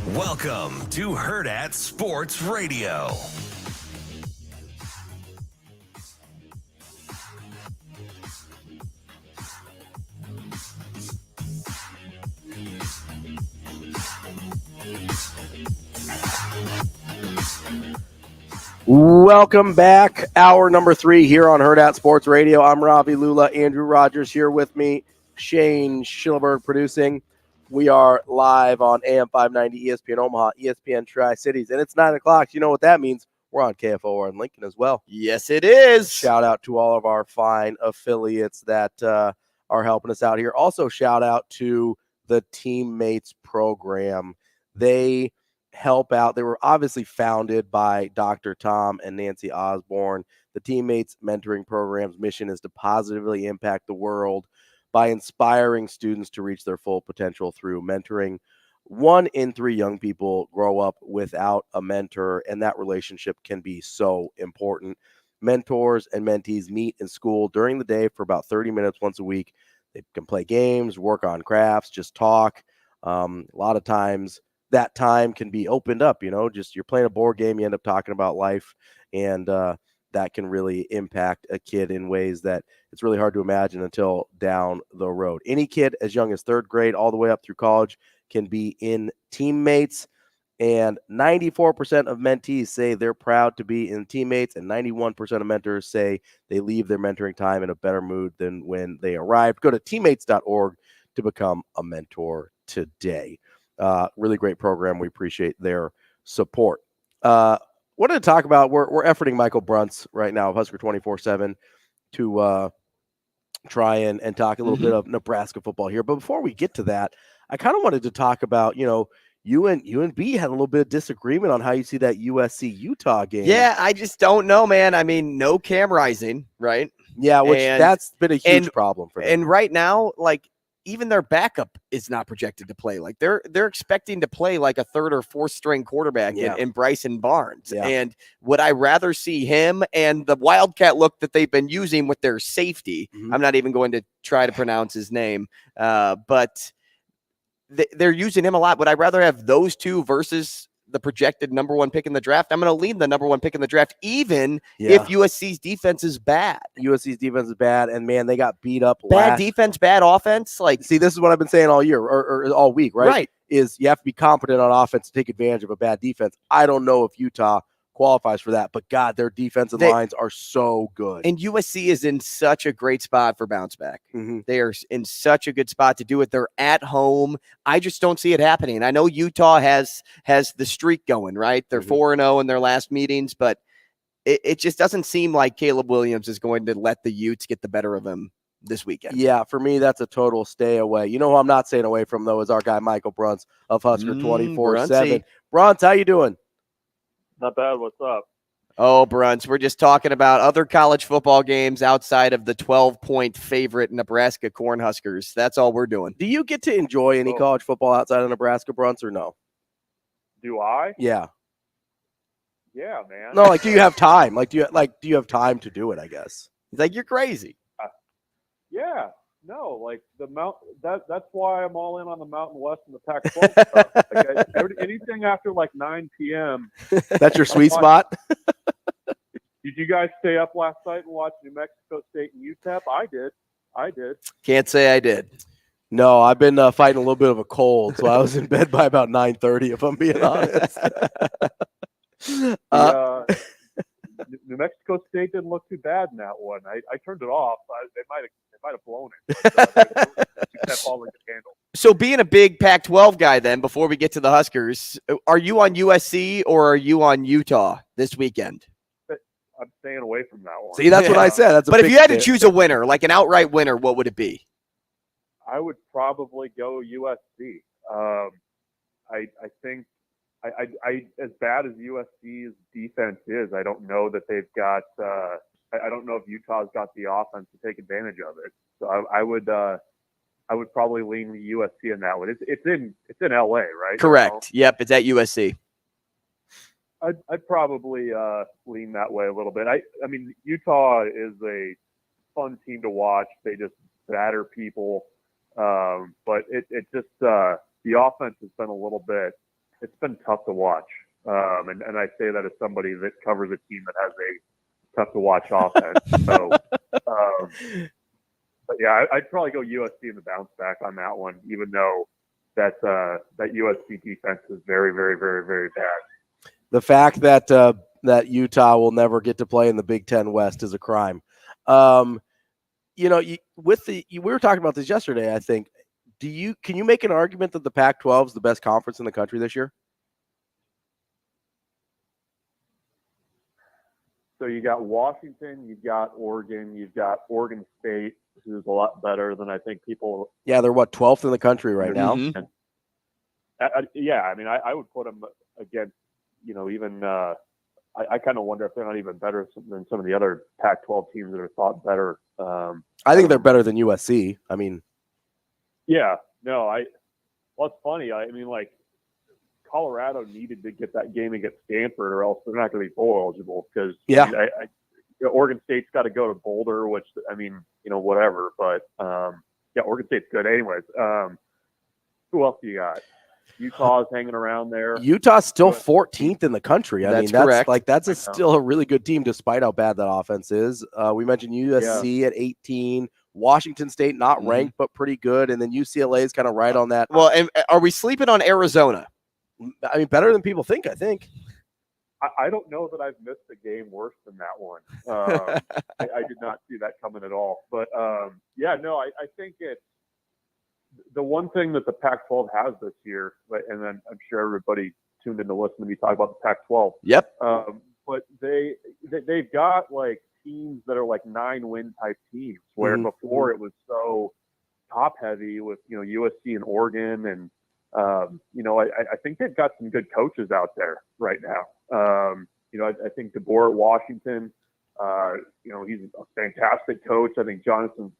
Welcome to Hurrdat Sports Radio. Welcome back. Hour number 3 here on Hurrdat Sports Radio. I'm Ravi Lulla. Andrew Rogers here with me. Shane Schillerberg producing. We are live on AM 590 ESPN Omaha, ESPN Tri-Cities, and it's 9 o'clock. You know what that means? We're on KFOR in Lincoln as well. Yes, it is. Shout out to all of our fine affiliates that are helping us out here. Also, shout out to the Teammates program. They help out. They were obviously founded by Dr. Tom and Nancy Osborne. The Teammates Mentoring Program's mission is to positively impact the world by inspiring students to reach their full potential through mentoring. 1 in 3 young people grow up without a mentor, and that relationship can be so important. Mentors and mentees meet in school during the day for about 30 minutes once a week. They can play games, work on crafts, just talk. A lot of times that time can be opened up, just you're playing a board game, you end up talking about life, and that can really impact a kid in ways that it's really hard to imagine until down the road. Any kid as young as 3rd grade all the way up through college can be in Teammates, and 94% of mentees say they're proud to be in Teammates, and 91% of mentors say they leave their mentoring time in a better mood than when they arrived. Go to teammates.org to become a mentor today. Really great program. We appreciate their support. Wanted to talk about, we're efforting Michael Bruntz right now of Husker 24/7 to try and talk a little bit of Nebraska football here. But before we get to that, I kind of wanted to talk about, you and B had a little bit of disagreement on how you see that USC-Utah game. Yeah, I just don't know, man. I mean, no Cam Rising, right? Yeah, that's been a huge problem for them. And right now, even their backup is not projected to play. They're expecting to play like a 3rd or 4th string quarterback in Bryson Barnes. Yeah. And would I rather see him and the Wildcat look that they've been using with their safety? I'm not even going to try to pronounce his name, but they're using him a lot. Would I rather have those two versus the projected number 1 pick in the draft? I'm going to lean the number 1 pick in the draft, even if USC's defense is bad. USC's defense is bad, and man, they got beat up. Bad defense, bad offense. See, this is what I've been saying all year or all week, right? Right. Is you have to be competent on offense to take advantage of a bad defense. I don't know if Utah qualifies for that, but God, their defensive lines are so good. And USC is in such a great spot for bounce back. They are in such a good spot to do it. They're at home. I just don't see it happening. I know Utah has the streak going, right? They're 4-0 in their last meetings, but it just doesn't seem like Caleb Williams is going to let the Utes get the better of him this weekend. Yeah, for me, that's a total stay away. You know who I'm not staying away from, though, is our guy Michael Bruntz of Husker 24/7. Bruntz, how you doing? Not bad. What's up? Oh, Bruntz, we're just talking about other college football games outside of the 12-point favorite Nebraska Cornhuskers. That's all we're doing. Do you get to enjoy any college football outside of Nebraska, Bruntz, or no? Do I? Yeah. Yeah, man. No, do you have time? Do you have time to do it, I guess? He's like, you're crazy. Yeah. No, that's why I'm all in on the Mountain West and the Pac-12 stuff. Anything after 9 p.m. That's your sweet spot? Did you guys stay up last night and watch New Mexico State and UTEP? I did. Can't say I did. No, I've been fighting a little bit of a cold, so I was in bed by about 9:30, if I'm being honest. New Mexico State didn't look too bad in that one. I turned it off. They might have blown it. So being a big Pac-12 guy then, before we get to the Huskers, are you on USC or are you on Utah this weekend? I'm staying away from that one. See, that's what I said. But if you had to choose a winner, like an outright winner, what would it be? I would probably go USC. I think as bad as USC's defense is, I don't know that they've got. I don't know if Utah's got the offense to take advantage of it. So I would probably lean the USC in that one. It's in LA, right? Correct. Yep, it's at USC. I'd probably lean that way a little bit. I mean, Utah is a fun team to watch. They just batter people, but it just the offense has been a little bit. It's been tough to watch, and I say that as somebody that covers a team that has a tough to watch offense. So, but yeah, I'd probably go USC in the bounce back on that one, even though that USC defense is very, very, very, very bad. The fact that that Utah will never get to play in the Big Ten West is a crime. We were talking about this yesterday, I think. Can you make an argument that the Pac-12 is the best conference in the country this year? So you got Washington, you've got Oregon, you've got Oregon State, who's a lot better than I think people. Yeah, they're 12th in the country right now. Mm-hmm. I would put them against, even I kind of wonder if they're not even better than some of the other Pac-12 teams that are thought better. I think they're better than USC. Yeah, no, it's funny. Colorado needed to get that game against Stanford, or else they're not going to be bowl eligible. Because Oregon State's got to go to Boulder, which whatever. But Oregon State's good, anyways. Who else do you got? Utah's hanging around there. Utah's still 14th in the country. That's correct. That's still a really good team, despite how bad that offense is. We mentioned USC at 18. Washington State not ranked, but pretty good. And then UCLA is kind of right on that. Well, and are we sleeping on Arizona? Better than people think, I think. I don't know that I've missed a game worse than that one. I did not see that coming at all. But, I think it's the one thing that the Pac-12 has this year, and then I'm sure everybody tuned in to listen to me talk about the Pac-12. Yep. But they've got, teams that are 9-win type teams, where before it was so top-heavy with, USC and Oregon and, I think they've got some good coaches out there right now. I think DeBoer at Washington, he's a fantastic coach. I think Jonathan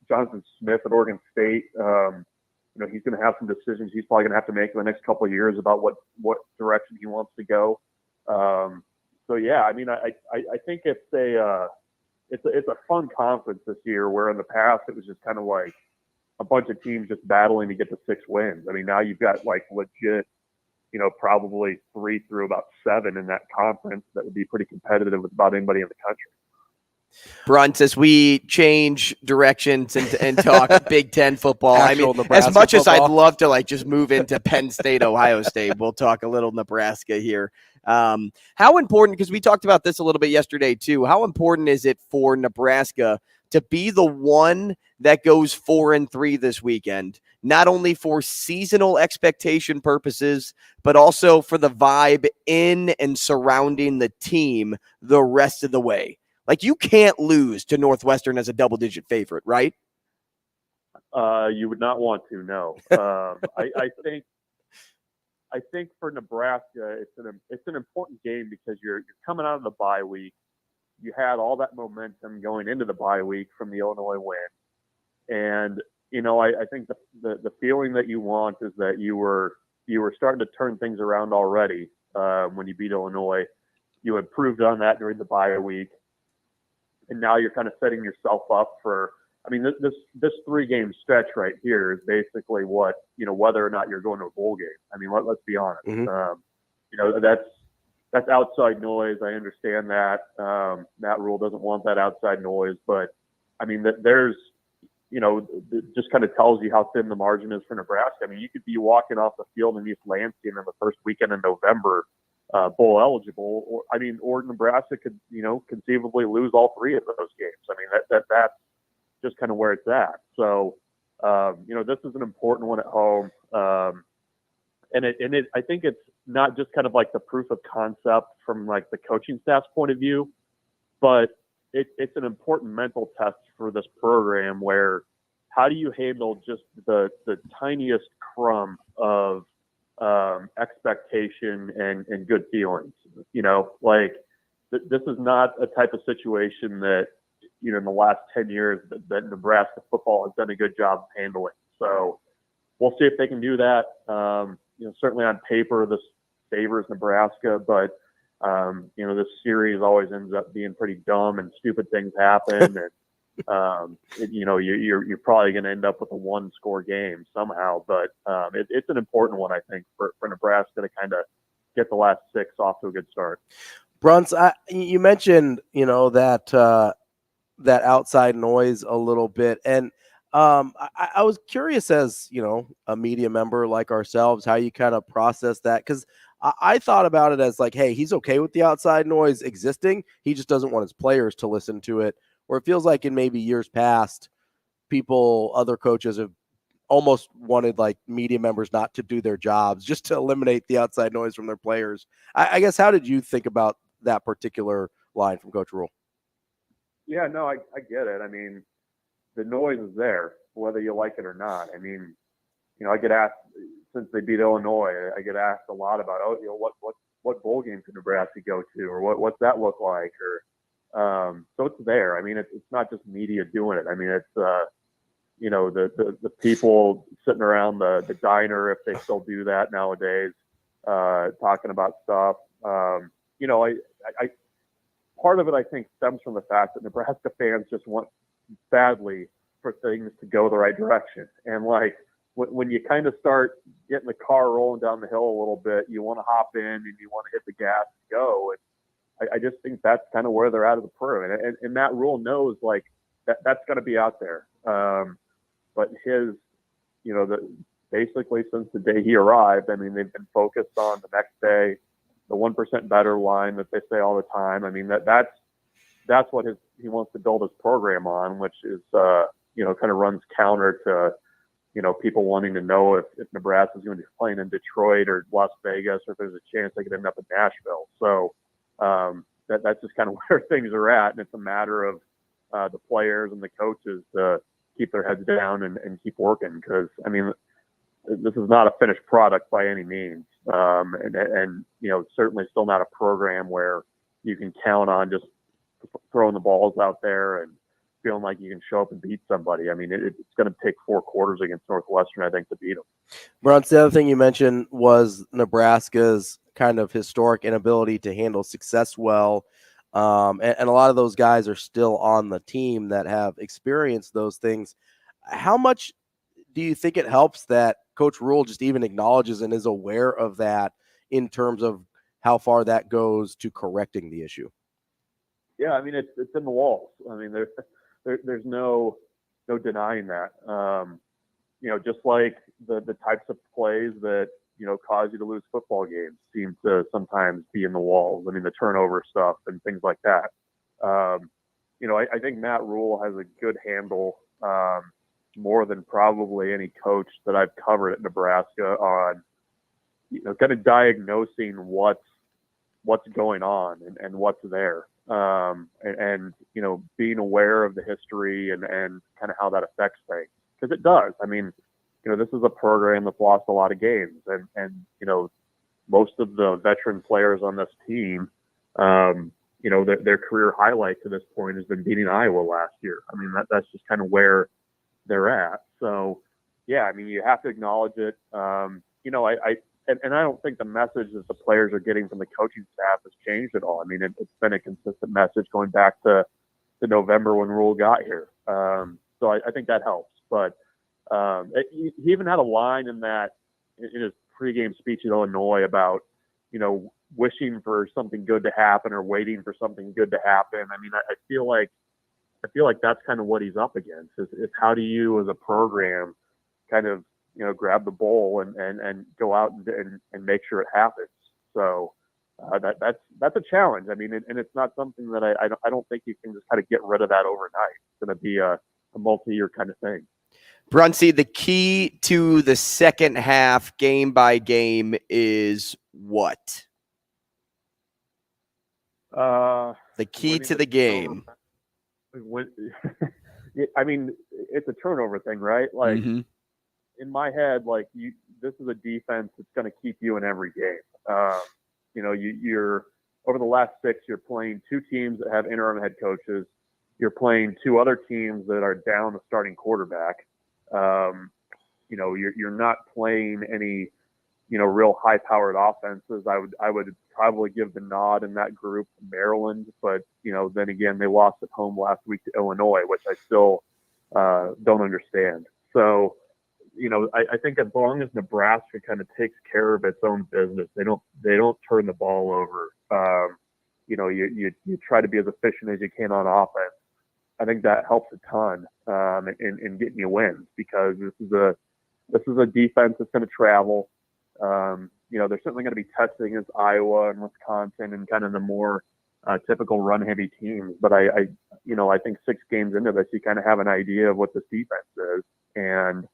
Smith at Oregon State, he's going to have some decisions he's probably going to have to make in the next couple of years about what direction he wants to go. I think it's a fun conference this year, where in the past it was just kind of like a bunch of teams just battling to get to 6 wins. Now you've got legit, probably 3 through about 7 in that conference that would be pretty competitive with about anybody in the country. Bruntz, as we change directions and talk Big Ten football, Nebraska as much as football. I'd love to just move into Penn State, Ohio State, we'll talk a little Nebraska here. How important, because we talked about this a little bit yesterday too, how important is it for Nebraska to be the one that goes 4-3 this weekend, not only for seasonal expectation purposes, but also for the vibe in and surrounding the team the rest of the way? You can't lose to Northwestern as a double-digit favorite, right? You would not want to, no. I think for Nebraska, it's an important game because you're coming out of the bye week. You had all that momentum going into the bye week from the Illinois win, and I think the feeling that you want is that you were starting to turn things around already when you beat Illinois. You improved on that during the bye week, and now you're kind of setting yourself up for. This 3-game stretch right here is basically what, whether or not you're going to a bowl game. Let's be honest. That's outside noise. I understand that. Matt Rule doesn't want that outside noise, but there's, it just kind of tells you how thin the margin is for Nebraska. You could be walking off the field in East Lansing in the first weekend in November, bowl eligible, or Nebraska could, conceivably lose all 3 of those games. That's just kind of where it's at. So, this is an important one at home. And I think it's not just kind of like the proof of concept from the coaching staff's point of view, but it's an important mental test for this program, where how do you handle just the tiniest crumb of expectation and good feelings? This is not a type of situation that, in the last 10 years that Nebraska football has done a good job of handling. So we'll see if they can do that. Certainly on paper, this favors Nebraska, but, this series always ends up being pretty dumb and stupid things happen. And, you're probably going to end up with a 1-score game somehow, but it's an important one, I think, for Nebraska to kind of get the last 6 off to a good start. Bruntz, you mentioned, that outside noise a little bit. And I was curious, as, a media member like ourselves, how you kind of process that. Because I thought about it as like, hey, he's okay with the outside noise existing. He just doesn't want his players to listen to it. Where it feels like in maybe years past, other coaches have almost wanted like media members not to do their jobs just to eliminate the outside noise from their players. I guess, how did you think about that particular line from Coach Rule? Yeah, no, I get it. I mean, the noise is there, whether you like it or not. I mean, I get asked, since they beat Illinois, I get asked a lot about, what bowl game could Nebraska go to, or what's that look like, or so it's there. I mean, it's not just media doing it. I mean, it's the people sitting around the diner, if they still do that nowadays, talking about stuff. I part of it, I think, stems from the fact that Nebraska fans just want badly for things to go the right direction. And like when you kind of start getting the car rolling down the hill a little bit, you want to hop in and you want to hit the gas and go. And I just think that's kind of where they're at of the program. And Matt Rule knows like that's going to be out there. But his, basically since the day he arrived, I mean, they've been focused on the next day, the 1% better line that they say all the time. I mean, that's what he wants to build his program on, which is, kind of runs counter to, people wanting to know if Nebraska is going to be playing in Detroit or Las Vegas, or if there's a chance they could end up in Nashville. So that's just kind of where things are at. And it's a matter of the players and the coaches to keep their heads down and keep working. Because, I mean, this is not a finished product by any means. And certainly still not a program where you can count on just throwing the balls out there and feeling like you can show up and beat somebody. I mean, it's going to take 4 quarters against Northwestern, I think, to beat them. Bruntz, the other thing you mentioned was Nebraska's kind of historic inability to handle success well. And a lot of those guys are still on the team that have experienced those things. How much do you think it helps that Coach Rule just even acknowledges and is aware of that in terms of how far that goes to correcting the issue? Yeah, I mean, it's in the walls. I mean, there's no denying that. Just like the types of plays that, cause you to lose football games seem to sometimes be in the walls. I mean, the turnover stuff and things like that. I think Matt Rule has a good handle, more than probably any coach that I've covered at Nebraska, on, kind of diagnosing what's going on and what's there. And being aware of the history and kind of how that affects things, because it does. I mean, this is a program that's lost a lot of games, and most of the veteran players on this team, their career highlight to this point has been beating Iowa last year. I mean, that's just kind of where they're at. So yeah, I mean, you have to acknowledge it. And I don't think the message that the players are getting from the coaching staff has changed at all. I mean, it's been a consistent message going back to November when Rule got here. So I think that helps. But he even had a line in his pregame speech at Illinois about, wishing for something good to happen or waiting for something good to happen. I mean, I feel like that's kind of what he's up against. Is how do you, as a program, kind of grab the bowl and go out and make sure it happens. So that's a challenge. I mean, and it's not something that I don't think you can just kind of get rid of that overnight. It's going to be a multi-year kind of thing. Bruntz, the key to the second half, game by game, is what? The key to the game. I mean, it's a turnover thing, right? Like, in my head, like, this is a defense that's going to keep you in every game. You're over the last 6, you're playing 2 teams that have interim head coaches. You're playing 2 other teams that are down a starting quarterback. You're not playing any, real high-powered offenses. I would probably give the nod in that group to Maryland, but then again, they lost at home last week to Illinois, which I still don't understand. So, I think as long as Nebraska kind of takes care of its own business, they don't turn the ball over. You try to be as efficient as you can on offense. I think that helps a ton in getting you wins, because this is a defense that's going to travel. they're certainly going to be testing against Iowa and Wisconsin and kind of the more typical run-heavy teams. But I think 6 games into this, you kind of have an idea of what this defense is. And,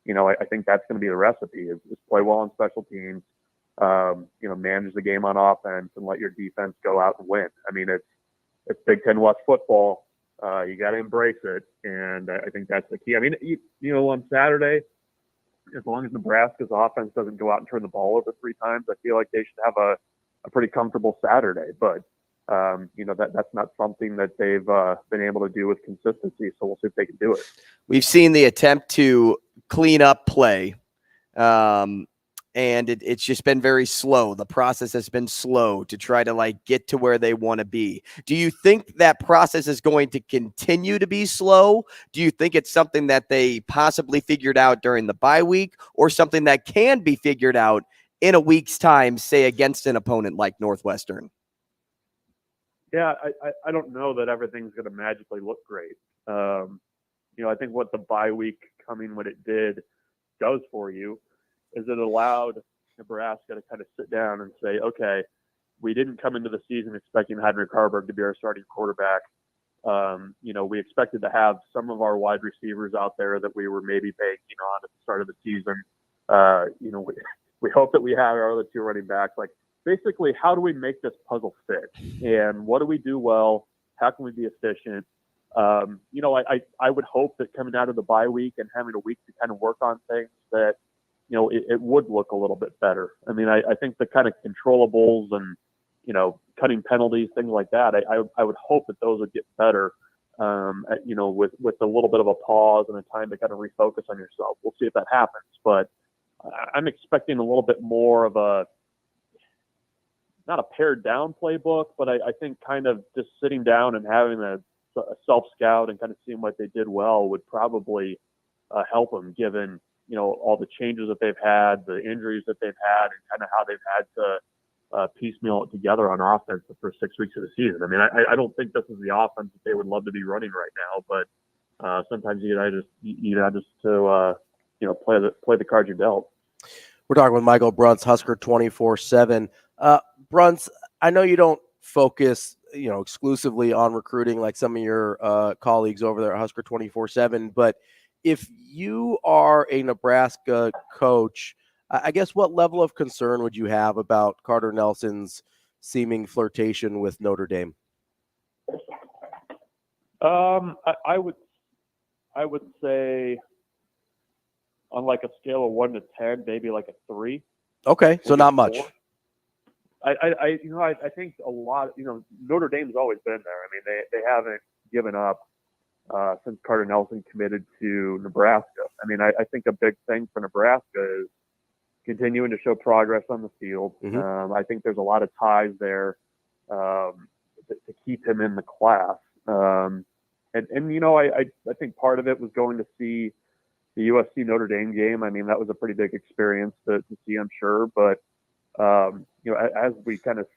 I think that's going to be the recipe is play well on special teams, manage the game on offense and let your defense go out and win. I mean, it's Big Ten West football. You got to embrace it. And I think that's the key. I mean, on Saturday, as long as Nebraska's offense doesn't go out and turn the ball over 3 times, I feel like they should have a pretty comfortable Saturday. But, that's not something that they've been able to do with consistency. So we'll see if they can do it. We've seen the attempt to clean up play. And it's just been very slow. The process has been slow to try to get to where they want to be. Do you think that process is going to continue to be slow? Do you think it's something that they possibly figured out during the bye week or something that can be figured out in a week's time, say against an opponent like Northwestern? Yeah, I don't know that everything's going to magically look great. I think what the bye week coming when it did does for you is it allowed Nebraska to kind of sit down and say, okay, we didn't come into the season expecting Heinrich Harburg to be our starting quarterback. We expected to have some of our wide receivers out there that we were maybe banking on at the start of the season. We hope that we have our other 2 running backs. Basically, how do we make this puzzle fit? And what do we do well? How can we be efficient? I would hope that coming out of the bye week and having a week to kind of work on things that, it would look a little bit better. I mean, I think the kind of controllables and, cutting penalties, things like that, I would hope that those would get better, with a little bit of a pause and a time to kind of refocus on yourself. We'll see if that happens. But I'm expecting a little bit more of not a pared down playbook, but I think kind of just sitting down and having a self-scout and kind of seeing what they did well would probably help them given, all the changes that they've had, the injuries that they've had, and kind of how they've had to piecemeal it together on offense the first 6 weeks of the season. I mean, I don't think this is the offense that they would love to be running right now, but sometimes you just to play the cards you're dealt. We're talking with Michael Bruntz, Husker 24/7. Bruntz, I know you don't focus, exclusively on recruiting like some of your colleagues over there at Husker 24/7, but if you are a Nebraska coach, I guess what level of concern would you have about Carter Nelson's seeming flirtation with Notre Dame? I would say on a scale of 1 to 10, maybe a 3. Okay, so not much. 4. I think a lot. Notre Dame's always been there. I mean, they haven't given up since Carter Nelson committed to Nebraska. I mean, I think a big thing for Nebraska is continuing to show progress on the field. Mm-hmm. I think there's a lot of ties there to keep him in the class. I think part of it was going to see the USC Notre Dame game. I mean, that was a pretty big experience to see, I'm sure. But as we kind of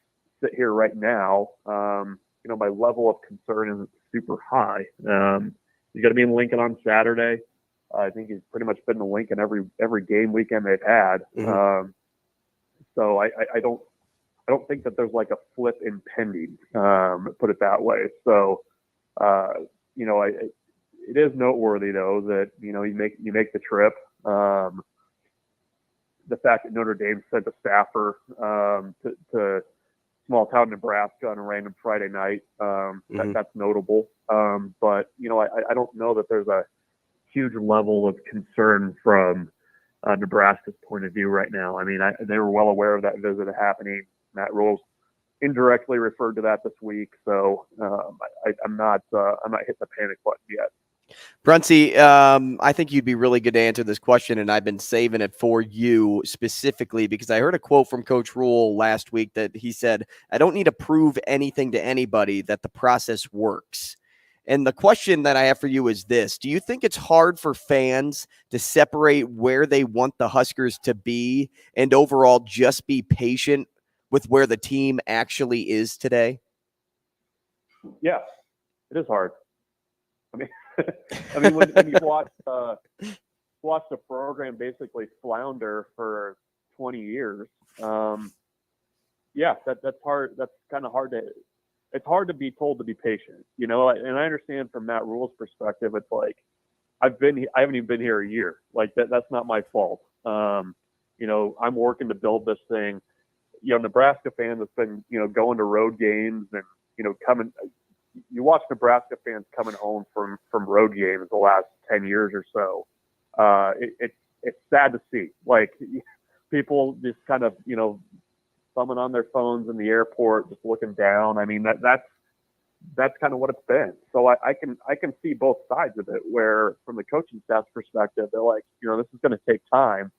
sit here right now, my level of concern isn't super high. He's going to be in Lincoln on Saturday. I think he's pretty much been in Lincoln every game weekend they've had. Mm-hmm. So I don't think that there's a flip impending, put it that way. So, it is noteworthy though that, you make the trip. The fact that Notre Dame sent a staffer to small town Nebraska on a random Friday night, that's notable. But I don't know that there's a huge level of concern from Nebraska's point of view right now. I mean, they were well aware of that visit happening. Matt Rule's indirectly referred to that this week, so I'm not hitting the panic button yet. Bruntz, I think you'd be really good to answer this question, and I've been saving it for you specifically because I heard a quote from Coach Rule last week that he said, "I don't need to prove anything to anybody, that the process works." And the question that I have for you is this: do you think it's hard for fans to separate where they want the Huskers to be and overall just be patient with where the team actually is today? Yeah, it is hard. I mean, when you watch the program basically flounder for 20 years. Yeah, that's hard. That's kind of hard to. It's hard to be told to be patient, you know. And I understand from Matt Rule's perspective, it's like I haven't even been here a year. Like that's not my fault. You know, I'm working to build this thing. You know, Nebraska fans have been, you know, going to road games and, you know, coming. You watch Nebraska fans coming home from road games the last 10 years or so. It's sad to see. Like people just kind of, you know, thumbing on their phones in the airport, just looking down. I mean, that's kind of what it's been. So I can see both sides of it, where from the coaching staff's perspective, they're like, you know, this is going to take time.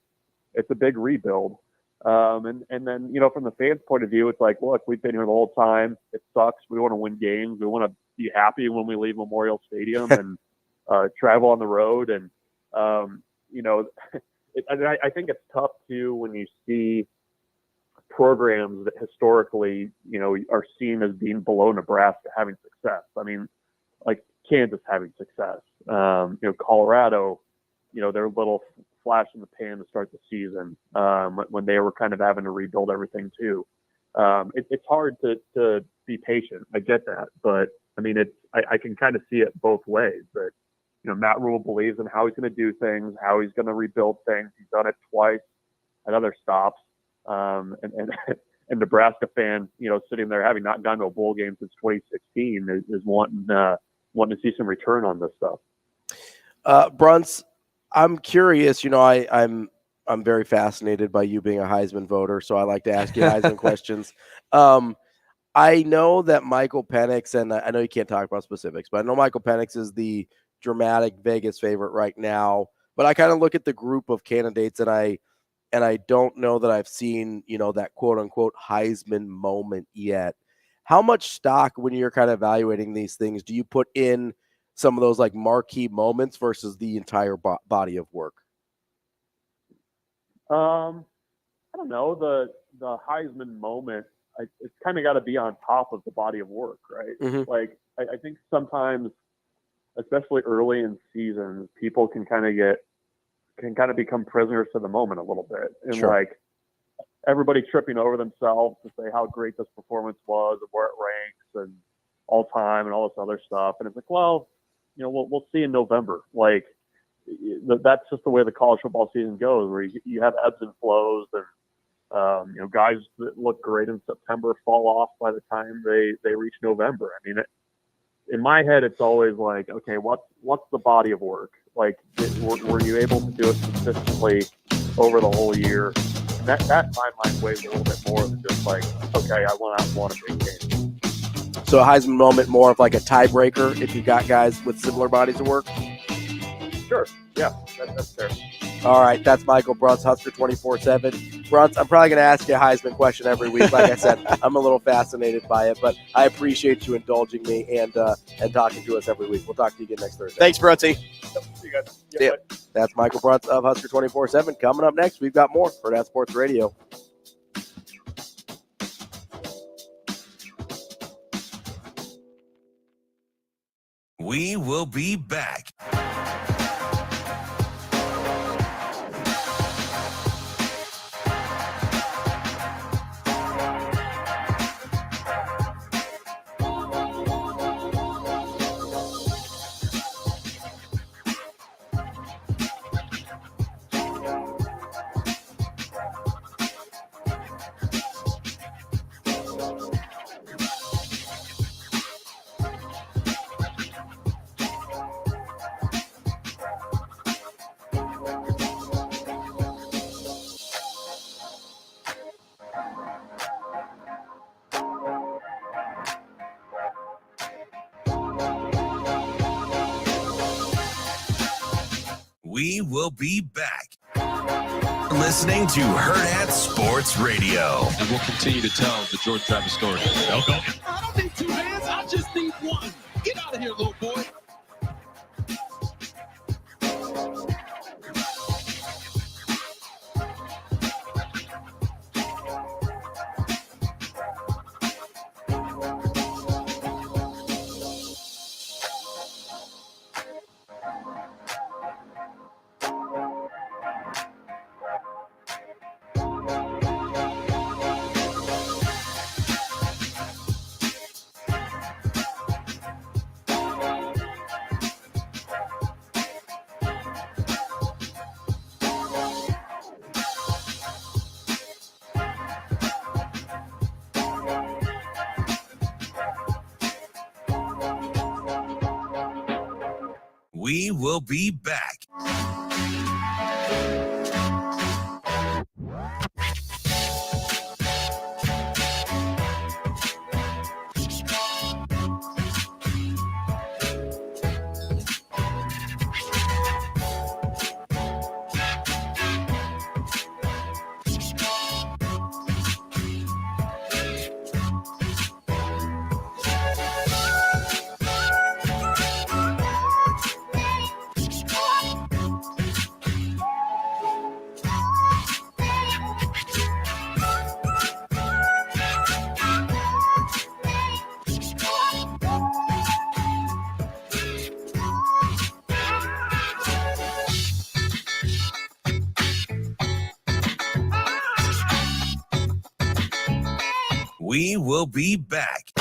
It's a big rebuild. And then, you know, from the fans' point of view, it's like, look, we've been here the whole time. It sucks. We want to win games. We want to be happy when we leave Memorial Stadium and travel on the road. And, you know, I think it's tough too when you see programs that historically, you know, are seen as being below Nebraska having success. I mean, like Kansas having success, you know, Colorado, you know, their little flash in the pan to start the season when they were kind of having to rebuild everything too. It's hard to be patient. I get that, but I mean, I can kind of see it both ways. That, you know, Matt Rule believes in how he's going to do things, how he's going to rebuild things. He's done it twice at other stops. And Nebraska fan, you know, sitting there having not gone to a bowl game since 2016 is wanting to see some return on this stuff. Bruntz, I'm curious. You know, I'm very fascinated by you being a Heisman voter, so I like to ask you Heisman questions. I know that Michael Penix, and I know you can't talk about specifics, but I know Michael Penix is the dramatic Vegas favorite right now. But I kind of look at the group of candidates, and I don't know that I've seen, you know, that quote unquote Heisman moment yet. How much stock, when you're kind of evaluating these things, do you put in some of those like marquee moments versus the entire body of work? I don't know. The Heisman moment, it's kind of got to be on top of the body of work, right? Mm-hmm. Like I think sometimes, especially early in seasons, people can kind of become prisoners to the moment a little bit, and Sure. like everybody tripping over themselves to say how great this performance was and where it ranks and all time and all this other stuff. And it's like, well, you know, we'll see in November. Like that's just the way the college football season goes, where you have ebbs and flows, and you know, guys that look great in September fall off by the time they reach November. I mean, in my head, it's always like, okay, what's the body of work? Like, were you able to do it consistently over the whole year? And that in my mind weighs a little bit more than just like, okay, I went out and won a big game. So a Heisman moment more of like a tiebreaker if you got guys with similar bodies of work? Sure. Yeah, that's fair. All right, that's Michael Bruntz, Husker 24/7. Bruntz, I'm probably going to ask you a Heisman question every week. Like I said, I'm a little fascinated by it, but I appreciate you indulging me and talking to us every week. We'll talk to you again next Thursday. Thanks, Bruntsy. See you guys. Yeah, that's Michael Bruntz of Husker 24/7. Coming up next, we've got more for Hurrdat Sports Radio. We will be back. We will be back. Listening to Hurrdat Sports Radio. And we'll continue to tell the Jordan Travis story. I don't need two hands. I just need one. Get out of here, little boy. We will be back. We will be back.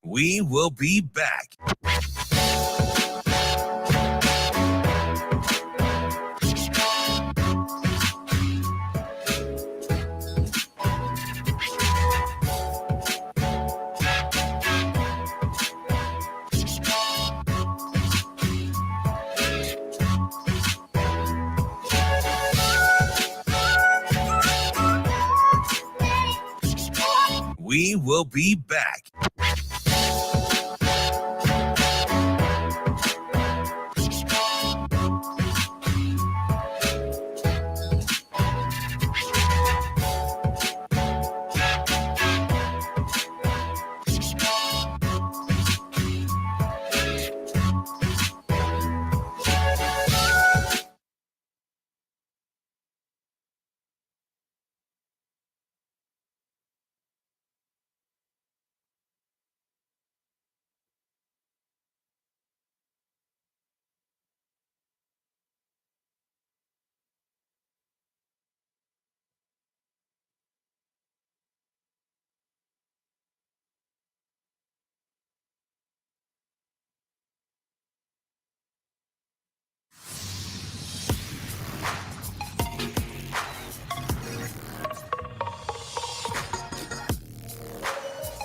We will be back. We will be back.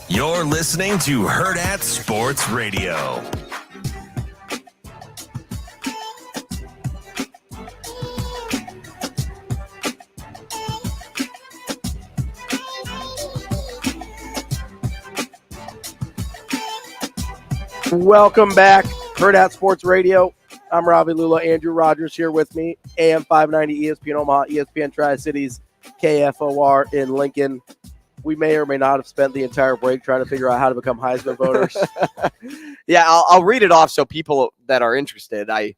You're listening to Hurrdat Sports Radio. Welcome back, Hurrdat Sports Radio. I'm Ravi Lulla. Andrew Rogers here with me. AM 590 ESPN Omaha, ESPN Tri-Cities, KFOR in Lincoln. We may or may not have spent the entire break trying to figure out how to become Heisman voters. Yeah, I'll read it off so people that are interested. I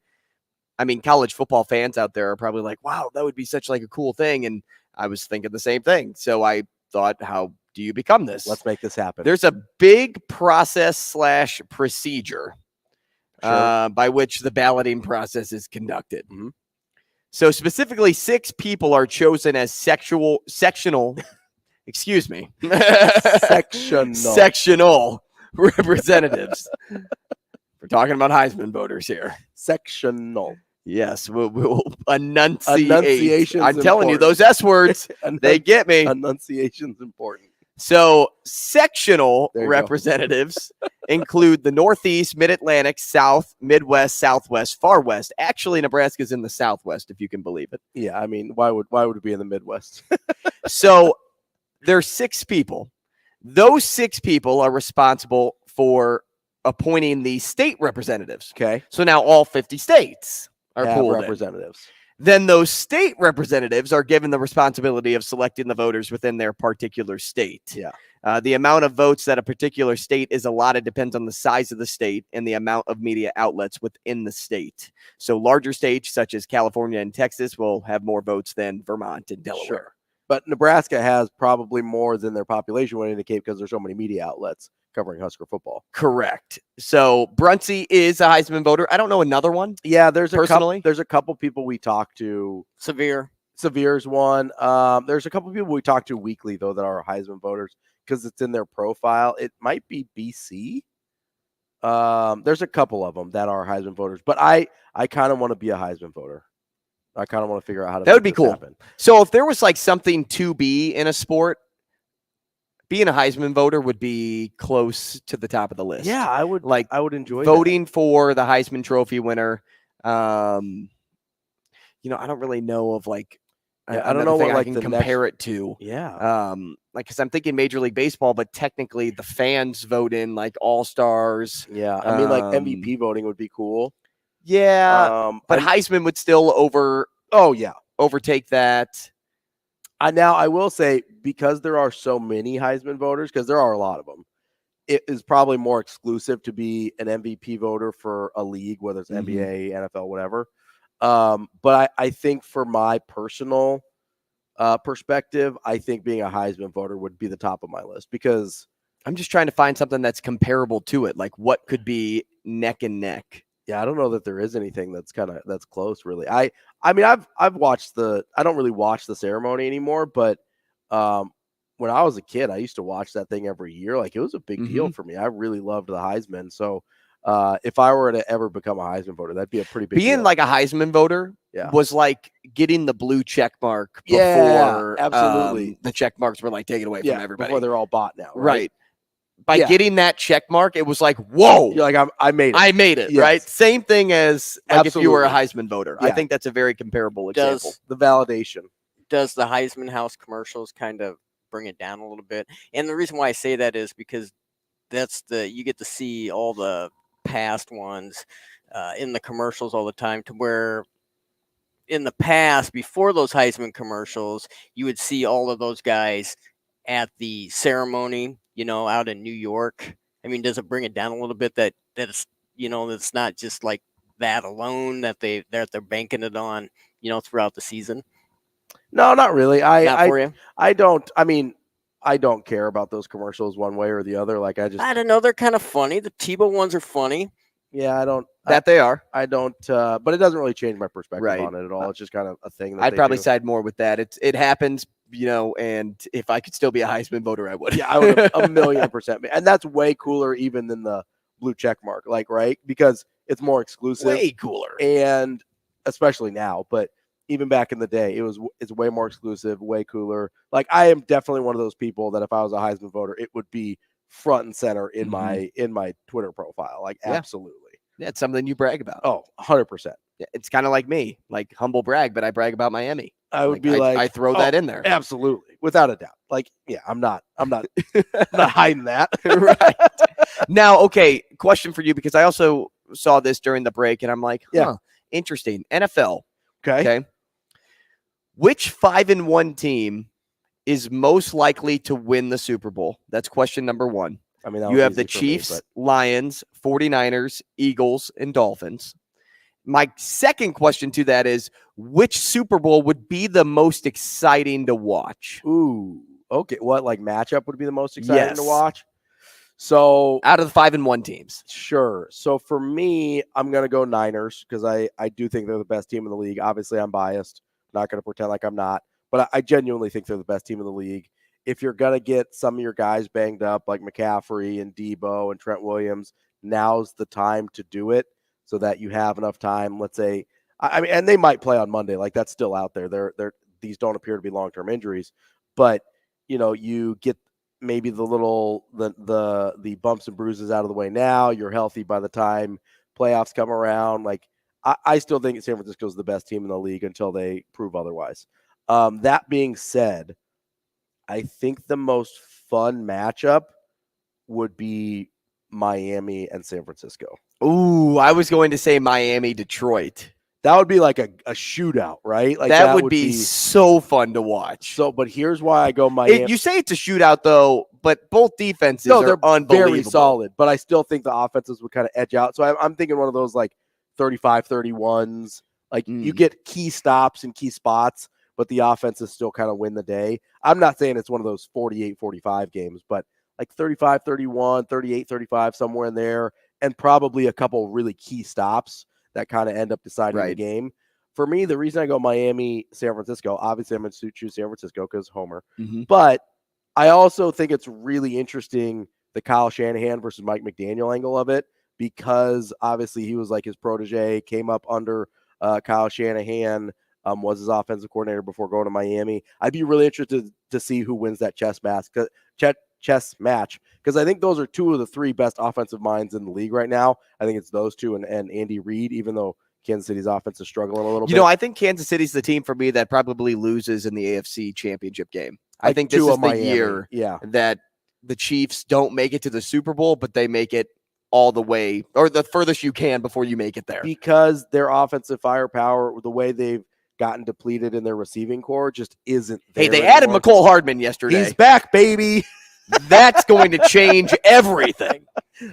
mean, college football fans out there are probably like, wow, that would be such like a cool thing. And I was thinking the same thing. So I thought, how do you become this? Let's make this happen. There's a big process/procedure by which the balloting process is conducted. Mm-hmm. So specifically, 6 people are chosen as sectional representatives. We're talking about Heisman voters here. Sectional. Yes, we'll enunciate. Enunciation's I'm telling you, important. those S words, they get me. Enunciation's important. So sectional representatives include the Northeast, Mid-Atlantic, South, Midwest, Southwest, Far West. Actually, Nebraska's in the Southwest, if you can believe it. Yeah, I mean, why would it be in the Midwest? So there's 6 people. Those 6 people are responsible for appointing the state representatives. Okay. So now all 50 states are have pulled representatives. then those state representatives are given the responsibility of selecting the voters within their particular state. Yeah. The amount of votes that a particular state is allotted depends on the size of the state and the amount of media outlets within the state. So larger states such as California and Texas will have more votes than Vermont and Delaware. Sure. But Nebraska has probably more than their population would indicate because there's so many media outlets covering Husker football. Correct. So Bruntz is a Heisman voter. I don't know another one. Yeah, there's personally. There's a couple people we talk to. Severe's one. There's a couple people we talk to weekly though that are Heisman voters because it's in their profile. It might be BC. There's a couple of them that are Heisman voters, but I kind of want to be a Heisman voter. I kind of want to figure out how to. That would be cool. Happen. So if there was like something to be in a sport, being a Heisman voter would be close to the top of the list. Yeah, I would enjoy voting for the Heisman Trophy winner. I don't really know of like. I don't know what I can compare it to. Yeah. Because I'm thinking Major League Baseball, but technically the fans vote in like all-stars. Yeah. I mean, like MVP voting would be cool. Yeah. But Heisman would still overtake that. Now, I will say, because there are so many Heisman voters, because there are a lot of them, it is probably more exclusive to be an MVP voter for a league, whether it's NBA, NFL, whatever. But I think for my personal perspective, I think being a Heisman voter would be the top of my list because I'm just trying to find something that's comparable to it. Like what could be neck and neck? Yeah, I don't know that there is anything that's close, really. I mean, I've watched I don't really watch the ceremony anymore, but when I was a kid, I used to watch that thing every year. Like it was a big deal for me. I really loved the Heisman. So if I were to ever become a Heisman voter, that'd be a pretty big deal. Being like a Heisman voter was like getting the blue check mark before absolutely. The check marks were like taken away from everybody. Before they're all bought now. Right. By getting that check mark, it was like, whoa. You're like, I made it. I made it, right? Same thing as like if you were a Heisman voter. Yeah. I think that's a very comparable example. The validation. Does the Heisman House commercials kind of bring it down a little bit? And the reason why I say that is because you get to see all the past ones in the commercials all the time, to where in the past, before those Heisman commercials, you would see all of those guys at the ceremony, out in New York. I mean, does it bring it down a little bit that it's, that's not just like that alone, that they're banking it on, throughout the season? No, not really. For you? I don't. I mean, I don't care about those commercials one way or the other. Like I don't know. They're kind of funny. The Tebow ones are funny. Yeah, I don't. They are. I don't. But it doesn't really change my perspective on it at all. It's just kind of a thing. I'd probably side more with that. It happens, and if I could still be a Heisman voter, I would. Yeah, I would 1,000,000%. And that's way cooler even than the blue check mark. Like, right? Because it's more exclusive. Way cooler. And especially now, but even back in the day, it's way more exclusive, way cooler. Like I am definitely one of those people that if I was a Heisman voter, it would be front and center in my Twitter profile. Like absolutely. Yeah, it's something you brag about. Oh, 100%. It's kind of like me, like humble brag, but I brag about Miami. I would be like, I throw that in there. Absolutely. Without a doubt. Like, yeah, I'm not not hiding that. Right. Now, okay, question for you, because I also saw this during the break and I'm like, interesting. NFL. Okay. Which 5-1 team is most likely to win the Super Bowl? That's question number one. I mean, you have the Chiefs, Lions, 49ers, Eagles, and Dolphins. My second question to that is, which Super Bowl would be the most exciting to watch? Ooh, okay. What, like matchup would be the most exciting to watch? So out of the 5-1 teams. Sure. So for me, I'm going to go Niners because I do think they're the best team in the league. Obviously, I'm biased. Not going to pretend like I'm not. But I genuinely think they're the best team in the league. If you're going to get some of your guys banged up like McCaffrey and Debo and Trent Williams, now's the time to do it so that you have enough time. Let's say, I mean, and they might play on Monday. Like that's still out there. These don't appear to be long-term injuries, but you get maybe the bumps and bruises out of the way now. You're healthy by the time playoffs come around. Like I still think San Francisco is the best team in the league until they prove otherwise. That being said, I think the most fun matchup would be Miami and San Francisco. Ooh, I was going to say Miami, Detroit. That would be like a shootout, right? Like that would be so fun to watch. So, but here's why I go Miami. You say it's a shootout, though, but both defenses they're are unbelievable. Very solid, but I still think the offenses would kind of edge out. So I'm thinking one of those like 35-31s. Like you get key stops and key spots, but the offenses still kind of win the day. I'm not saying it's one of those 48-45 games, but like 35-31, 38-35, somewhere in there, and probably a couple really key stops that kind of end up deciding the game. For me, the reason I go Miami, San Francisco, obviously I'm going to choose San Francisco because Homer. But I also think it's really interesting the Kyle Shanahan versus Mike McDaniel angle of it, because obviously he was like his protege, came up under Kyle Shanahan, was his offensive coordinator before going to Miami. I'd be really interested to see who wins that chess match, because I think those are two of the three best offensive minds in the league right now. I think it's those two and Andy Reid, even though Kansas City's offense is struggling a little bit. You know, I think Kansas City's the team for me that probably loses in the AFC Championship game. I think this is the year that the Chiefs don't make it to the Super Bowl, but they make it all the way, or the furthest you can before you make it there. Because their offensive firepower, the way they've gotten depleted in their receiving core, just isn't there. Hey, they added McCole Hardman yesterday. He's back, baby. That's going to change everything.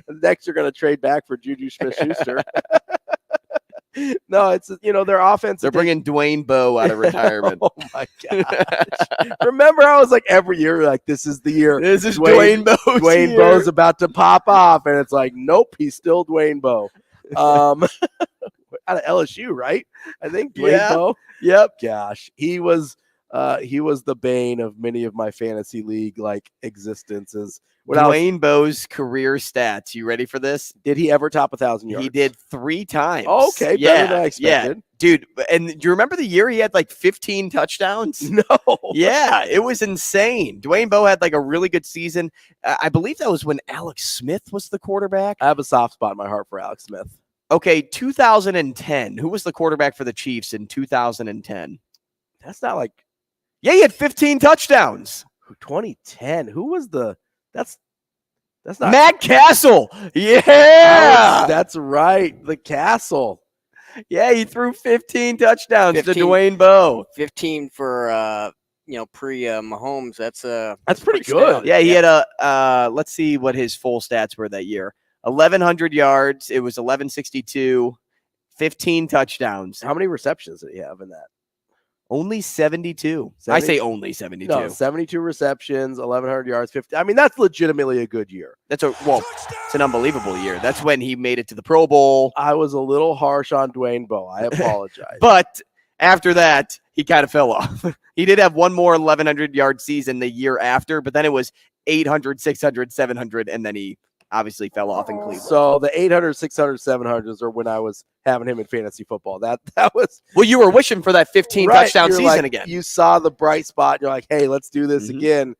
Next, you're going to trade back for Juju Smith-Schuster. No, it's, their offense. They're bringing Dwayne Bowe out of retirement. Oh, my gosh. Remember, I was like, every year, like, this is the year. This is Dwayne Bowe's Dwayne Bowe's about to pop off. And it's like, nope, he's still Dwayne Bowe. Out of LSU, right? I think Dwayne Bowe. Yep. Gosh, he was the bane of many of my fantasy league existences. Dwayne Bowe's career stats. You ready for this? Did he ever top 1,000 yards? He did 3 times. Oh, okay, better than I expected. Yeah, dude. And do you remember the year he had like 15 touchdowns? No. Yeah, it was insane. Dwayne Bowe had like a really good season. I believe that was when Alex Smith was the quarterback. I have a soft spot in my heart for Alex Smith. Okay, 2010. Who was the quarterback for the Chiefs in 2010? That's not like. Yeah, he had 15 touchdowns. 2010. Who was the? That's not Matt Castle. Yeah, that's right. The Castle. Yeah, he threw 15 touchdowns to Dwayne Bowe. 15 for pre Mahomes. That's pretty good. Yeah, he had let's see what his full stats were that year. 1,100 yards. It was 1,162. 15 touchdowns. How many receptions did he have in that? Only 72. I say only 72. No, 72 receptions, 1,100 yards, 50. I mean, that's legitimately a good year. It's an unbelievable year. That's when he made it to the Pro Bowl. I was a little harsh on Dwayne Bowe. I apologize. But after that, he kind of fell off. He did have one more 1,100-yard season the year after, but then it was 800, 600, 700, and then he obviously fell off in Cleveland. So the 800, 600, 700s are when I was having him in fantasy football. That was. Well, you were wishing for that 15 touchdown season again. You saw the bright spot. You're like, hey, let's do this again.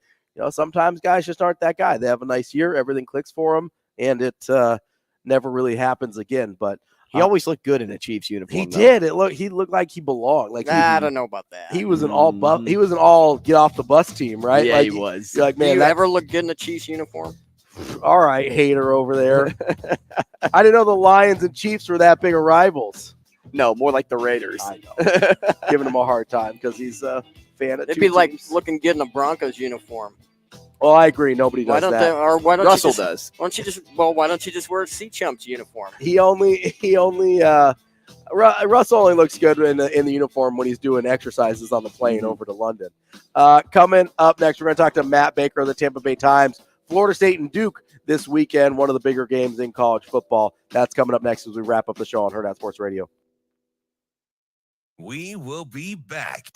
Sometimes guys just aren't that guy. They have a nice year. Everything clicks for them, and it never really happens again. But he always looked good in a Chiefs uniform. He did. He looked like he belonged. Like I don't know about that. He was an all He was an all get off the bus team, right? Yeah, like, he was. You're like, man, do you ever look good in a Chiefs uniform? All right, hater over there. I didn't know the Lions and Chiefs were that big of rivals. No, more like the Raiders. I know. Giving him a hard time because he's a fan of It'd be like looking good in a Broncos uniform. Well, I agree. Nobody does that. Why don't Russell does. Why don't you just wear a C-Chump's uniform? Russell only looks good in the uniform when he's doing exercises on the plane over to London. Coming up next, we're going to talk to Matt Baker of the Tampa Bay Times. Florida State and Duke this weekend, one of the bigger games in college football. That's coming up next as we wrap up the show on Hurrdat Sports Radio. We will be back.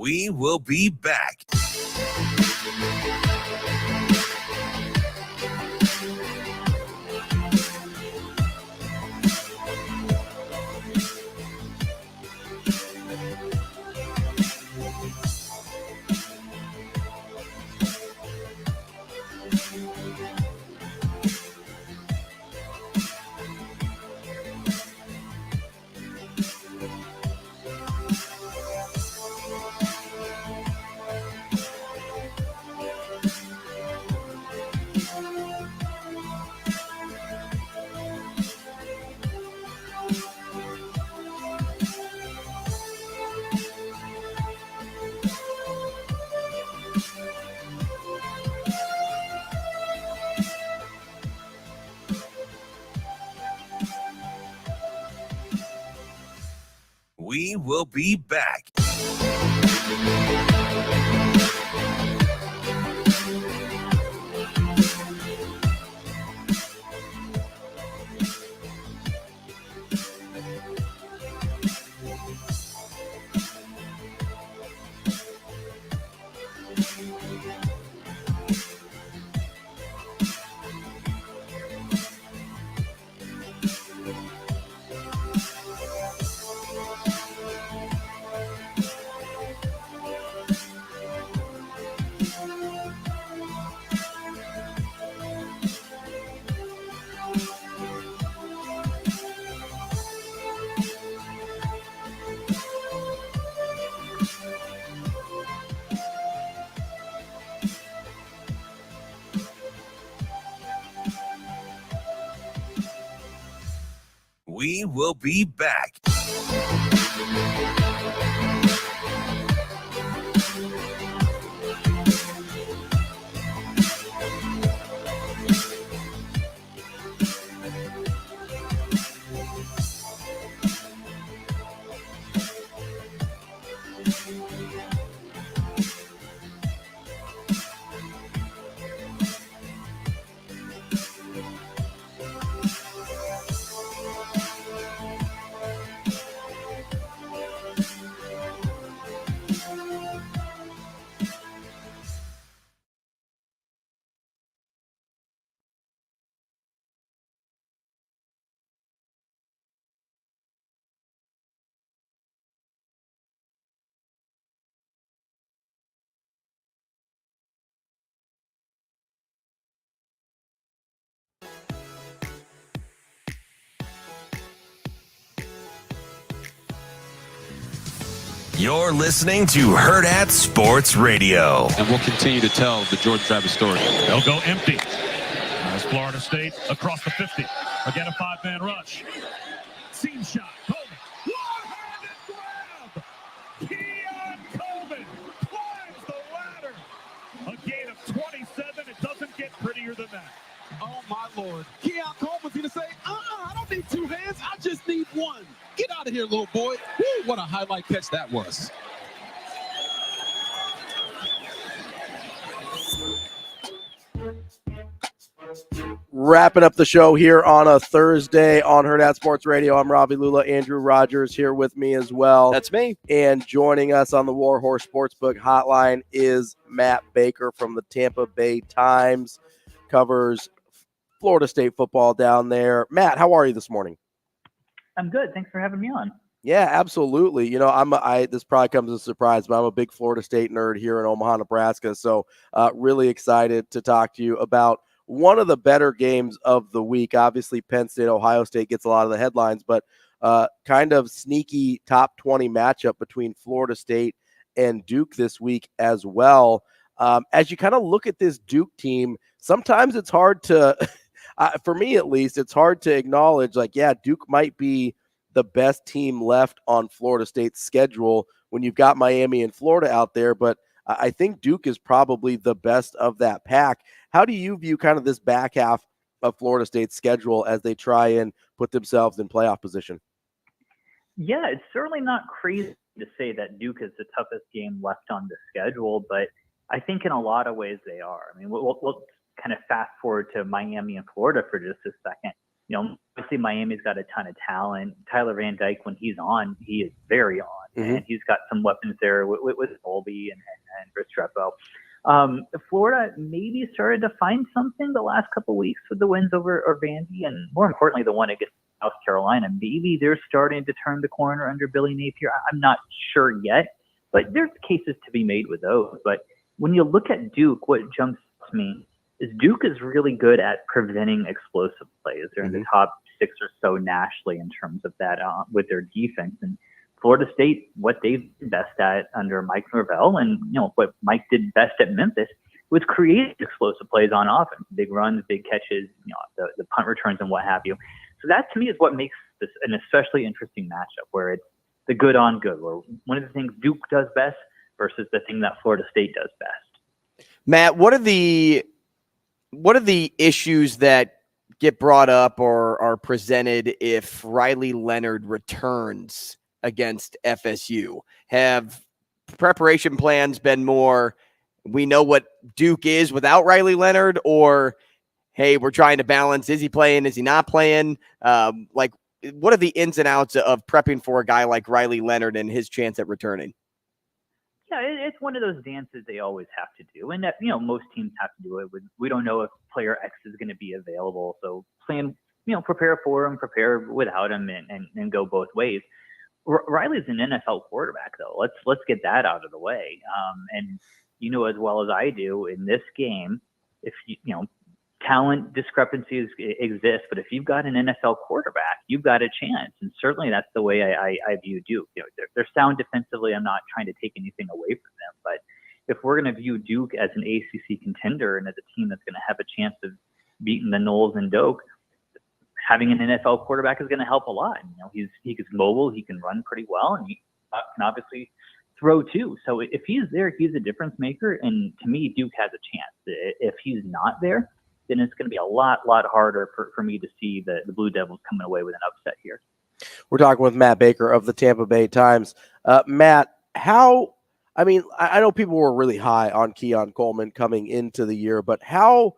We will be back. We will be back. We will be back. You're listening to Hurrdat Sports Radio. And we'll continue to tell the Jordan Travis story. They'll go empty. As Florida State across the 50. Again, a five-man rush. Seam shot. Coleman. One-handed grab. Keon Coleman climbs the ladder. A gain of 27. It doesn't get prettier than that. Oh, my Lord. Keon Coleman's going to say, I don't need two hands. I just need one. Get out of here, little boy. Woo, what a highlight catch that was. Wrapping up the show here on a Thursday on Hurrdat Sports Radio. I'm Ravi Lulla. Andrew Rogers here with me as well. That's me. And joining us on the Warhorse Sportsbook hotline is Matt Baker from the Tampa Bay Times. Covers Florida State football down there. Matt, how are you this morning? I'm good. Thanks for having me on. Yeah, absolutely. You know, this probably comes as a surprise, but I'm a big Florida State nerd here in Omaha, Nebraska. So really excited to talk to you about one of the better games of the week. Obviously, Penn State, Ohio State gets a lot of the headlines, but kind of sneaky top 20 matchup between Florida State and Duke this week as well. As you kind of look at this Duke team, sometimes it's hard to for me at least, it's hard to acknowledge, like, yeah, Duke might be the best team left on Florida State's schedule when you've got Miami and Florida out there, but I think Duke is probably the best of that pack. How do you view kind of this back half of Florida State's schedule as they try and put themselves in playoff position? Yeah, it's certainly not crazy to say that Duke is the toughest game left on the schedule, but I think in a lot of ways they are. I mean, we'll kind of fast forward to Miami and Florida for just a second. Obviously Miami's got a ton of talent. Tyler Van Dyke, when he's on, he is very on, and he's got some weapons there with Colby and Restrepo. Florida maybe started to find something the last couple of weeks with the wins over Vandy, and more importantly, the one against South Carolina. Maybe they're starting to turn the corner under Billy Napier. I'm not sure yet, but there's cases to be made with those. But when you look at Duke, what jumps to me is Duke is really good at preventing explosive plays. They're in the top 6 or so nationally in terms of that with their defense. And Florida State, what they've been best at under Mike Norvell, and what Mike did best at Memphis, was create explosive plays on offense, big runs, big catches, the punt returns and what have you. So that to me is what makes this an especially interesting matchup, where it's the good on good, where one of the things Duke does best versus the thing that Florida State does best. Matt, what are the issues that get brought up or are presented if Riley Leonard returns against FSU? Have preparation plans been more, we know what Duke is without Riley Leonard, or, hey, we're trying to balance, is he playing, is he not playing? What are the ins and outs of prepping for a guy like Riley Leonard and his chance at returning? Yeah, it's one of those dances they always have to do, and that most teams have to do it. We don't know if player X is going to be available, so plan, prepare for him, prepare without him, and go both ways. Riley's an NFL quarterback, though. Let's get that out of the way. And as well as I do, in this game, if talent discrepancies exist, but if you've got an NFL quarterback, you've got a chance. And certainly that's the way I view Duke. They're sound defensively. I'm not trying to take anything away from them, but if we're going to view Duke as an ACC contender and as a team that's going to have a chance of beating the Noles and Doak, having an NFL quarterback is going to help a lot. He's mobile, he can run pretty well, and he can obviously throw too. So if he's there, he's a difference maker. And to me, Duke has a chance. If he's not there, then it's going to be a lot harder for me to see the Blue Devils coming away with an upset here. We're talking with Matt Baker of the Tampa Bay Times. Matt, I know people were really high on Keon Coleman coming into the year, but how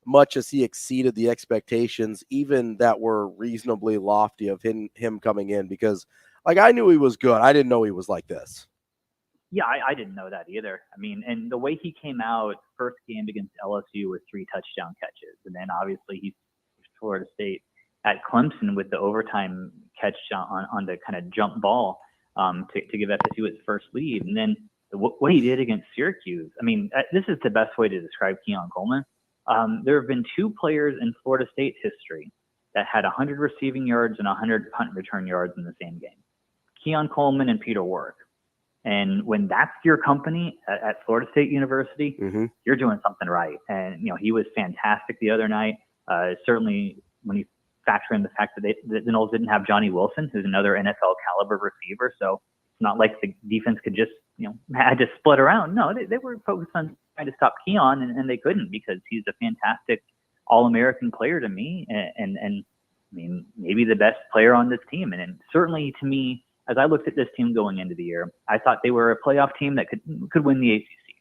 much has he exceeded the expectations, even that were reasonably lofty of him coming in? Because I knew he was good. I didn't know he was like this. Yeah, I didn't know that either. And the way he came out, first game against LSU with 3 touchdown catches. And then obviously he's Florida State at Clemson with the overtime catch on the kind of jump ball to give FSU its first lead. And then what he did against Syracuse. This is the best way to describe Keon Coleman. There have been 2 players in Florida State's history that had 100 receiving yards and 100 punt return yards in the same game. Keon Coleman and Peter Warrick. And when that's your company at Florida State University, you're doing something right. And, he was fantastic the other night. Certainly when you factor in the fact that the Noles didn't have Johnny Wilson, who's another NFL caliber receiver. So it's not like the defense could just, had to split around. No, they were focused on trying to stop Keon, and they couldn't, because he's a fantastic All-American player to me. And maybe the best player on this team. And certainly to me, as I looked at this team going into the year, I thought they were a playoff team that could win the ACC.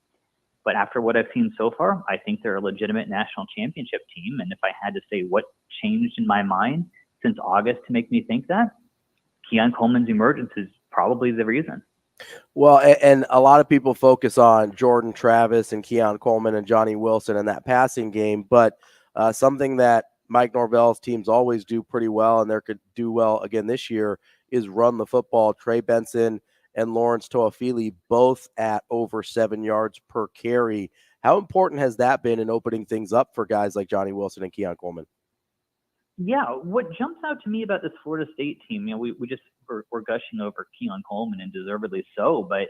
But after what I've seen so far, I think they're a legitimate national championship team. And if I had to say what changed in my mind since August to make me think that, Keon Coleman's emergence is probably the reason. Well, and a lot of people focus on Jordan Travis and Keon Coleman and Johnny Wilson in that passing game, but something that Mike Norvell's teams always do pretty well, and they could do well again this year, is run the football. Trey Benson and Lawrence Toafili both at over 7 yards per carry. How important has that been in opening things up for guys like Johnny Wilson and Keon Coleman? Yeah, what jumps out to me about this Florida State team, we're gushing over Keon Coleman, and deservedly so, but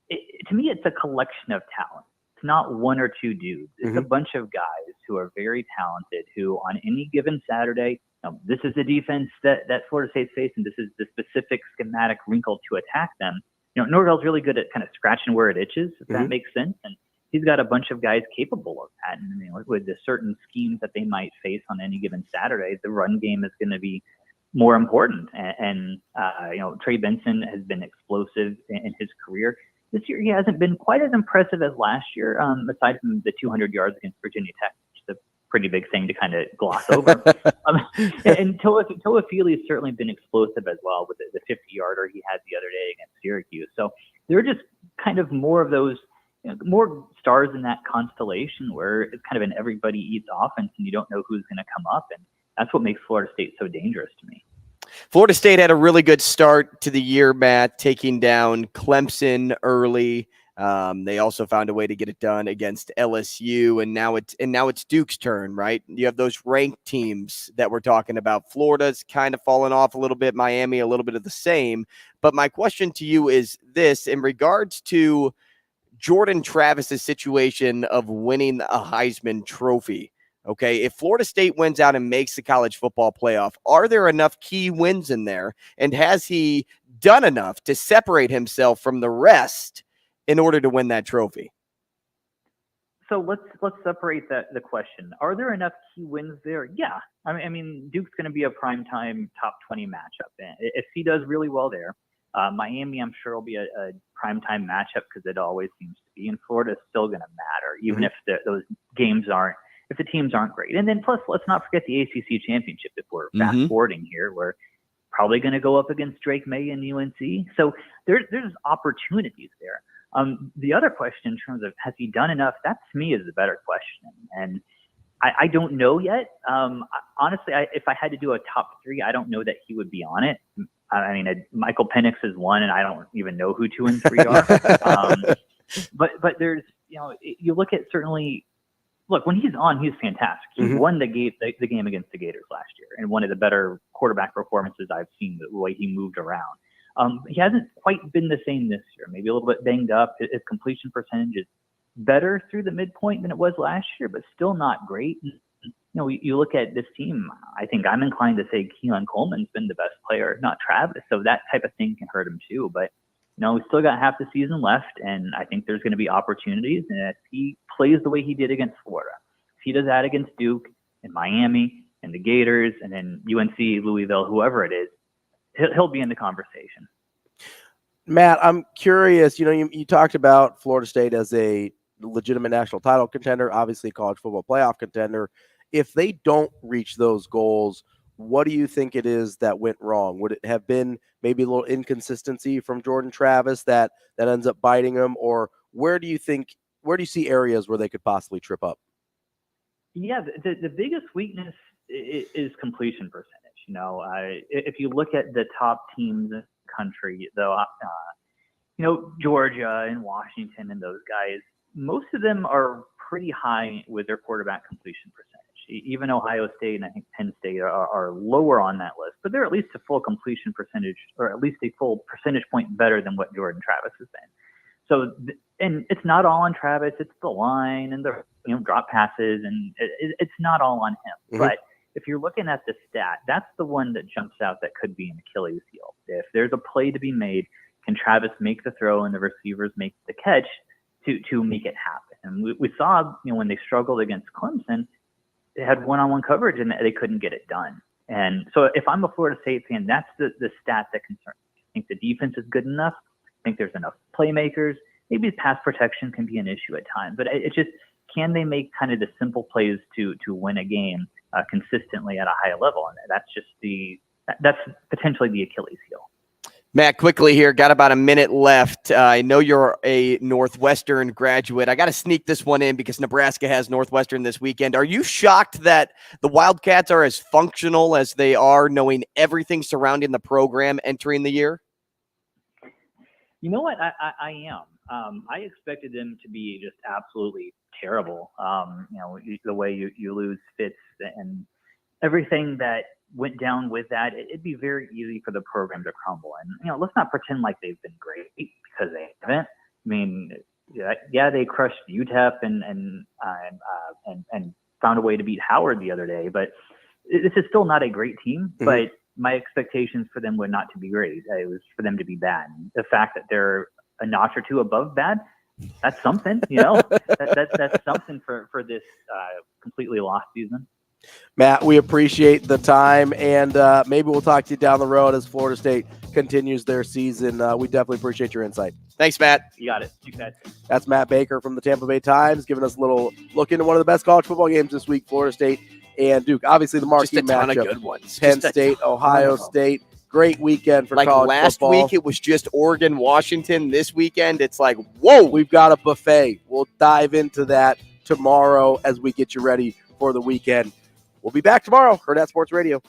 to me, it's a collection of talent. It's not 1 or 2 dudes. It's a bunch of guys who are very talented, who on any given Saturday, this is the defense that Florida State's facing. This is the specific schematic wrinkle to attack them. Norvell's really good at kind of scratching where it itches, if that makes sense. And he's got a bunch of guys capable of that. And with the certain schemes that they might face on any given Saturday, the run game is going to be more important. And Trey Benson has been explosive in his career. This year, he hasn't been quite as impressive as last year, aside from the 200 yards against Virginia Tech, which is a pretty big thing to kind of gloss over. And Toafili has certainly been explosive as well with the 50-yarder he had the other day against Syracuse. So there are just kind of more of those, more stars in that constellation where it's kind of an everybody eats offense and you don't know who's going to come up. And that's what makes Florida State so dangerous to me. Florida State had a really good start to the year, Matt, taking down Clemson early. They also found a way to get it done against LSU, and now it's Duke's turn, right? You have those ranked teams that we're talking about. Florida's kind of fallen off a little bit, Miami a little bit of the same. But my question to you is this: in regards to Jordan Travis's situation of winning a Heisman Trophy, okay, if Florida State wins out and makes the college football playoff, are there enough key wins in there, and has he done enough to separate himself from the rest in order to win that trophy? So let's separate the question. Are there enough key wins there? Yeah. I mean, Duke's going to be a primetime top 20 matchup. If he does really well there, Miami, I'm sure, will be a primetime matchup because it always seems to be. And Florida is still going to matter, even if those games aren't, if the teams aren't great. And then plus, let's not forget the ACC championship. If we're fast forwarding here, we're probably going to go up against Drake May and UNC. So there's opportunities there. The other question in terms of has he done enough, that to me is the better question. And I don't know yet. Honestly, if I had to do a top three, I don't know that he would be on it. I mean, Michael Penix is one, and I don't even know who 2 and 3 are. But there's, you look at certainly, look, when he's on, he's fantastic. He won the game against the Gators last year, and one of the better quarterback performances I've seen, the way he moved around. He hasn't quite been the same this year, maybe a little bit banged up. His completion percentage is better through the midpoint than it was last year, but still not great. You look at this team, I think I'm inclined to say Keon Coleman's been the best player, not Travis. So that type of thing can hurt him too. But, we still got half the season left, and I think there's going to be opportunities. And if he plays the way he did against Florida, if he does that against Duke and Miami and the Gators and then UNC, Louisville, whoever it is, he'll be in the conversation. Matt, I'm curious, you talked about Florida State as a legitimate national title contender, obviously college football playoff contender. If they don't reach those goals, what do you think it is that went wrong? Would it have been maybe a little inconsistency from Jordan Travis that ends up biting him? Or where do you see areas where they could possibly trip up? Yeah, the biggest weakness is completion percentage. If you look at the top teams in the country, though, Georgia and Washington and those guys, most of them are pretty high with their quarterback completion percentage. Even Ohio State and I think Penn State are lower on that list, but they're at least a full completion percentage, or at least a full percentage point better than what Jordan Travis has been. So, and it's not all on Travis; it's the line and the drop passes, and it's not all on him. But if you're looking at the stat, that's the one that jumps out that could be an Achilles heel. If there's a play to be made, can Travis make the throw and the receivers make the catch to make it happen? And we saw, when they struggled against Clemson, they had one-on-one coverage and they couldn't get it done. And so if I'm a Florida State fan, that's the stat that concerns me. I think the defense is good enough. I think there's enough playmakers. Maybe pass protection can be an issue at times, but it's just, can they make kind of the simple plays to win a game consistently at a high level? And that's potentially the Achilles heel. Matt, quickly here, got about a minute left. I know you're a Northwestern graduate. I got to sneak this one in because Nebraska has Northwestern this weekend. Are you shocked that the Wildcats are as functional as they are, knowing everything surrounding the program entering the year? You know what? I am. I expected them to be just absolutely terrible. The way you lose Fitz and everything that went down with that, it'd be very easy for the program to crumble. And, let's not pretend like they've been great because they haven't. I mean, they crushed UTEP and found a way to beat Howard the other day, but this is still not a great team, but my expectations for them were not to be great. It was for them to be bad. And the fact that they're a notch or two above bad, that's something, that's something for this completely lost season. Matt, we appreciate the time, and maybe we'll talk to you down the road as Florida State continues their season. We definitely appreciate your insight. Thanks, Matt. You got it. Thanks, guys. That's Matt Baker from the Tampa Bay Times giving us a little look into one of the best college football games this week, Florida State and Duke. Obviously, the marquee Just a ton matchup. of good ones. Penn Just a State, Ohio State. Great weekend for like college last football. week, it was just Oregon, Washington. This weekend, it's like, whoa. We've got a buffet. We'll dive into that tomorrow as we get you ready for the weekend. We'll be back tomorrow. Hurrdat Sports Radio.